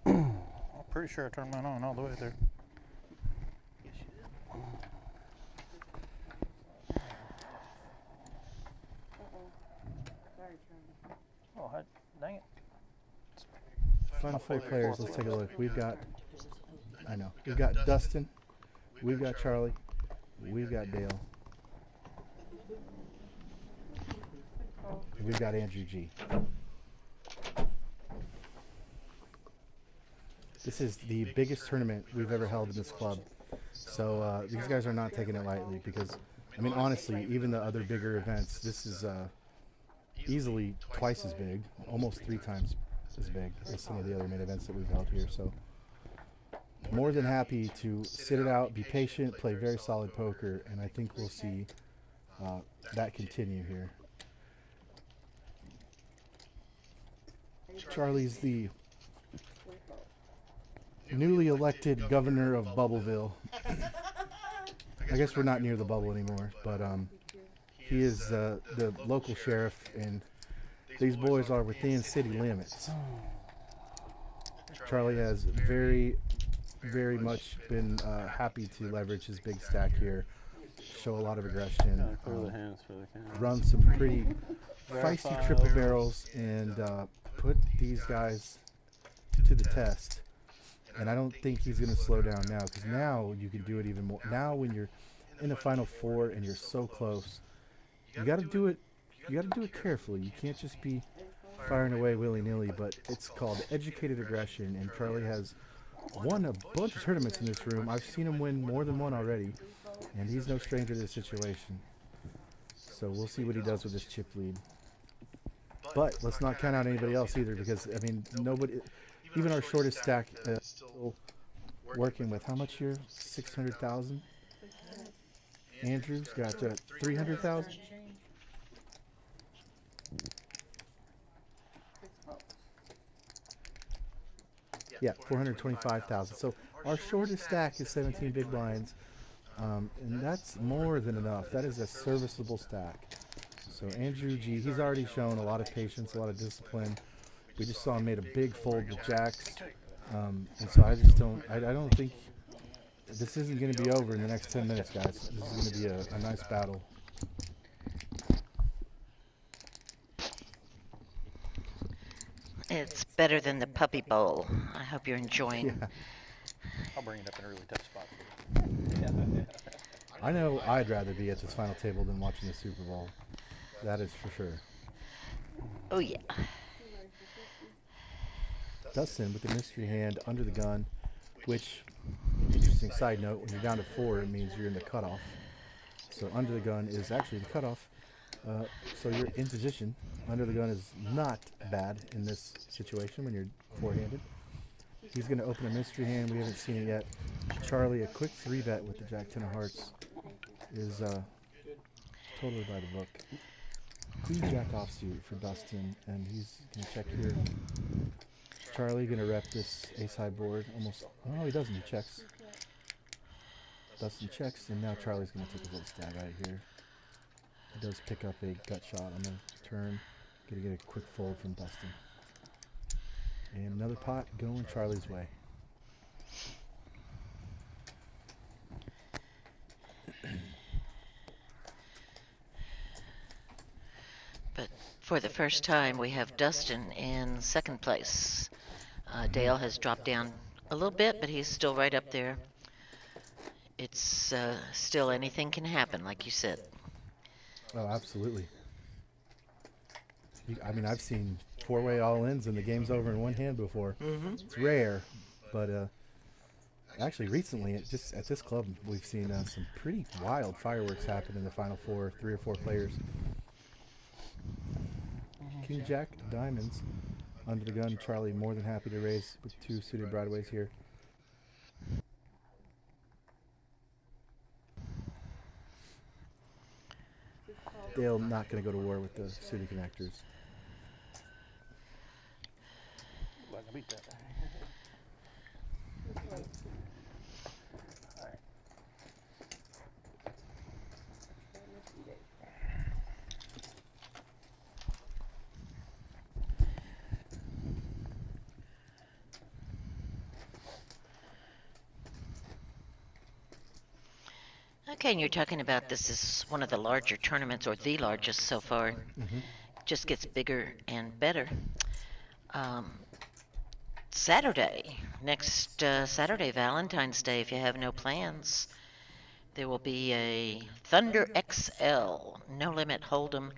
I'm pretty sure I turned mine on all the way there. Yes, you did. Sorry, Charlie. Oh, dang it. final 4 players. Let's take a look. We've got, I know, we've got Dustin, we've got Charlie, we've got Dale. we've got Andrew G. This is the biggest tournament we've ever held in this club. So these guys are not taking it lightly because, I mean, honestly, even the other bigger events, this is easily twice as big, almost 3 times as big as some of the other main events that we've held here. So more than happy to sit it out, be patient, play very solid poker, and I think we'll see that continue here. Charlie's the newly elected governor of Bubbleville. I guess we're not near the bubble anymore, but he is the local sheriff, and these boys are within city limits. Charlie has very much been happy to leverage his big stack here, show a lot of aggression, run some pretty feisty triple barrels, and put these guys to the test. And I don't think he's going to slow down now, because now you can do it even more. Now when you're in the final 4 and you're so close, you got to do it. You got to do it carefully. You can't just be firing away willy-nilly. But it's called educated aggression, and Charlie has won a bunch of tournaments in this room. I've seen him win more than one already, and he's no stranger to this situation. So we'll see what he does with this chip lead. But let's not count out anybody else either, because I mean, nobody. Even our shortest stack still working with how much here? 600,000. Andrew's got 300,000. Yeah, 425,000. So our shortest stack is 17 big blinds, and that's more than enough. That is a serviceable stack. So Andrew G, he's already shown a lot of patience, a lot of discipline. We just saw him made a big fold with jacks, and so I just don't. I don't think this isn't going to be over in the next 10 minutes, guys. This is going to be a nice battle. It's better than the Puppy Bowl. I hope you're enjoying. Yeah. I'll bring it up in a really tough spot for you. I know I'd rather be at this final table than watching the Super Bowl. That is for sure. Oh yeah. Dustin with the mystery hand under the gun, which, interesting side note, when you're down to 4, it means you're in the cutoff. So under the gun is actually the cutoff. So you're in position. Under the gun is not bad in this situation when you're 4-handed. He's going to open a mystery hand. We haven't seen it yet. Charlie, a quick 3-bet with the Jack-10 of hearts is totally by the book. Queen Jack offsuit for Dustin, and he's going to check here. Charlie going to rep this ace-high board. Almost. Oh, he doesn't. He checks. Dustin checks, and now Charlie's going to take a little stab at it here. He does pick up a gut shot on the turn. Going to get a quick fold from Dustin. And another pot going Charlie's way. But for the first time, we have Dustin in second place. Dale has dropped down a little bit, but he's still right up there. It's still anything can happen, like you said. Oh, absolutely. I mean, I've seen 4-way all-ins and the game's over in one hand before. It's rare, but actually recently, just at this club, we've seen some pretty wild fireworks happen in the final 4, 3 or 4 players. King Jack diamonds under the gun. Charlie more than happy to raise with 2 suited broadways here. Dale not going to go to war with the suited connectors. Well, I can beat that. All right. Okay, and you're talking about this is one of the larger tournaments, or the largest so far. Just gets bigger and better. Saturday, next Saturday, Valentine's Day, if you have no plans, there will be a Thunder XL, No Limit Hold'em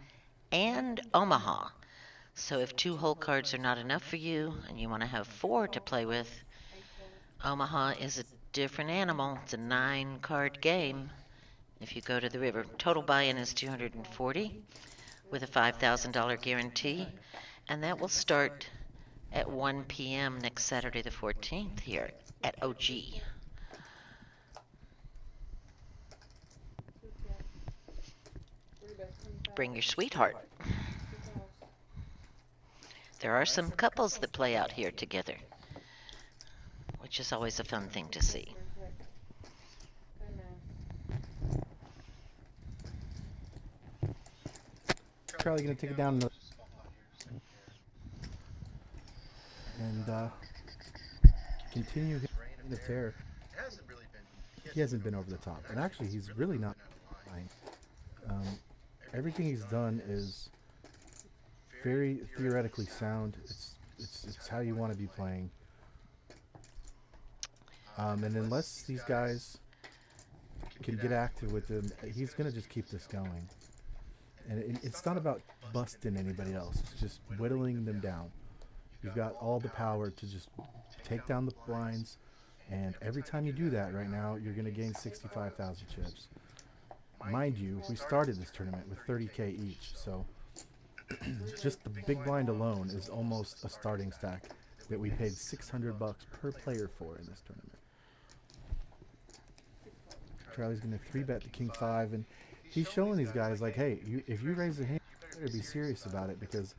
and Omaha. So if 2 hole cards are not enough for you and you want to have 4 to play with, Omaha is a different animal. It's a 9-card game. If you go to the river, total buy-in is $240 with a $5,000 guarantee, and that will start at 1 p.m. next Saturday the 14th here at OG. Bring your sweetheart. There are some couples that play out here together, which is always a fun thing to see. Charlie gonna take it down and continue the tear. He hasn't been over the top, and actually he's really not fine. Everything he's done is very theoretically sound. It's how you want to be playing. And unless these guys can get active with him, he's gonna just keep this going. And it's not about busting anybody else. It's just whittling them down. You've got all the power to just take down the blinds, and every time you do that right now, you're going to gain 65,000 chips. Mind you, we started this tournament with 30K each, so just the big blind alone is almost a starting stack that we paid $600 per player for in this tournament. Charlie's going to 3-bet the King 5, and he's showing these guys, like, hey, if you raise a hand, you better be serious about it, because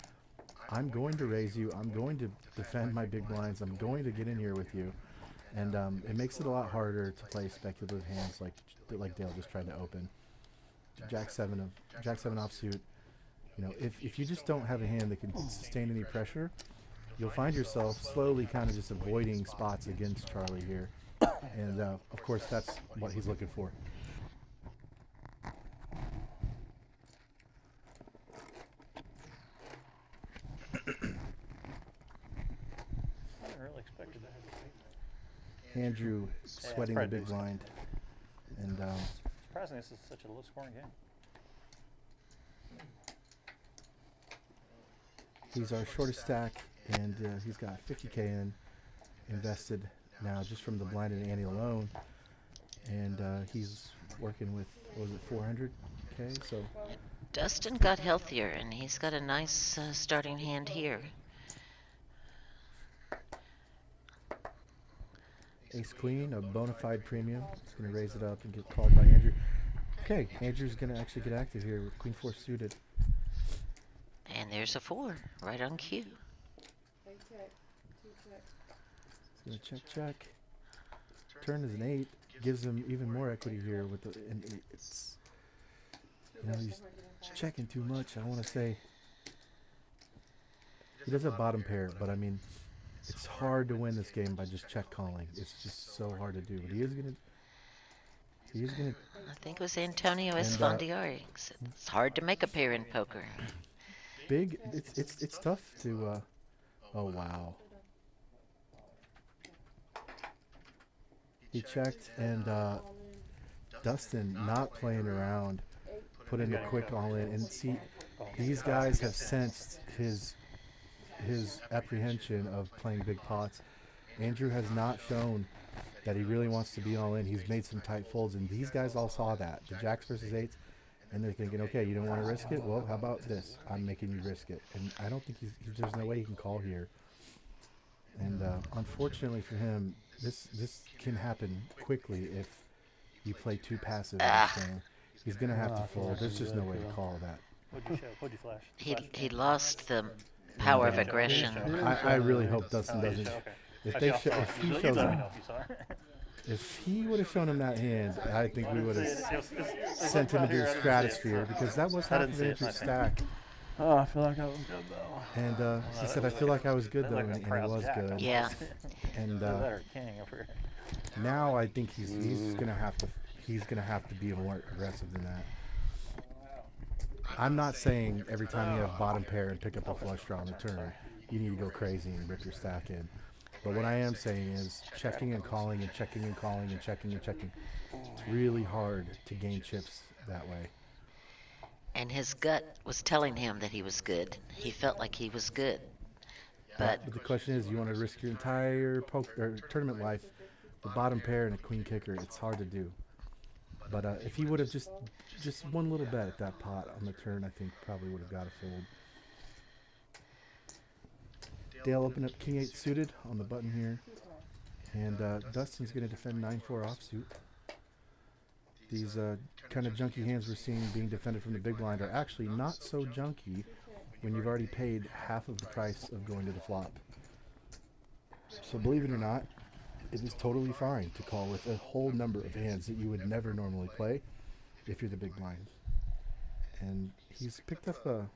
I'm going to raise you. I'm going to defend my big blinds. I'm going to get in here with you. And it makes it a lot harder to play speculative hands like Dale just tried to open. Jack 7 offsuit. You know, if you just don't have a hand that can sustain any pressure, you'll find yourself slowly kind of just avoiding spots against Charlie here. And of course, that's what he's looking for. Andrew sweating the big blind, and surprisingly, this is such a low-scoring game. He's our shortest stack, and he's got 50K invested now just from the blind and ante alone, and he's working with, what was it, 400K? So Dustin got healthier, and he's got a nice starting hand here. Ace Queen, a bona fide premium. He's going to raise it up and get called by Andrew. Okay, Andrew's going to actually get active here with Queen 4 suited. And there's a 4, right on cue. He's going to check. Turn is an 8. Gives him even more equity here with the. And it's, you know, he's checking too much. I want to say he does have bottom pair, but I mean, it's hard to win this game by just check calling. It's just so hard to do. But he is gonna. I think it was Antonio Esfandiari. It's hard to make a pair in poker. Big. It's tough to. Oh wow. He checked, and Dustin not playing around, put in a quick all in, and see, these guys have sensed his apprehension of playing big pots. Andrew has not shown that he really wants to be all in. He's made some tight folds, and these guys all saw that. The jacks versus 8s, and they're thinking, okay, you don't want to risk it? Well, how about this? I'm making you risk it. And I don't think there's no way he can call here. And unfortunately for him, this can happen quickly if you play too passive in this game. He's going to have to fold. There's just no way to call that. What'd you show? What'd you flash? He lost the power of aggression. I really hope Dustin doesn't. If he would have shown him that hand, I think we would have sent him into the stratosphere, because that was half of Andrew's stack. Oh, I feel like I was good though. And he said, I feel like I was good though, and he was good. Yeah. And now I think he's gonna have to be more aggressive than that. I'm not saying every time you have bottom pair and pick up a flush draw on the turn, you need to go crazy and rip your stack in. But what I am saying is checking and calling and checking and calling and checking and checking. It's really hard to gain chips that way. And his gut was telling him that he was good. He felt like he was good. But the question is, you want to risk your entire tournament life, the bottom pair and a queen kicker? It's hard to do. But if he would have just one little bet at that pot on the turn, I think probably would have got a fold. Dale opened up king 8 suited on the button here, and Dustin's going to defend 9-4 offsuit. These kind of junky hands we're seeing being defended from the big blind are actually not so junky when you've already paid half of the price of going to the flop. So believe it or not, it is totally fine to call with a whole number of hands that you would never normally play if you're the big blind. And he's picked up a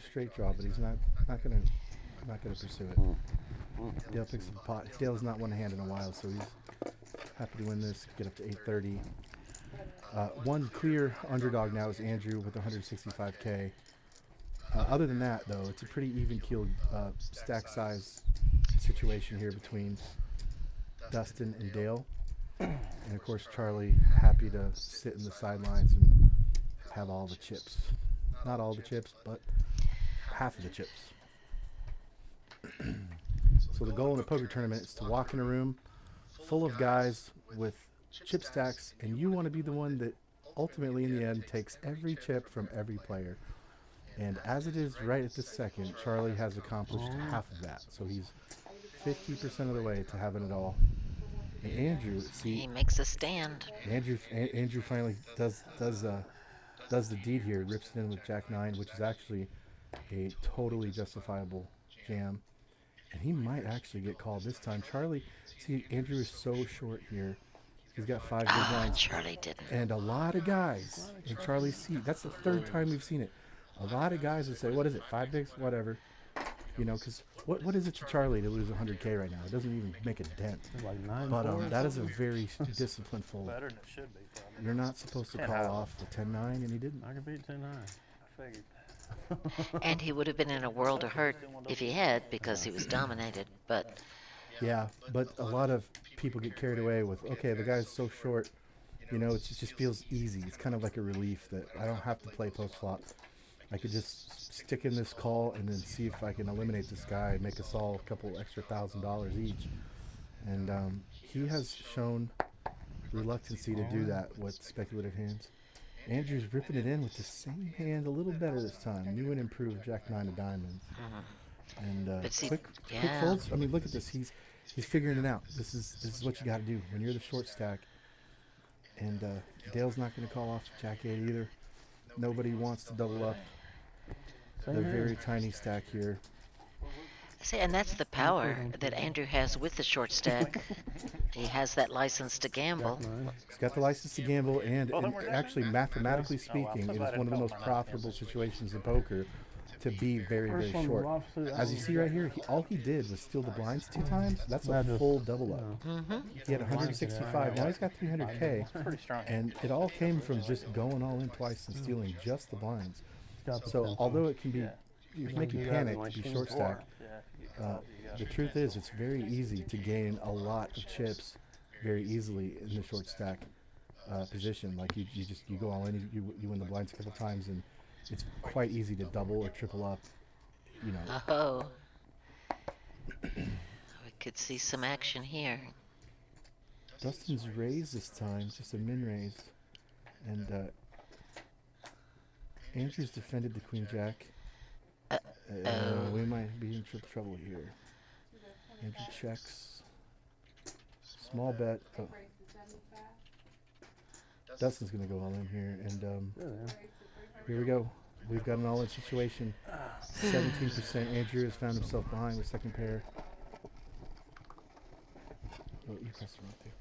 straight draw, but he's not gonna pursue it. Dale picks up the pot. Dale's not won a hand in a while, so he's happy to win this. Get up to 830. One clear underdog now is Andrew with 165K. Other than that, though, it's a pretty even-keeled stack size situation here between Dustin and Dale. And of course, Charlie happy to sit in the sidelines and have all the chips. Not all the chips, but half of the chips. So the goal in a poker tournament is to walk in a room full of guys with chip stacks, and you want to be the one that ultimately in the end takes every chip from every player. And as it is right at this second, Charlie has accomplished half of that. So he's 50% of the way to having it all. And Andrew, see, he makes a stand. Andrew finally does the deed here, rips it in with Jack 9, which is actually a totally justifiable jam. And he might actually get called this time. Charlie, see, Andrew is so short here. He's got 5 big blinds. Charlie didn't. And a lot of guys in Charlie's seat. That's the third time we've seen it. A lot of guys would say, what is it, 5 bigs? Whatever. You know, because what is it to Charlie to lose 100K right now? It doesn't even make a dent. Like 9-4. But that is a very disciplined fold. Better than it should be, probably. You're not supposed to call off the 10-9, and he didn't. I could beat 10-9. I figured. And he would have been in a world of hurt if he had, because he was dominated. But yeah, but a lot of people get carried away with, okay, the guy's so short, you know, it just feels easy. It's kind of like a relief that I don't have to play post-flop. I could just stick in this call and then see if I can eliminate this guy and make us all a couple extra $1,000 each. And he has shown reluctancy to do that with speculative hands. Andrew's ripping it in with the same hand a little better this time. New and improved Jack 9 of diamonds. And quick folds. I mean, look at this. He's figuring it out. This is what you got to do when you're the short stack. And Dale's not going to call off Jack 8 either. Nobody wants to double up. The very tiny stack here. see, and that's the power that Andrew has with the short stack. He has that license to gamble. He's got the license to gamble, and actually, mathematically speaking, it is one of the most profitable situations in poker to be very, very short. As you see right here, all he did was steal the blinds 2 times. That's a full double up. He had 165. Now he's got 300K, and it all came from just going all in twice and stealing just the blinds. So although it can be, it can make you panic to be short stack, the truth is it's very easy to gain a lot of chips very easily in the short stack position. Like you go all in, you win the blinds a couple times, and it's quite easy to double or triple up, you know. Oh. We could see some action here. Dustin's raised this time, just a min raise. And Andrew's defended the Queen Jack. We might be in trouble here. Andrew checks. Small bet. Oh. Dustin's going to go all in here. And here we go. We've got an all-in situation. 17%. Andrew has found himself behind with second pair. Oh, you press it right there.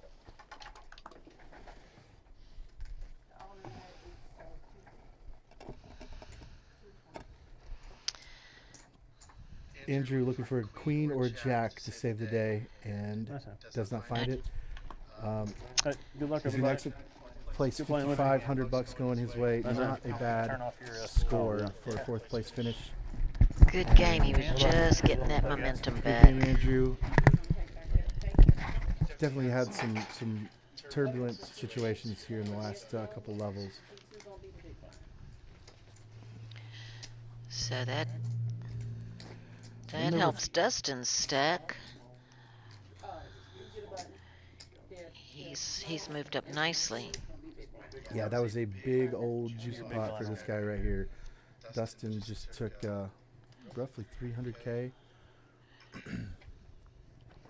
Andrew looking for a queen or a jack to save the day, and does not find it. Good luck, He's everybody. Place $5,500 going his way. Not a bad score for a 4th place finish. Good game. He was just getting that momentum Good back. game, Andrew. Definitely had some turbulent situations here in the last couple levels. So that And there helps Dustin's stack. He's moved up nicely. Yeah, that was a big old juicy pot for this guy right here. Dustin just took roughly 300K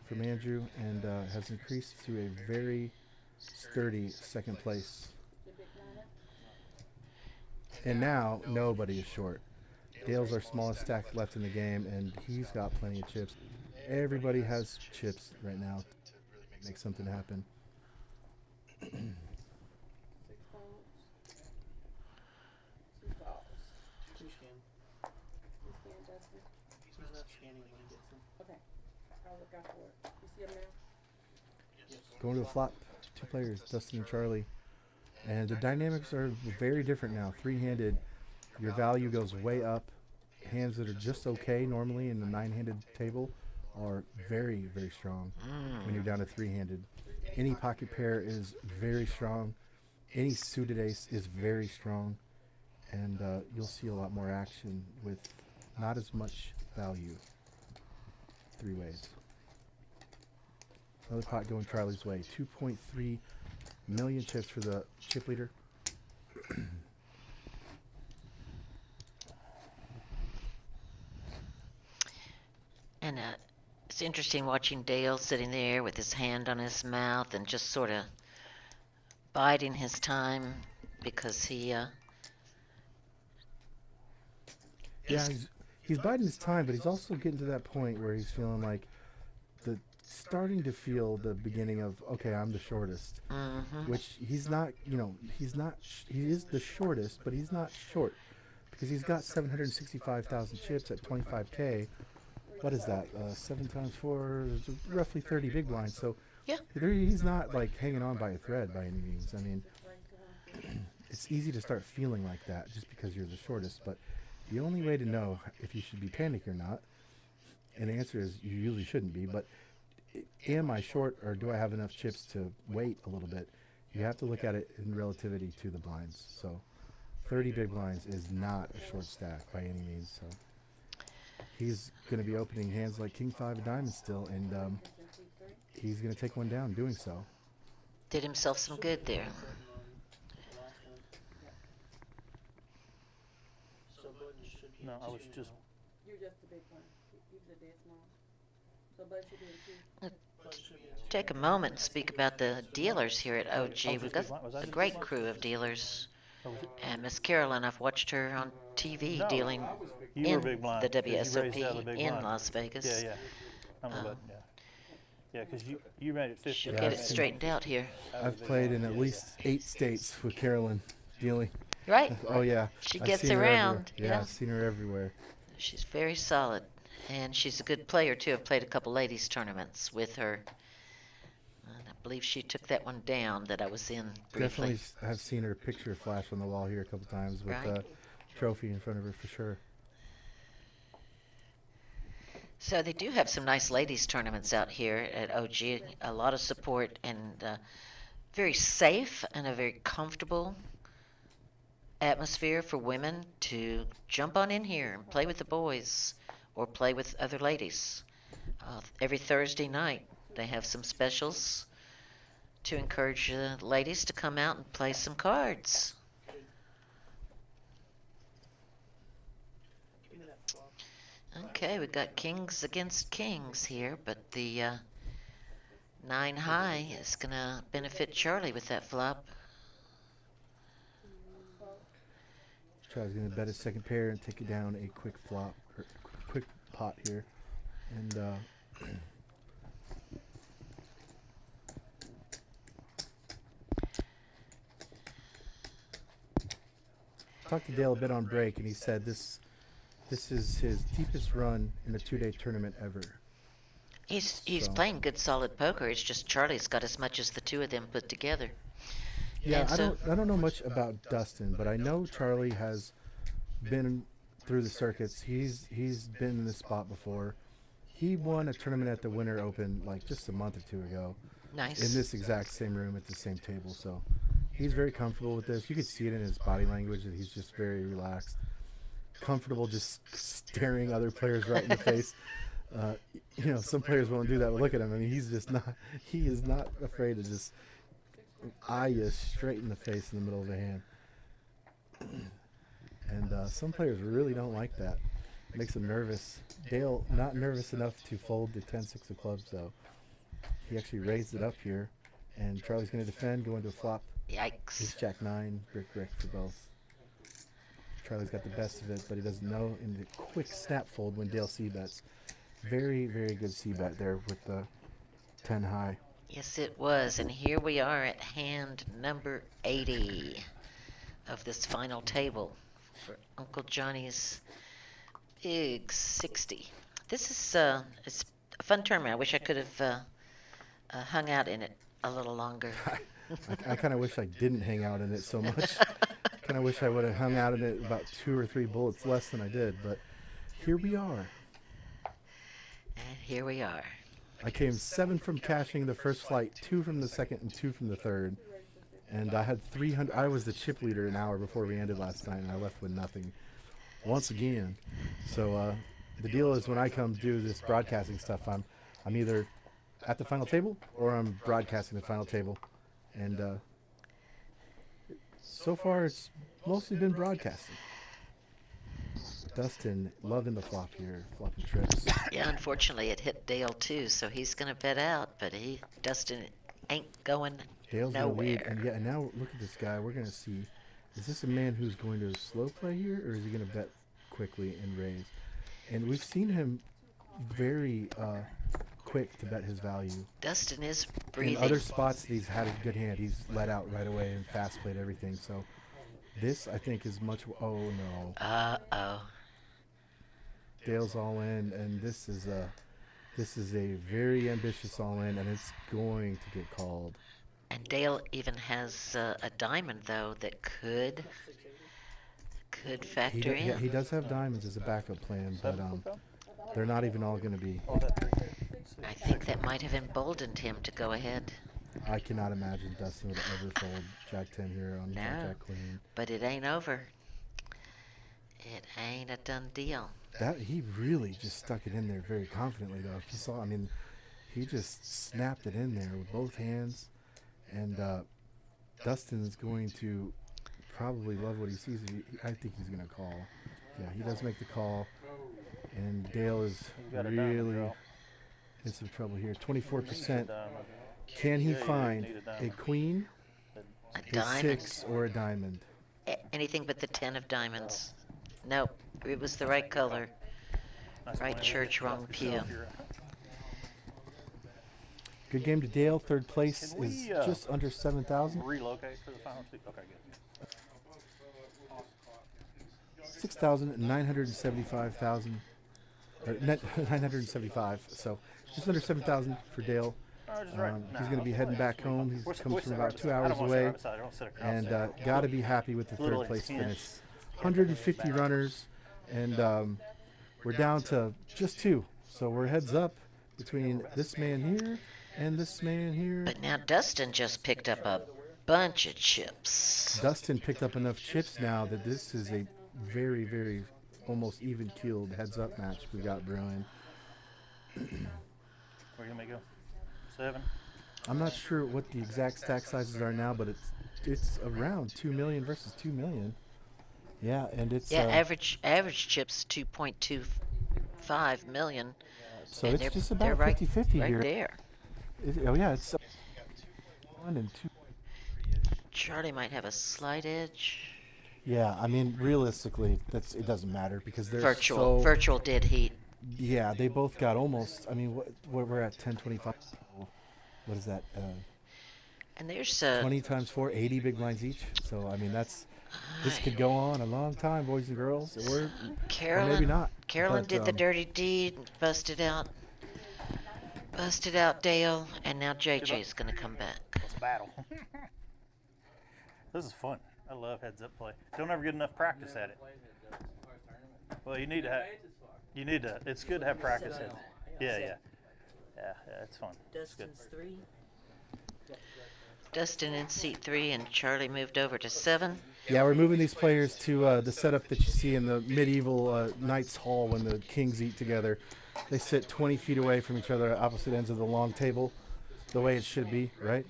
from Andrew and has increased to a very sturdy second place. And now nobody is short. Dale's our smallest stack left in the game, and he's got plenty of chips. Everybody has chips right now to make something happen. He's not scanning when he gets them. Okay. I'll look out for it. You see him now? Going to the flop, 2 players, Dustin and Charlie. And the dynamics are very different now. 3-handed, your value goes way up. Hands that are just okay normally in the 9-handed table are very, very strong when you're down to 3-handed. Any pocket pair is very strong. Any suited ace is very strong. And you'll see a lot more action with not as much value 3 ways. Another pot going Charlie's way. 2.3 million chips for the chip leader. And it's interesting watching Dale sitting there with his hand on his mouth and just sort of biding his time because he Yeah, he's biding his time, but he's also getting to that point where he's feeling like starting to feel the beginning of, okay, I'm the shortest. Which he's not, he is the shortest, but he's not short because he's got 765,000 chips at 25K. What is that? 7 times 4 is roughly 30 big blinds. So yeah, he's not like hanging on by a thread by any means. I mean, it's easy to start feeling like that just because you're the shortest, but the only way to know if you should be panicked or not, and the answer is you usually shouldn't be, but am I short or do I have enough chips to wait a little bit? You have to look at it in relativity to the blinds. So 30 big blinds is not a short stack by any means. So he's going to be opening hands like King 5 of diamonds still, and he's going to take one down doing so. did himself some good there. So Button should be. No, I was just, You're just a big one. You're the dead small. So Bud should be the 2. Button should be. Take a moment to speak about the dealers here at OG. We've got was I a just great big blind? crew of dealers. oh, was it? And Miss Carolyn, I've watched her on TV No, dealing You were in big blind. the 'cause you raised out of the WSOP big in blind. Las Vegas. Yeah, yeah. I'm a button, yeah. Yeah, because you made it 50. She'll Yeah, get I've it seen- straightened out here. I've played in at least 8 states with Carolyn dealing. Right? Oh yeah. She I've gets seen her everywhere. around, Yeah, yeah. I've seen her everywhere. She's very solid. And she's a good player, too. I've played a couple ladies' tournaments with her. And I believe she took that one down that I was in briefly. Definitely have seen her picture flash on the wall here a couple times with Right. a trophy in front of her for sure. So they do have some nice ladies' tournaments out here at OG. A lot of support and very safe and a very comfortable atmosphere for women to jump on in here and play with the boys or play with other ladies. Every Thursday night they have some specials to encourage ladies to come out and play some cards. Okay, we've got kings against kings here, but the 9 high is going to benefit Charlie with that flop. Charlie's going to bet his second pair and take it down a quick flop, or quick pot here. And talked to Dale a bit on break, and he said this is his deepest run in a 2-day tournament ever. He's So- playing good solid poker. It's just Charlie's got as much as the two of them put together. Yeah, And I so- don't know much about Dustin, but I know Charlie has been through the circuits. He's been in this spot before. He won a tournament at the Winter Open like just a month or 2 ago. Nice. in this exact same room at the same table. So he's very comfortable with this. You could see it in his body language that he's just very relaxed, comfortable, just staring other players right in the face. Some players won't do that, but look at him. I mean, he is not afraid to just eye you straight in the face in the middle of the hand. And some players really don't like that. It makes them nervous. Dale, not nervous enough to fold the 10-6 of clubs, though. He actually raised it up here, and Charlie's going to defend, go into a flop. Yikes. Ace Jack 9, brick for both. Charlie's got the best of it, but he doesn't know. In the quick snap fold when Dale c-bets. Very, very good c-bet there with the 10 high. Yes, it was. And here we are at hand number 80 of this final table for Uncle Johnny's Big 60. This is it's a fun tournament. I wish I could have hung out in it a little longer. I kind of wish I didn't hang out in it so much. Kind of wish I would have hung out in it about 2 or 3 bullets less than I did, but here we are. And here we are. I came 7 from cashing the first flight, 2 from the second, and 2 from the third. And I had 300. I was the chip leader an hour before we ended last night, and I left with nothing once again. So the deal is when I come do this broadcasting stuff, I'm either at the final table or I'm broadcasting the final table. And so far it's mostly been broadcasting. Dustin loving the flop here, flopping trips. Yeah, unfortunately it hit Dale too, so he's gonna bet out, but Dustin ain't going Dale's nowhere. gonna lead, and now look at this guy. We're gonna see, is this a man who's going to slow play here, or is he gonna bet quickly and raise? And we've seen him very quick to bet his value. Dustin is breathing. In other spots, he's had a good hand. He's let out right away and fast played everything. So this, I think, is much. Oh no. Uh-oh. Dale's all in, and this is a very ambitious all in, and it's going to get called. And Dale even has a diamond though that could factor in. Yeah, he does have diamonds as a backup plan, but they're not even all going to be. I think that might have emboldened him to go ahead. I cannot imagine Dustin would ever fold Jack 10 here on Jack Queen. But it ain't over. It ain't a done deal. That he really just stuck it in there very confidently, though. If you saw, I mean, he just snapped it in there with both hands, and Dustin is going to probably love what he sees. I think he's going to call. Yeah, he does make the call, and Dale is really in some trouble here. 24%. Can he find a queen, a diamond, 6, or a diamond? Anything but the 10 of diamonds. Nope, it was the right color. Right church, wrong pew. Good game to Dale. Third place is just under 7,000. Relocate for the final two. Okay, good. 6,975,000. Net 975. So just under 7,000 for Dale. He's going to be heading back home. He comes from about 2 hours away, and got to be happy with the third place finish. 150 runners, and we're down to just 2. So we're heads up between this man here and this man here. But now Dustin just picked up a bunch of chips. Dustin picked up enough chips now that this is a very, very almost even-keeled heads-up match we got brewing. Where you gonna go? 7? I'm not sure what the exact stack sizes are now, but it's around 2 million versus 2 million. Yeah, and it's average chips 2.25 million. So it's just about 50-50 here. Right there. Oh yeah, it's 1 and 2. Charlie might have a slight edge. Yeah, I mean realistically, it doesn't matter because they're virtual did heat. Yeah, they both got almost. I mean, we're at 1025. What is that? And there's 20 times 4, 80 big blinds each. So I mean, this could go on a long time, boys and girls, or maybe not. Carolyn did the dirty deed, and busted out Dale, and now JJ's gonna come back. Let's battle. This is fun. I love heads-up play. Don't ever get enough practice at it. Well, you need to. It's good to have practice at it. Yeah, it's fun. Dustin's 3. Dustin in seat 3 and Charlie moved over to 7. Yeah, we're moving these players to the setup that you see in the medieval Knights Hall when the kings eat together. They sit 20 feet away from each other, opposite ends of the long table, the way it should be, right?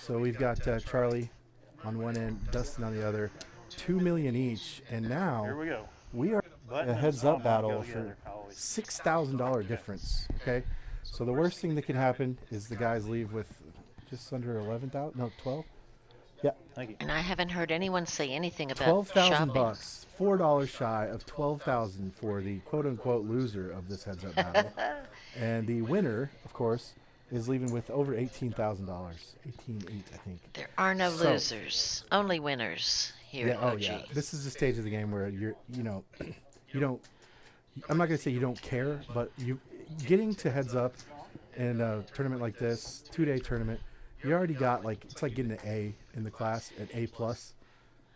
So we've got Charlie on one end, Dustin on the other, 2 million each, and now Here we go. we are Button a and heads-up thumb battle go for together, always. $6,000 difference. Okay, so the worst thing that can happen is the guys leave with just under 11,000, no, 12. Yeah, Thank you. And I haven't heard anyone say anything about 12,000 shopping. bucks, $4 shy of 12,000 for the quote-unquote loser of this heads-up battle, and the winner, of course, is leaving with over $18,000, 18,800, I think. There are no So- losers, only winners here at Oh OG. yeah. This is the stage of the game where you don't. I'm not gonna say you don't care, but you getting to heads up in a tournament like this, 2-day tournament, you already got it's like getting an A in the class, an A plus,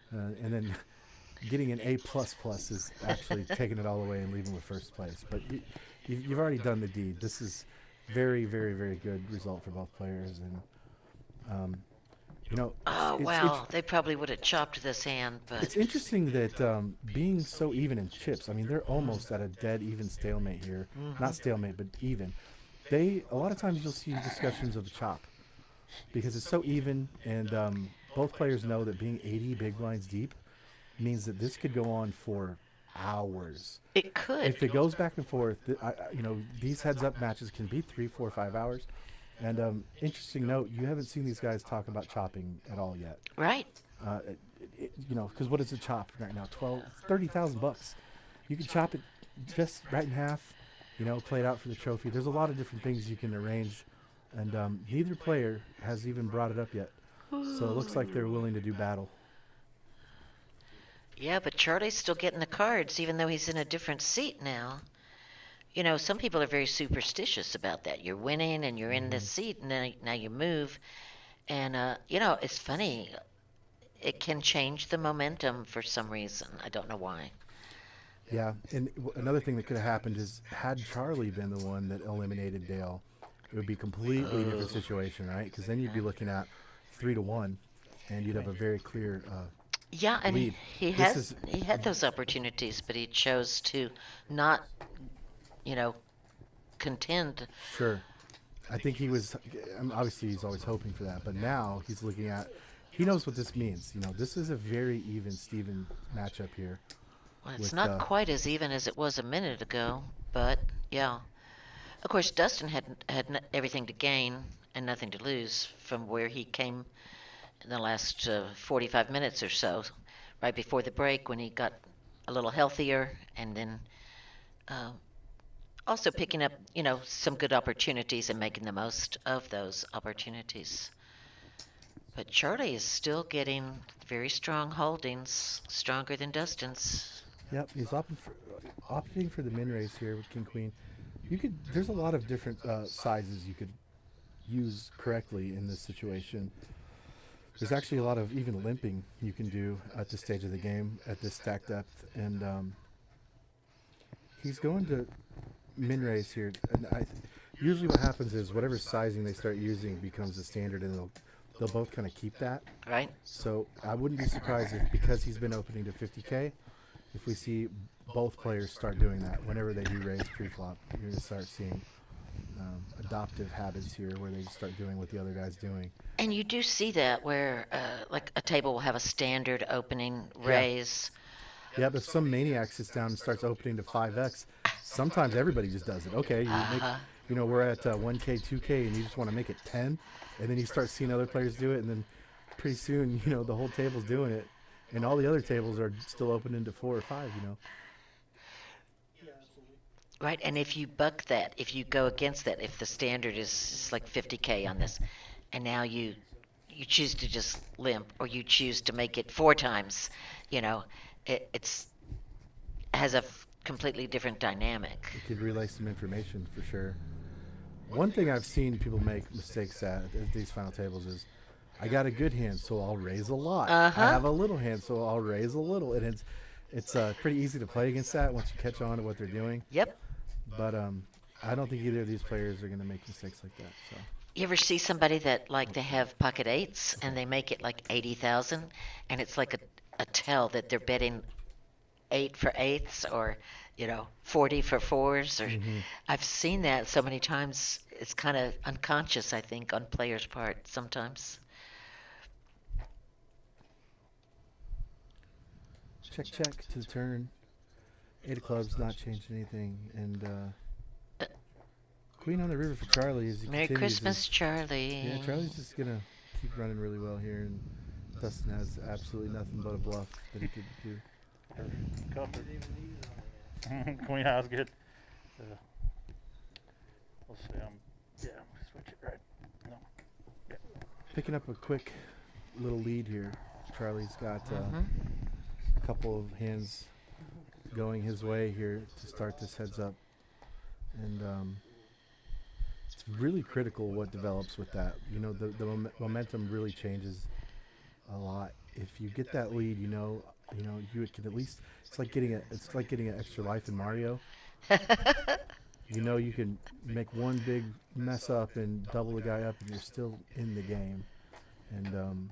and then getting an A plus plus is actually taking it all the way and leaving with first place. But you've already done the deed. This is very, very, very good result for both players, and Oh, it's- wow. They probably would have chopped this hand, but It's interesting that being so even in chips, I mean, they're almost at a dead even stalemate here. Not stalemate, but even. A lot of times you'll see discussions of chop because it's so even, and both players know that being 80 big blinds deep means that this could go on for hours. it could. If it goes back and forth, these heads-up matches can be 3, 4, 5 hours. And interesting note, you haven't seen these guys talk about chopping at all yet. Right. Because what is a chop right now? 30,000 bucks. You can chop it just right in half, play it out for the trophy. There's a lot of different things you can arrange, and neither player has even brought it up yet. So it looks like they're willing to do battle. Yeah, but Charlie's still getting the cards, even though he's in a different seat now. Some people are very superstitious about that. You're winning and you're in this seat, and now you move. And, it's funny. It can change the momentum for some reason. I don't know why. Yeah, and another thing that could have happened is had Charlie been the one that eliminated Dale, it would be a completely different situation, right? Because then you'd be looking at 3-1, and you'd have a very clear Yeah, and lead. he had those opportunities, but he chose to not, contend. Sure. I think he was, obviously he's always hoping for that, but now he's looking at, he knows what this means. This is a very even Steven matchup here. Well, it's with, not quite as even as it was a minute ago, but yeah. Of course, Dustin had everything to gain and nothing to lose from where he came in the last 45 minutes or so, right before the break when he got a little healthier, and then also picking up, some good opportunities and making the most of those opportunities. But Charlie is still getting very strong holdings, stronger than Dustin's. Yep, he's opting for the min raise here with King Queen. There's a lot of different sizes you could use correctly in this situation. There's actually a lot of even limping you can do at this stage of the game at this stack depth, and he's going to min raise here. And usually what happens is whatever sizing they start using becomes the standard, and they'll both kind of keep that. Right. So I wouldn't be surprised if, because he's been opening to 50K, if we see both players start doing that whenever they do raise pre-flop. You're going to start seeing adoptive habits here where they just start doing what the other guy's doing. And you do see that where, like, a table will have a standard opening raise. Yeah, but if some maniac sits down and starts opening to 5x, sometimes everybody just does it. Okay, we're at 1K, 2K, and you just want to make it 10, and then you start seeing other players do it, and then pretty soon, the whole table's doing it, and all the other tables are still opening to 4 or 5, Right, and if you buck that, if you go against that, if the standard is like 50K on this, and now you choose to just limp, or you choose to make it 4 times, it's has a completely different dynamic. You could relay some information for sure. One thing I've seen people make mistakes at these final tables is, I got a good hand, so I'll raise a lot. I have a little hand, so I'll raise a little, and it's pretty easy to play against that once you catch on to what they're doing. Yep. But I don't think either of these players are going to make mistakes like that. So You ever see somebody that like they have pocket eights and they make it like 80,000 and it's like a tell that they're betting 8 for eighths or 40 for fours or I've seen that so many times. It's kind of unconscious, I think, on players' part sometimes. Check, check to the turn. 8 of clubs, not changing anything. And Queen on the river for Charlie as he Merry continues. Christmas, Charlie. Yeah, Charlie's just going to keep running really well here. And Dustin has absolutely nothing but a bluff that he could do. Queen High's good. We'll see. Switch it right. No. Yeah. Picking up a quick little lead here. Charlie's got a couple of hands going his way here to start this heads up. And it's really critical what develops with that. The momentum really changes a lot. If you get that lead, you can at least, it's like getting an extra life in Mario. You can make one big mess up and double the guy up and you're still in the game. And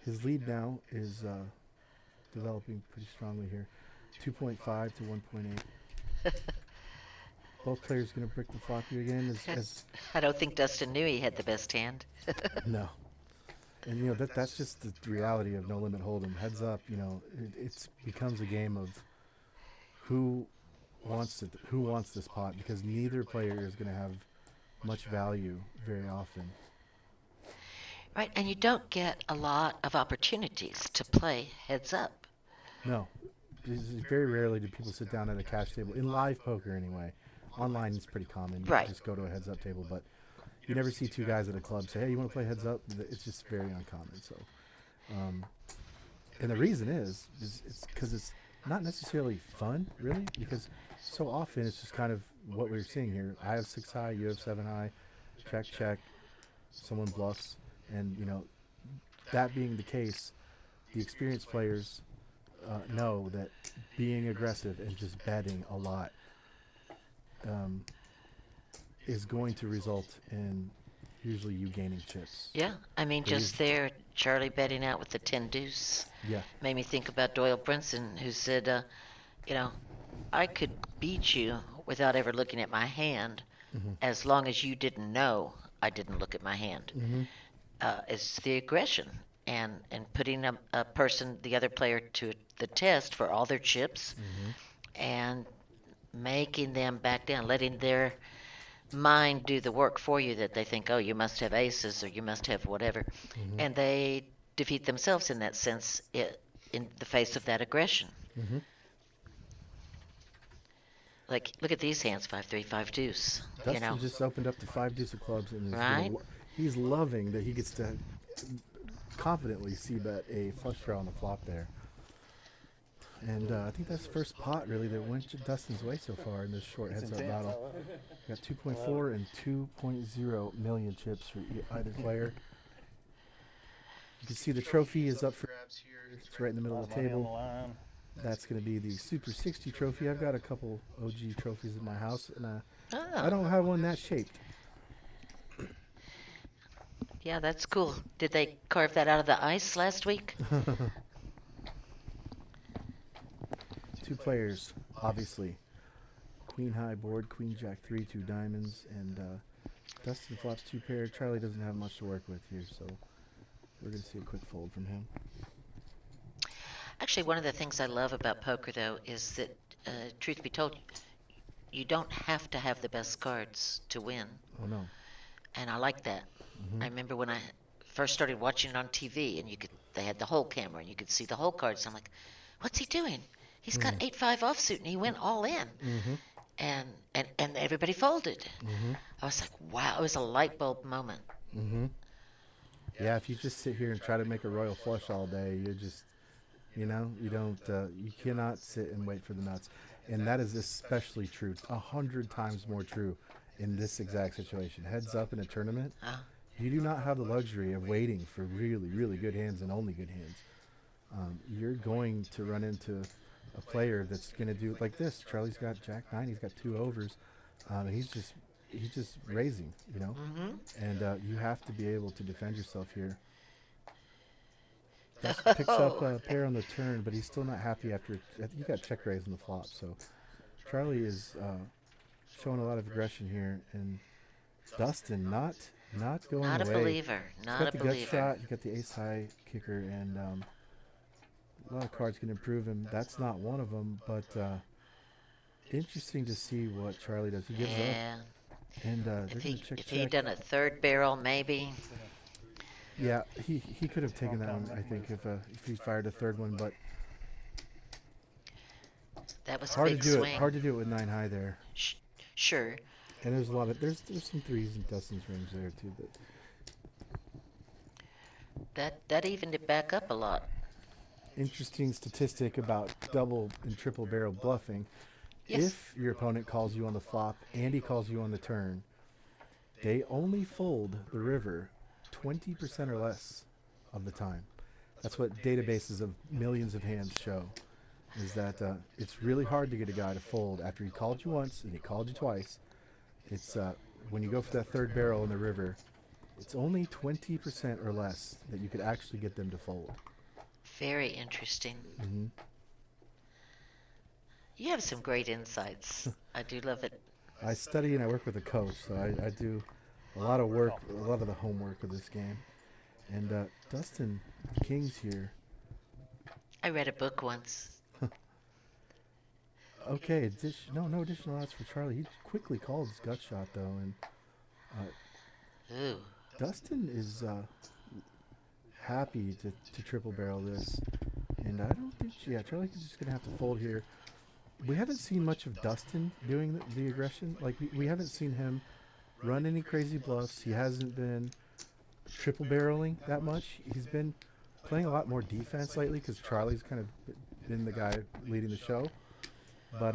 his lead now is developing pretty strongly here. 2.5 to 1.8. Both players going to brick the floppy again. I don't think Dustin knew he had the best hand. No. And that's just the reality of no limit hold'em. Heads up, it becomes a game of who wants this pot, because neither player is going to have much value very often. Right, and you don't get a lot of opportunities to play heads up. No. Very rarely do people sit down at a cash table, in live poker anyway. Online it's pretty common. You just go to a heads up table, but you never see two guys at a club say, hey, you want to play heads up? It's just very uncommon. So, and the reason is it's because it's not necessarily fun, really, because so often it's just kind of what we're seeing here. I have 6 high, you have 7 high, check, check, someone bluffs, and that being the case, the experienced players know that being aggressive and just betting a lot is going to result in usually you gaining chips. Yeah, I mean, Charlie betting out with the 10 deuce. Yeah. Made me think about Doyle Brinson, who said, I could beat you without ever looking at my hand, as long as you didn't know I didn't look at my hand. It's the aggression and putting a person, the other player, to the test for all their chips and making them back down, letting their mind do the work for you, that they think, oh, you must have aces or you must have whatever. And they defeat themselves in that sense in the face of that aggression. Like, look at these hands, 5-3, 5 deuce. Dustin just opened up to 5 deuce of clubs, and he's loving that he gets to confidently see-bet a flush draw on the flop there. And I think that's the first pot, really, that went Dustin's way so far in this short heads-up battle. We got 2.4 and 2.0 million chips for either player. You can see the trophy is up for grabs here. It's right in the middle of the table. That's going to be the Super 60 trophy. I've got a couple OG trophies in my house, and I don't have one that shaped. Yeah, that's cool. Did they carve that out of the ice last week? Two players, obviously. Queen high board, Queen Jack 3, 2 diamonds, and Dustin flops 2 pair. Charlie doesn't have much to work with here, so we're going to see a quick fold from him. Actually, one of the things I love about poker, though, is that, truth be told, you don't have to have the best cards to win. Oh, no. And I like that. I remember when I first started watching it on TV, and they had the whole camera, and you could see the whole cards. I'm like, what's he doing? He's got 8-5 offsuit, and he went all in. And everybody folded. I was like, wow, it was a light bulb moment. Yeah, if you just sit here and try to make a royal flush all day, you're just, you cannot sit and wait for the nuts. And that is especially true, 100 times more true in this exact situation. Heads up in a tournament, you do not have the luxury of waiting for really, really good hands and only good hands. You're going to run into a player that's going to do it like this. Charlie's got Jack 9, he's got 2 overs. He's just he's just raising, you know, and you have to be able to defend yourself here. Dustin picks up a pair on the turn, but he's still not happy after you got check raise on the flop. So Charlie is showing a lot of aggression here, and Dustin not going Not a away. believer. Not a He's got the gut believer. shot. You got the ace high kicker, and a lot of cards can improve him. That's not one of them, but interesting to see what Charlie does. He gives up, and they're If going he to check. if he'd done a third barrel, maybe. Yeah, he could have taken that one, I think, if he fired a third one, but That was a hard to big do swing. it. Hard to do it with 9 high there. Sure. And there's a lot of there's some threes in Dustin's range there too, but That evened it back up a lot. interesting statistic about double and triple barrel bluffing. Yes. If your opponent calls you on the flop and he calls you on the turn, they only fold the river 20% or less of the time. That's what databases of millions of hands show, is that it's really hard to get a guy to fold after he called you once and he called you twice. It's when you go for that third barrel in the river, it's only 20% or less that you could actually get them to fold. Very interesting. Mm-hmm. You have some great insights. I do love it. I study and I work with a coach, so I do a lot of work, a lot of the homework of this game. And Dustin, the kings here. I read a book once. Okay, no additional odds for Charlie. He quickly called his gut shot though, and Ooh. Dustin is happy to triple barrel this, and I don't think Charlie's just gonna have to fold here. We haven't seen much of Dustin doing the aggression. Like we haven't seen him run any crazy bluffs. He hasn't been triple barreling that much. He's been playing a lot more defense lately because Charlie's kind of been the guy leading the show. But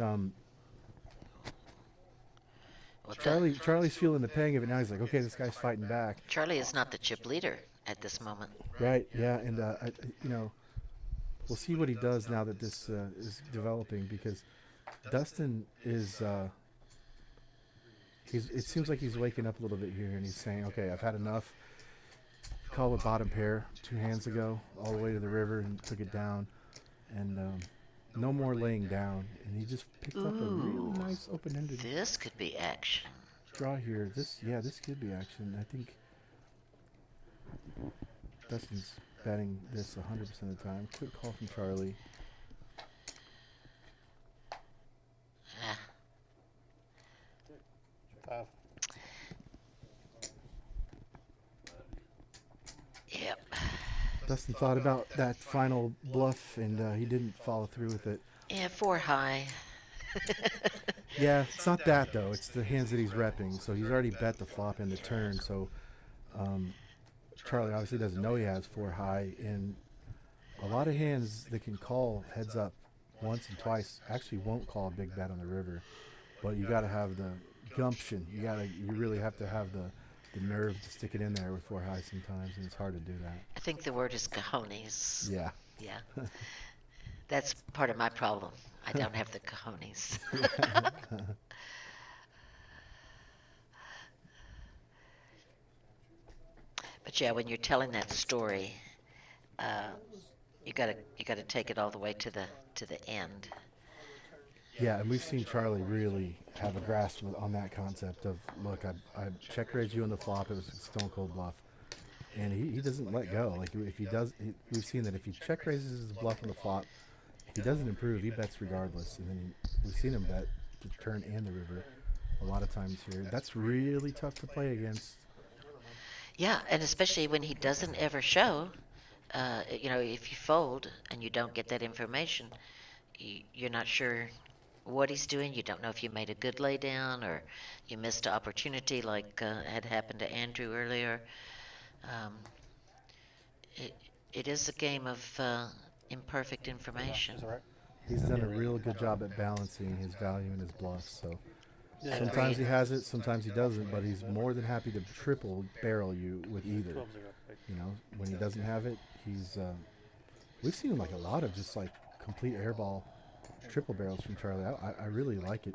Charlie's feeling the pang of it now. He's like, okay, this guy's fighting back. Charlie is not the chip leader at this moment. Right. Yeah. And we'll see what he does now that this is developing, because Dustin is. It seems like he's waking up a little bit here, and he's saying, okay, I've had enough. Call with bottom pair 2 hands ago, all the way to the river, and took it down, and no more laying down. And he just picked up a really nice open-ended. This could be action. Draw here. This could be action. I think Dustin's betting this 100% of the time. Quick call from Charlie. Five. Yep. Dustin thought about that final bluff, and he didn't follow through with it. Yeah, 4 high. Yeah, it's not that though. It's the hands that he's repping. So he's already bet the flop and the turn. So Charlie obviously doesn't know he has 4 high, and a lot of hands that can call heads up once and twice actually won't call a big bet on the river. But you got to have the gumption. You really have to have the nerve to stick it in there with 4 high sometimes, and it's hard to do that. I think the word is cojones. Yeah. Yeah. That's part of my problem. I don't have the cojones. But yeah, when you're telling that story, you gotta take it all the way to the end. Yeah, and we've seen Charlie really have a grasp on that concept of, look, I check raised you on the flop. It was a stone cold bluff, and he doesn't let go. Like if he does, we've seen that if he check raises his bluff on the flop, he doesn't improve. He bets regardless, and then we've seen him bet the turn and the river a lot of times here. That's really tough to play against. Yeah, and especially when he doesn't ever show. If you fold and you don't get that information, you're not sure what he's doing. You don't know if you made a good lay down or you missed an opportunity like had happened to Andrew earlier. It is a game of imperfect information. He's done a real good job at balancing his value and his bluffs. So sometimes he has it, sometimes he doesn't, but he's more than happy to triple barrel you with either. You know, when he doesn't have it, he's we've seen him like a lot of just like complete airball triple barrels from Charlie. I really like it.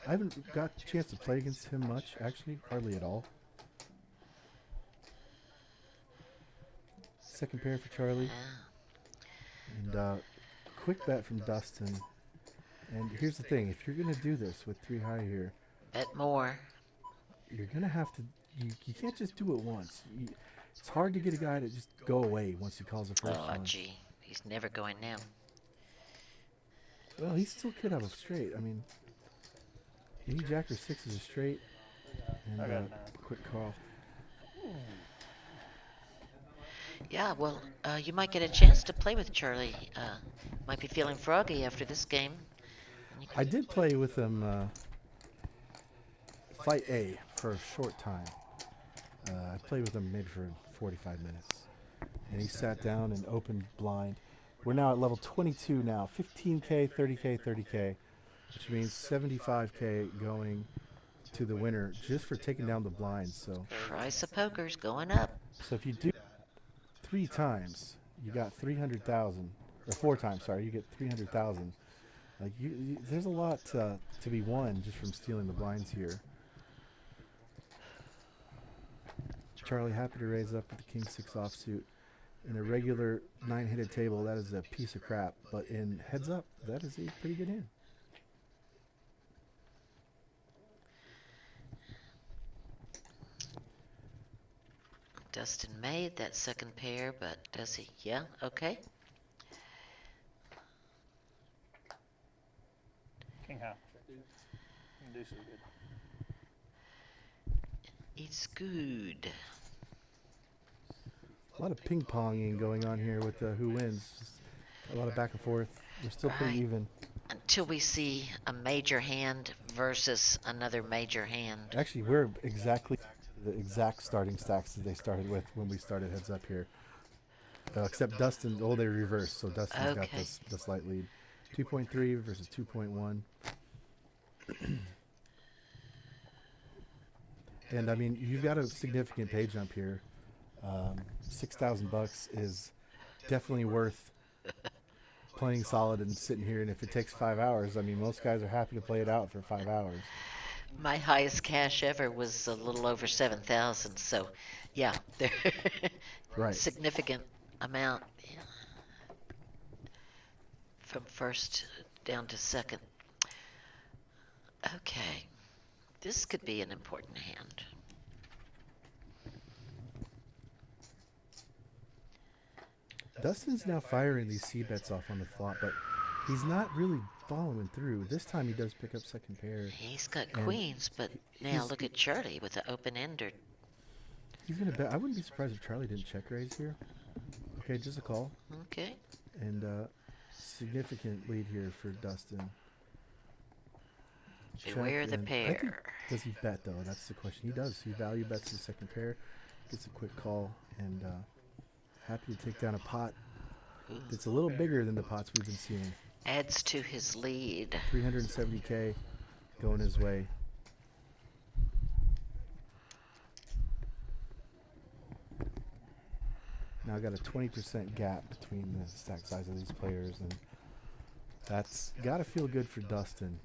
I haven't got a chance to play against him much, actually, hardly at all. Second pair for Charlie. And quick bet from Dustin. And here's the thing, if you're going to do this with 3 high here, Bet more. you're going to have to, you can't just do it once. It's hard to get a guy to just go away once he calls the first Oh, one. gee. He's never going now. Well, he still could have a straight. I mean, any jack or 6 is a straight. And quick call. Yeah, well, you might get a chance to play with Charlie. Might be feeling froggy after this game. I did play with him Fight A for a short time. I played with him maybe for 45 minutes. And he sat down and opened blind. We're now at level 22 now. 15K, 30K, 30K. Which means 75K going to the winner just for taking down the blinds. So Price of poker's going up. So if you do 3 times, you got 300,000. Or 4 times, sorry, you get 300,000. Like there's a lot to be won just from stealing the blinds here. Charlie happy to raise up with the king 6 offsuit. In a regular 9-headed table, that is a piece of crap. But in heads up, that is a pretty good hand. Dustin made that second pair, but does he? Yeah, okay. King high. Deuce is good. It's good. A lot of ping-ponging going on here with who wins. Just a lot of back and forth. We're still pretty even. Until we see a major hand versus another major hand. Actually, we're exactly the exact starting stacks that they started with when we started heads up here. Except Dustin, they reversed, so Dustin's got the slight lead. 2.3 versus 2.1. And I mean, you've got a significant pay jump here. $6,000 is definitely worth playing solid and sitting here. And if it takes 5 hours, I mean, most guys are happy to play it out for 5 hours. My highest cash ever was a little over 7,000. So, yeah, Right. Significant amount. Yeah. From first down to second. Okay, this could be an important hand. Dustin's now firing these C-bets off on the flop, but he's not really following through. This time he does pick up second pair. He's got queens, but now look at Charlie with the open-ender. He's going to bet. I wouldn't be surprised if Charlie didn't check raise here. Okay, just a call. Okay. And significant lead here for Dustin. Beware the pair. Does he bet, though? That's the question. He does. He value bets the second pair, gets a quick call, and happy to take down a pot that's a little bigger than the pots we've been seeing. Adds to his lead. 370K going his way. Now I got a 20% gap between the stack size of these players, and that's got to feel good for Dustin.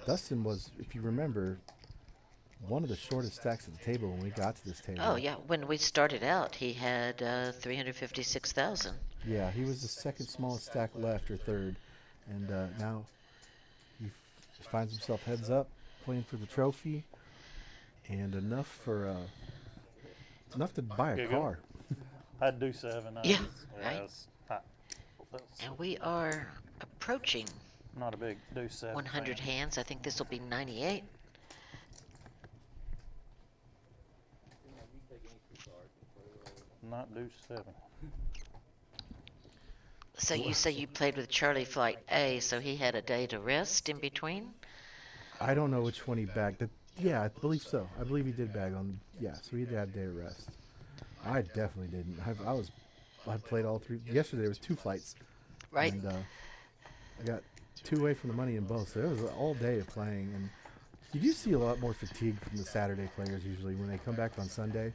Dustin was, if you remember, one of the shortest stacks at the table when we got to this table. Oh, yeah. When we started out, he had 356,000. Yeah, he was the second smallest stack left, or third. And now he finds himself heads up, playing for the trophy, and enough for enough to buy a car. I'd do 7. Yeah, right. And we are approaching not a big deuce 7 100 fan. hands. I think this will be 98. Not deuce 7. So you say you played with Charlie Flight A, so he had a day to rest in between? I don't know which one he bagged. Yeah, I believe so. I believe he did bag on. Yeah, so he had a day to rest. I definitely didn't. I played all 3. Yesterday there was 2 flights. Right. And I got 2 away from the money in both. So it was all day of playing. And you do see a lot more fatigue from the Saturday players usually when they come back on Sunday.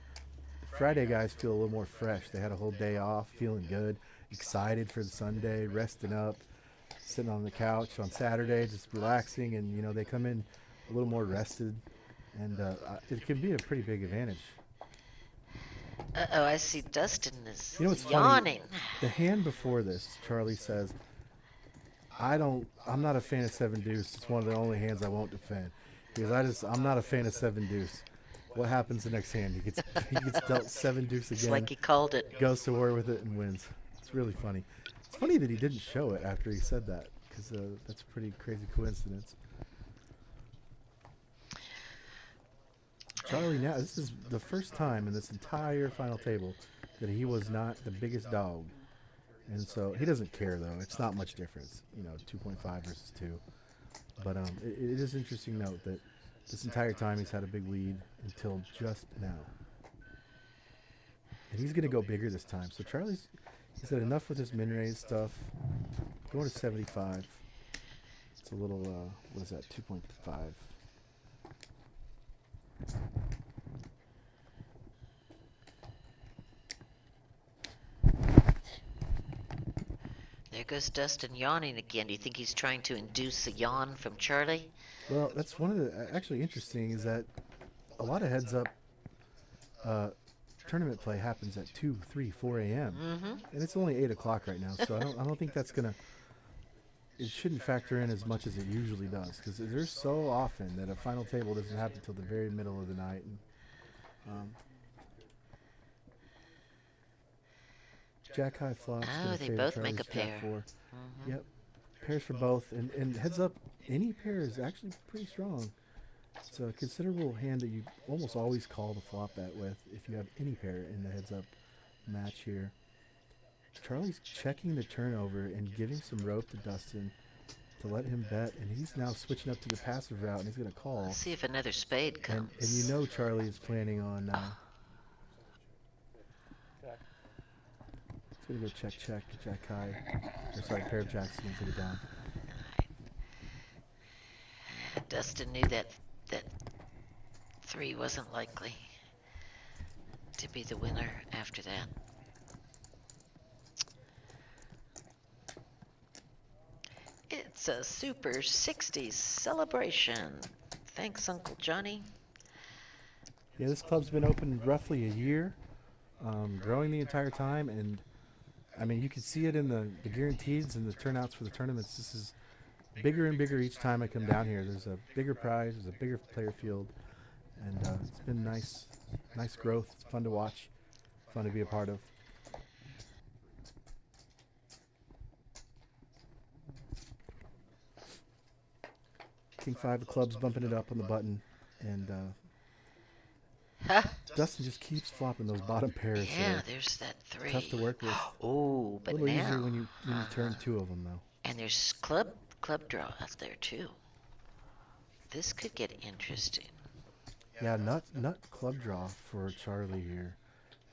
Friday guys feel a little more fresh. They had a whole day off, feeling good, excited for the Sunday, resting up. sitting on the couch on Saturday, just relaxing, and you know they come in a little more rested, and it can be a pretty big advantage. Uh-oh, I see Dustin is You know what's yawning. funny? The hand before this, Charlie says, I'm not a fan of 7 deuce. It's one of the only hands I won't defend. Because I'm not a fan of 7 deuce. What happens the next hand? He gets dealt 7 deuce again. It's like he called it. Goes to war with it and wins. It's really funny. It's funny that he didn't show it after he said that, because that's a pretty crazy coincidence. Charlie, now this is the first time in this entire final table that he was not the biggest dog. And so he doesn't care, though. It's not much difference, 2.5 versus 2. But it is interesting to note that this entire time he's had a big lead until just now. And he's going to go bigger this time. So Charlie's had enough with his min-raise stuff. Going to 75. It's a little, what is that, 2.5. There goes Dustin yawning again. Do you think he's trying to induce a yawn from Charlie? Well, that's one of the actually interesting is that a lot of heads up tournament play happens at 2, 3, 4 a.m. And it's only 8 o'clock right now, so I don't think that's gonna. It shouldn't factor in as much as it usually does, because there's so often that a final table doesn't happen until the very middle of the night. And, Jack high flops. Oh, they both make a pair. Yep, pairs for both, and heads up, any pair is actually pretty strong. It's a considerable hand that you almost always call the flop bet with if you have any pair in the heads up match here. Charlie's checking the turnover and giving some rope to Dustin to let him bet, and he's now switching up to the passive route, and he's going to call. Let's see if another spade comes. And you know Charlie is planning on. He's going to go check, jack high. Or sorry, pair of jacks, going to take it down. Dustin knew that 3 wasn't likely to be the winner after that. It's a Super 60s celebration. Thanks, Uncle Johnny. Yeah, this club's been open roughly a year, growing the entire time, and I mean you can see it in the guarantees and the turnouts for the tournaments. This is bigger and bigger each time I come down here. There's a bigger prize, there's a bigger player field, and it's been nice growth. It's fun to watch, fun to be a part of. King 5 of clubs bumping it up on the button, and Dustin just keeps flopping those bottom pairs. Yeah, there's that 3. Tough to work with. Oh, but a little now easier when you turn 2 of them, though. And there's club draw up there too. This could get interesting. Yeah, nut club draw for Charlie here,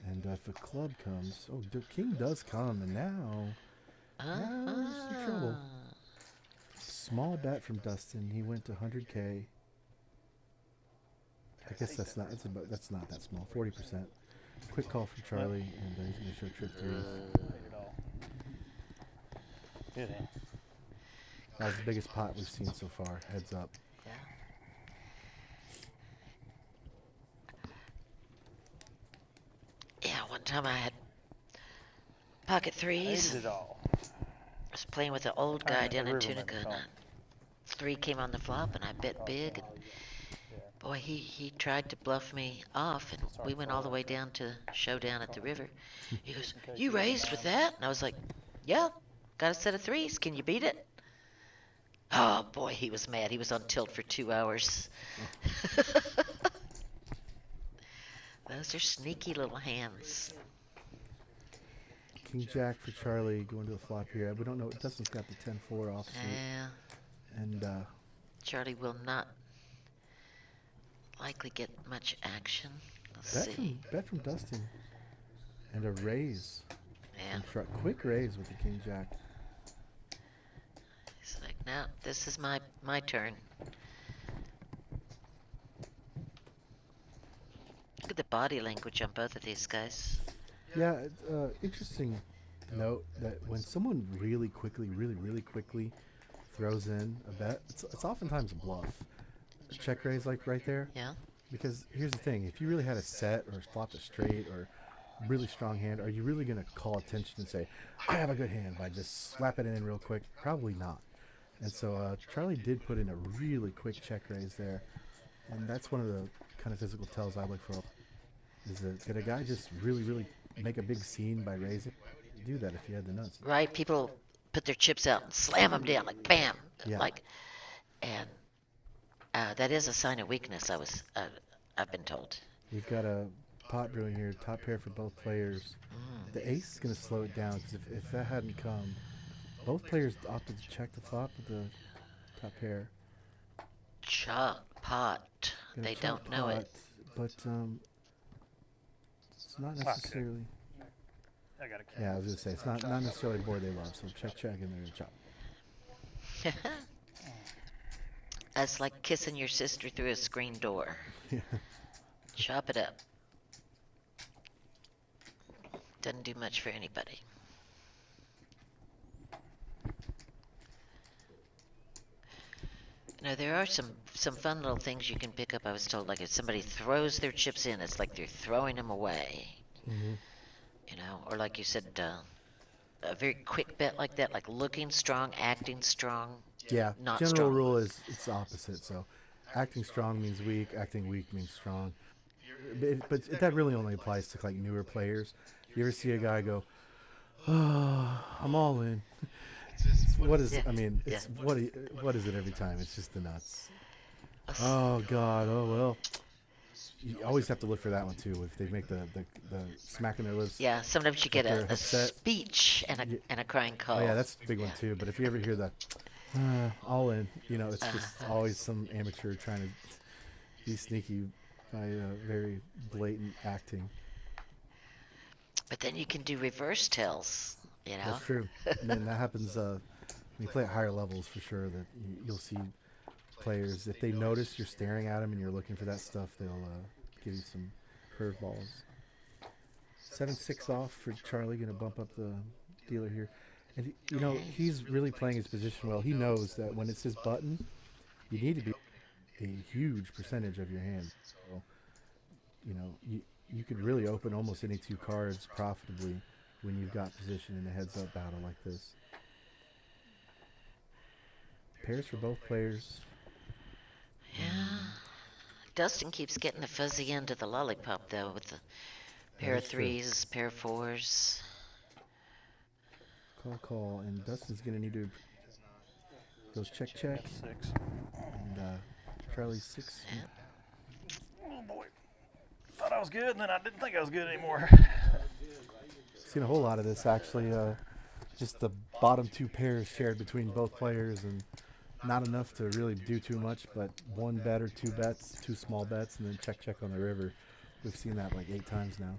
and if a club comes, the king does come, and now there's some trouble. Small bet from Dustin. He went to 100K. I guess that's not that small. 40%. Quick call from Charlie, and he's going to show trip 3s. Good hand. That was the biggest pot we've seen so far. Heads up. Yeah, one time I had pocket 3s. Hated it all. I was playing with an old guy down in Tunica, and 3 came on the flop, and I bet big. And boy, he tried to bluff me off, and we went all the way down to showdown at the river. He goes, "You raised with that?" And I was like, "Yeah, got a set of 3s. Can you beat it?" Oh boy, he was mad. He was on tilt for 2 hours. Those are sneaky little hands. King Jack for Charlie going to the flop here. We don't know. Dustin's got the 10-4 offsuit. Yeah. And Charlie will not likely get much action. Let's see. Bet from Dustin. And a raise. Yeah. Quick raise with the King Jack. He's like, no, this is my turn. Look at the body language on both of these guys. Yeah, interesting note that when someone really quickly throws in a bet, it's oftentimes a bluff. A check raise like right there. Yeah. Because here's the thing: if you really had a set or flopped a straight or really strong hand, are you really going to call attention and say, "I have a good hand" by just slapping it in real quick? Probably not. And so Charlie did put in a really quick check raise there, and that's one of the kind of physical tells I look for. Is that could a guy just really make a big scene by raising? You do that if you had the nuts. Right? People put their chips out and slam them down like bam. Yeah. And that is a sign of weakness. I've been told. We've got a pot brewing here, top pair for both players. The ace is going to slow it down because if that hadn't come, both players opted to check the flop with the top pair. Chalk pot. They don't know it. But it's not necessarily. I got a Yeah, I was going to say it's not necessarily a board they love. So check and they're going to chop. That's like kissing your sister through a screen door. Yeah. Chop it up. Doesn't do much for anybody. Now there are some fun little things you can pick up. I was told, like if somebody throws their chips in, it's like they're throwing them away. Mm-hmm. You know, or like you said, a very quick bet like that, like looking strong, acting strong. Yeah. Not General strong. rule is it's opposite. So acting strong means weak. Acting weak means strong. But that really only applies to like newer players. You ever see a guy go, "Oh, I'm all in." What is? Yeah. I mean, it's what is it every time? It's just the nuts. Oh God. Oh well. You always have to look for that one too. If they make the smacking their lips. Yeah, sometimes you get their a headset. speech and a crying call. Oh yeah, that's a big one too. But if you ever hear the all in, you know, it's just always some amateur trying to be sneaky by very blatant acting. But then you can do reverse tells, you know? That's true. And then that happens when you play at higher levels for sure. That you'll see players, if they notice you're staring at them and you're looking for that stuff, they'll give you some curveballs. 7-6 off for Charlie, going to bump up the dealer here. And, you know, he's really playing his position well. He knows that when it's his button, you need to be a huge percentage of your hand. So, you know, you could really open almost any two cards profitably when you've got position in a heads-up battle like this. Pairs for both players. Yeah. Dustin keeps getting the fuzzy end of the lollipop, though, with the pair of That's true. threes, pair of fours. Call, and Dustin's going to need to goes check. 6. And Charlie's 6. Oh boy. Thought I was good, and then I didn't think I was good anymore. Seen a whole lot of this actually. Just the bottom two pairs shared between both players, and not enough to really do too much. But one bet or two bets, two small bets, and then check on the river. We've seen that like 8 times now.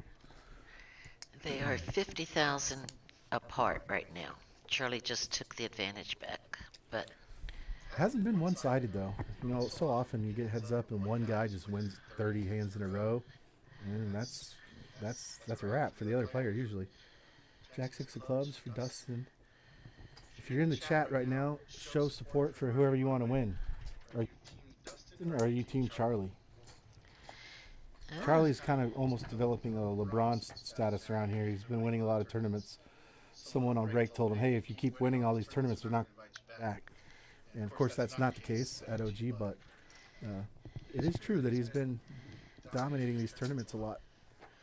They are 50,000 apart right now. Charlie just took the advantage back, but It hasn't been one-sided though. You know, so often you get heads up and one guy just wins 30 hands in a row, and that's a wrap for the other player usually. Jack 6 of clubs for Dustin. If you're in the chat right now, show support for whoever you want to win. Are you Team Charlie? Charlie's kind of almost developing a LeBron status around here. He's been winning a lot of tournaments. Someone on break told him, hey, if you keep winning all these tournaments, they're not back. And of course, that's not the case at OG, but it is true that he's been dominating these tournaments a lot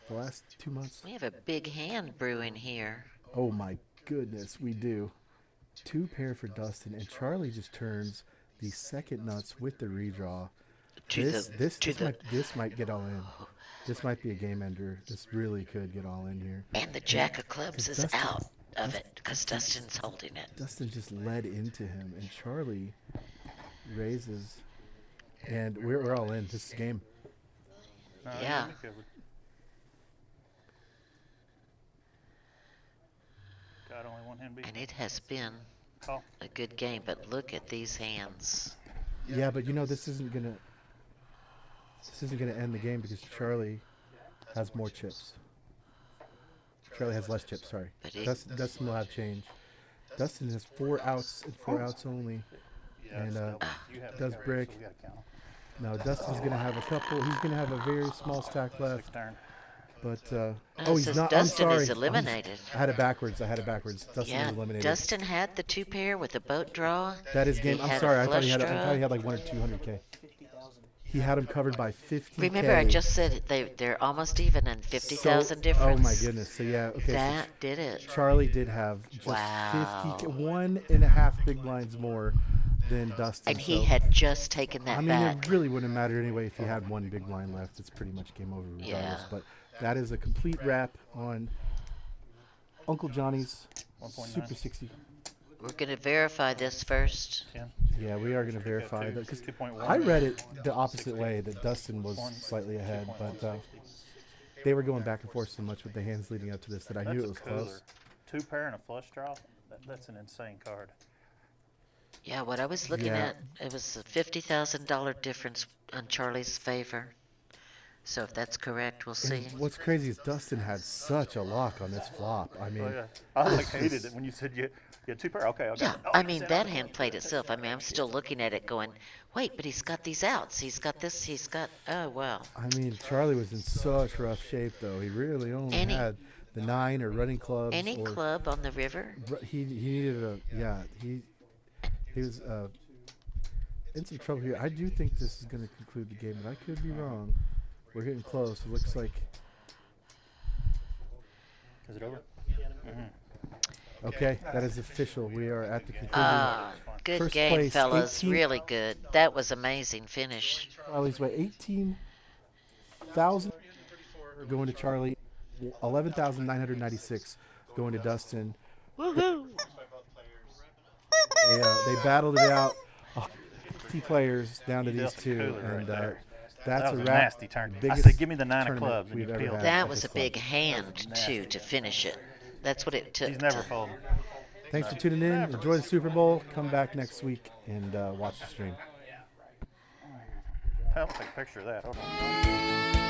the last 2 months. we have a big hand brewing here. Oh my goodness, we do. 2 pair for Dustin, and Charlie just turns the second nuts with the redraw. This might get all in. This might be a game ender. This really could get all in here. And the Jack of clubs is Dustin- out of it because Dustin's holding it. Dustin just led into him, and Charlie raises, and we're all in. This is game. No, Yeah. we covered. Got only one hand beat. And it has been Call. a good game, but look at these hands. Yeah, but you know this isn't gonna end the game because Charlie has more chips. Charlie has less chips. Sorry. But he- Dustin will have change. Dustin has 4 outs and 4 outs only, and does brick. So we gotta count 'em. Now Dustin's gonna have a couple. He's gonna have a very small stack left. Turn. But it he's says not. Dustin I'm sorry. is eliminated. I had it backwards. Dustin Yeah, was eliminated. Dustin had the 2 pair with the boat draw. That is He game. I'm had a sorry. I thought flush he had. draw. Like 1 or 200K. He had him covered by 50K. Remember, I just said they're almost even and 50,000 difference. Oh my goodness. So yeah. Okay. That did it. Charlie did have just Wow. 50, 1.5 big blinds more than Dustin. And he so- had just taken that I mean, back. it really wouldn't matter anyway if he had 1 big blind left. It's pretty much game over regardless. Yeah. But that is a complete wrap on Uncle Johnny's 1.9. Super 60. We're going to verify this first. 10. Yeah, we are going to verify two- that because 2.1. I read it the opposite way, that Dustin was slightly ahead, but they were going back and forth so much with the hands leading up to this that I knew That's it was a cooler. close. 2 pair and a flush draw. That's an insane card. Yeah, what I was looking Yeah. at, it was a $50,000 difference on Charlie's favor. So if that's correct, we'll see. And what's crazy is Dustin had such a lock on this flop. I mean, Oh, yeah. I like hated it when you said you had 2 pair. Okay, okay. Yeah, Oh, I you mean, said that I- hand played itself. I mean, I'm still looking at it going, wait, but he's got these outs. He's got this, he's got, oh, wow. I mean, Charlie was in such rough shape though. He really only Any- had the 9 or running clubs. Any or club on the river? He needed a he was in some trouble here. I do think this is going to conclude the game, but I could be wrong. We're getting close. It looks like. Is it over? Okay, that is official. We are at the conclusion. Ah, good First game, place, fellas. 18 Really good. That was amazing finish. Charlie's way 18,000 going to Charlie, 11,996 going to Dustin. Woohoo! They battled it out. 50 players down to You these dealt the 2, cooler right and there. that's That a was a wrap. nasty turn. I Biggest said, give me the 9 of tournament clubs, and we've you ever peeled had it. That at was a this club. big hand, too, to finish it. That's what it took. He's never to- folding. Thanks for tuning in. Enjoy the Super Bowl. Come back next week and watch the stream. I'll take a picture of that. Hold on.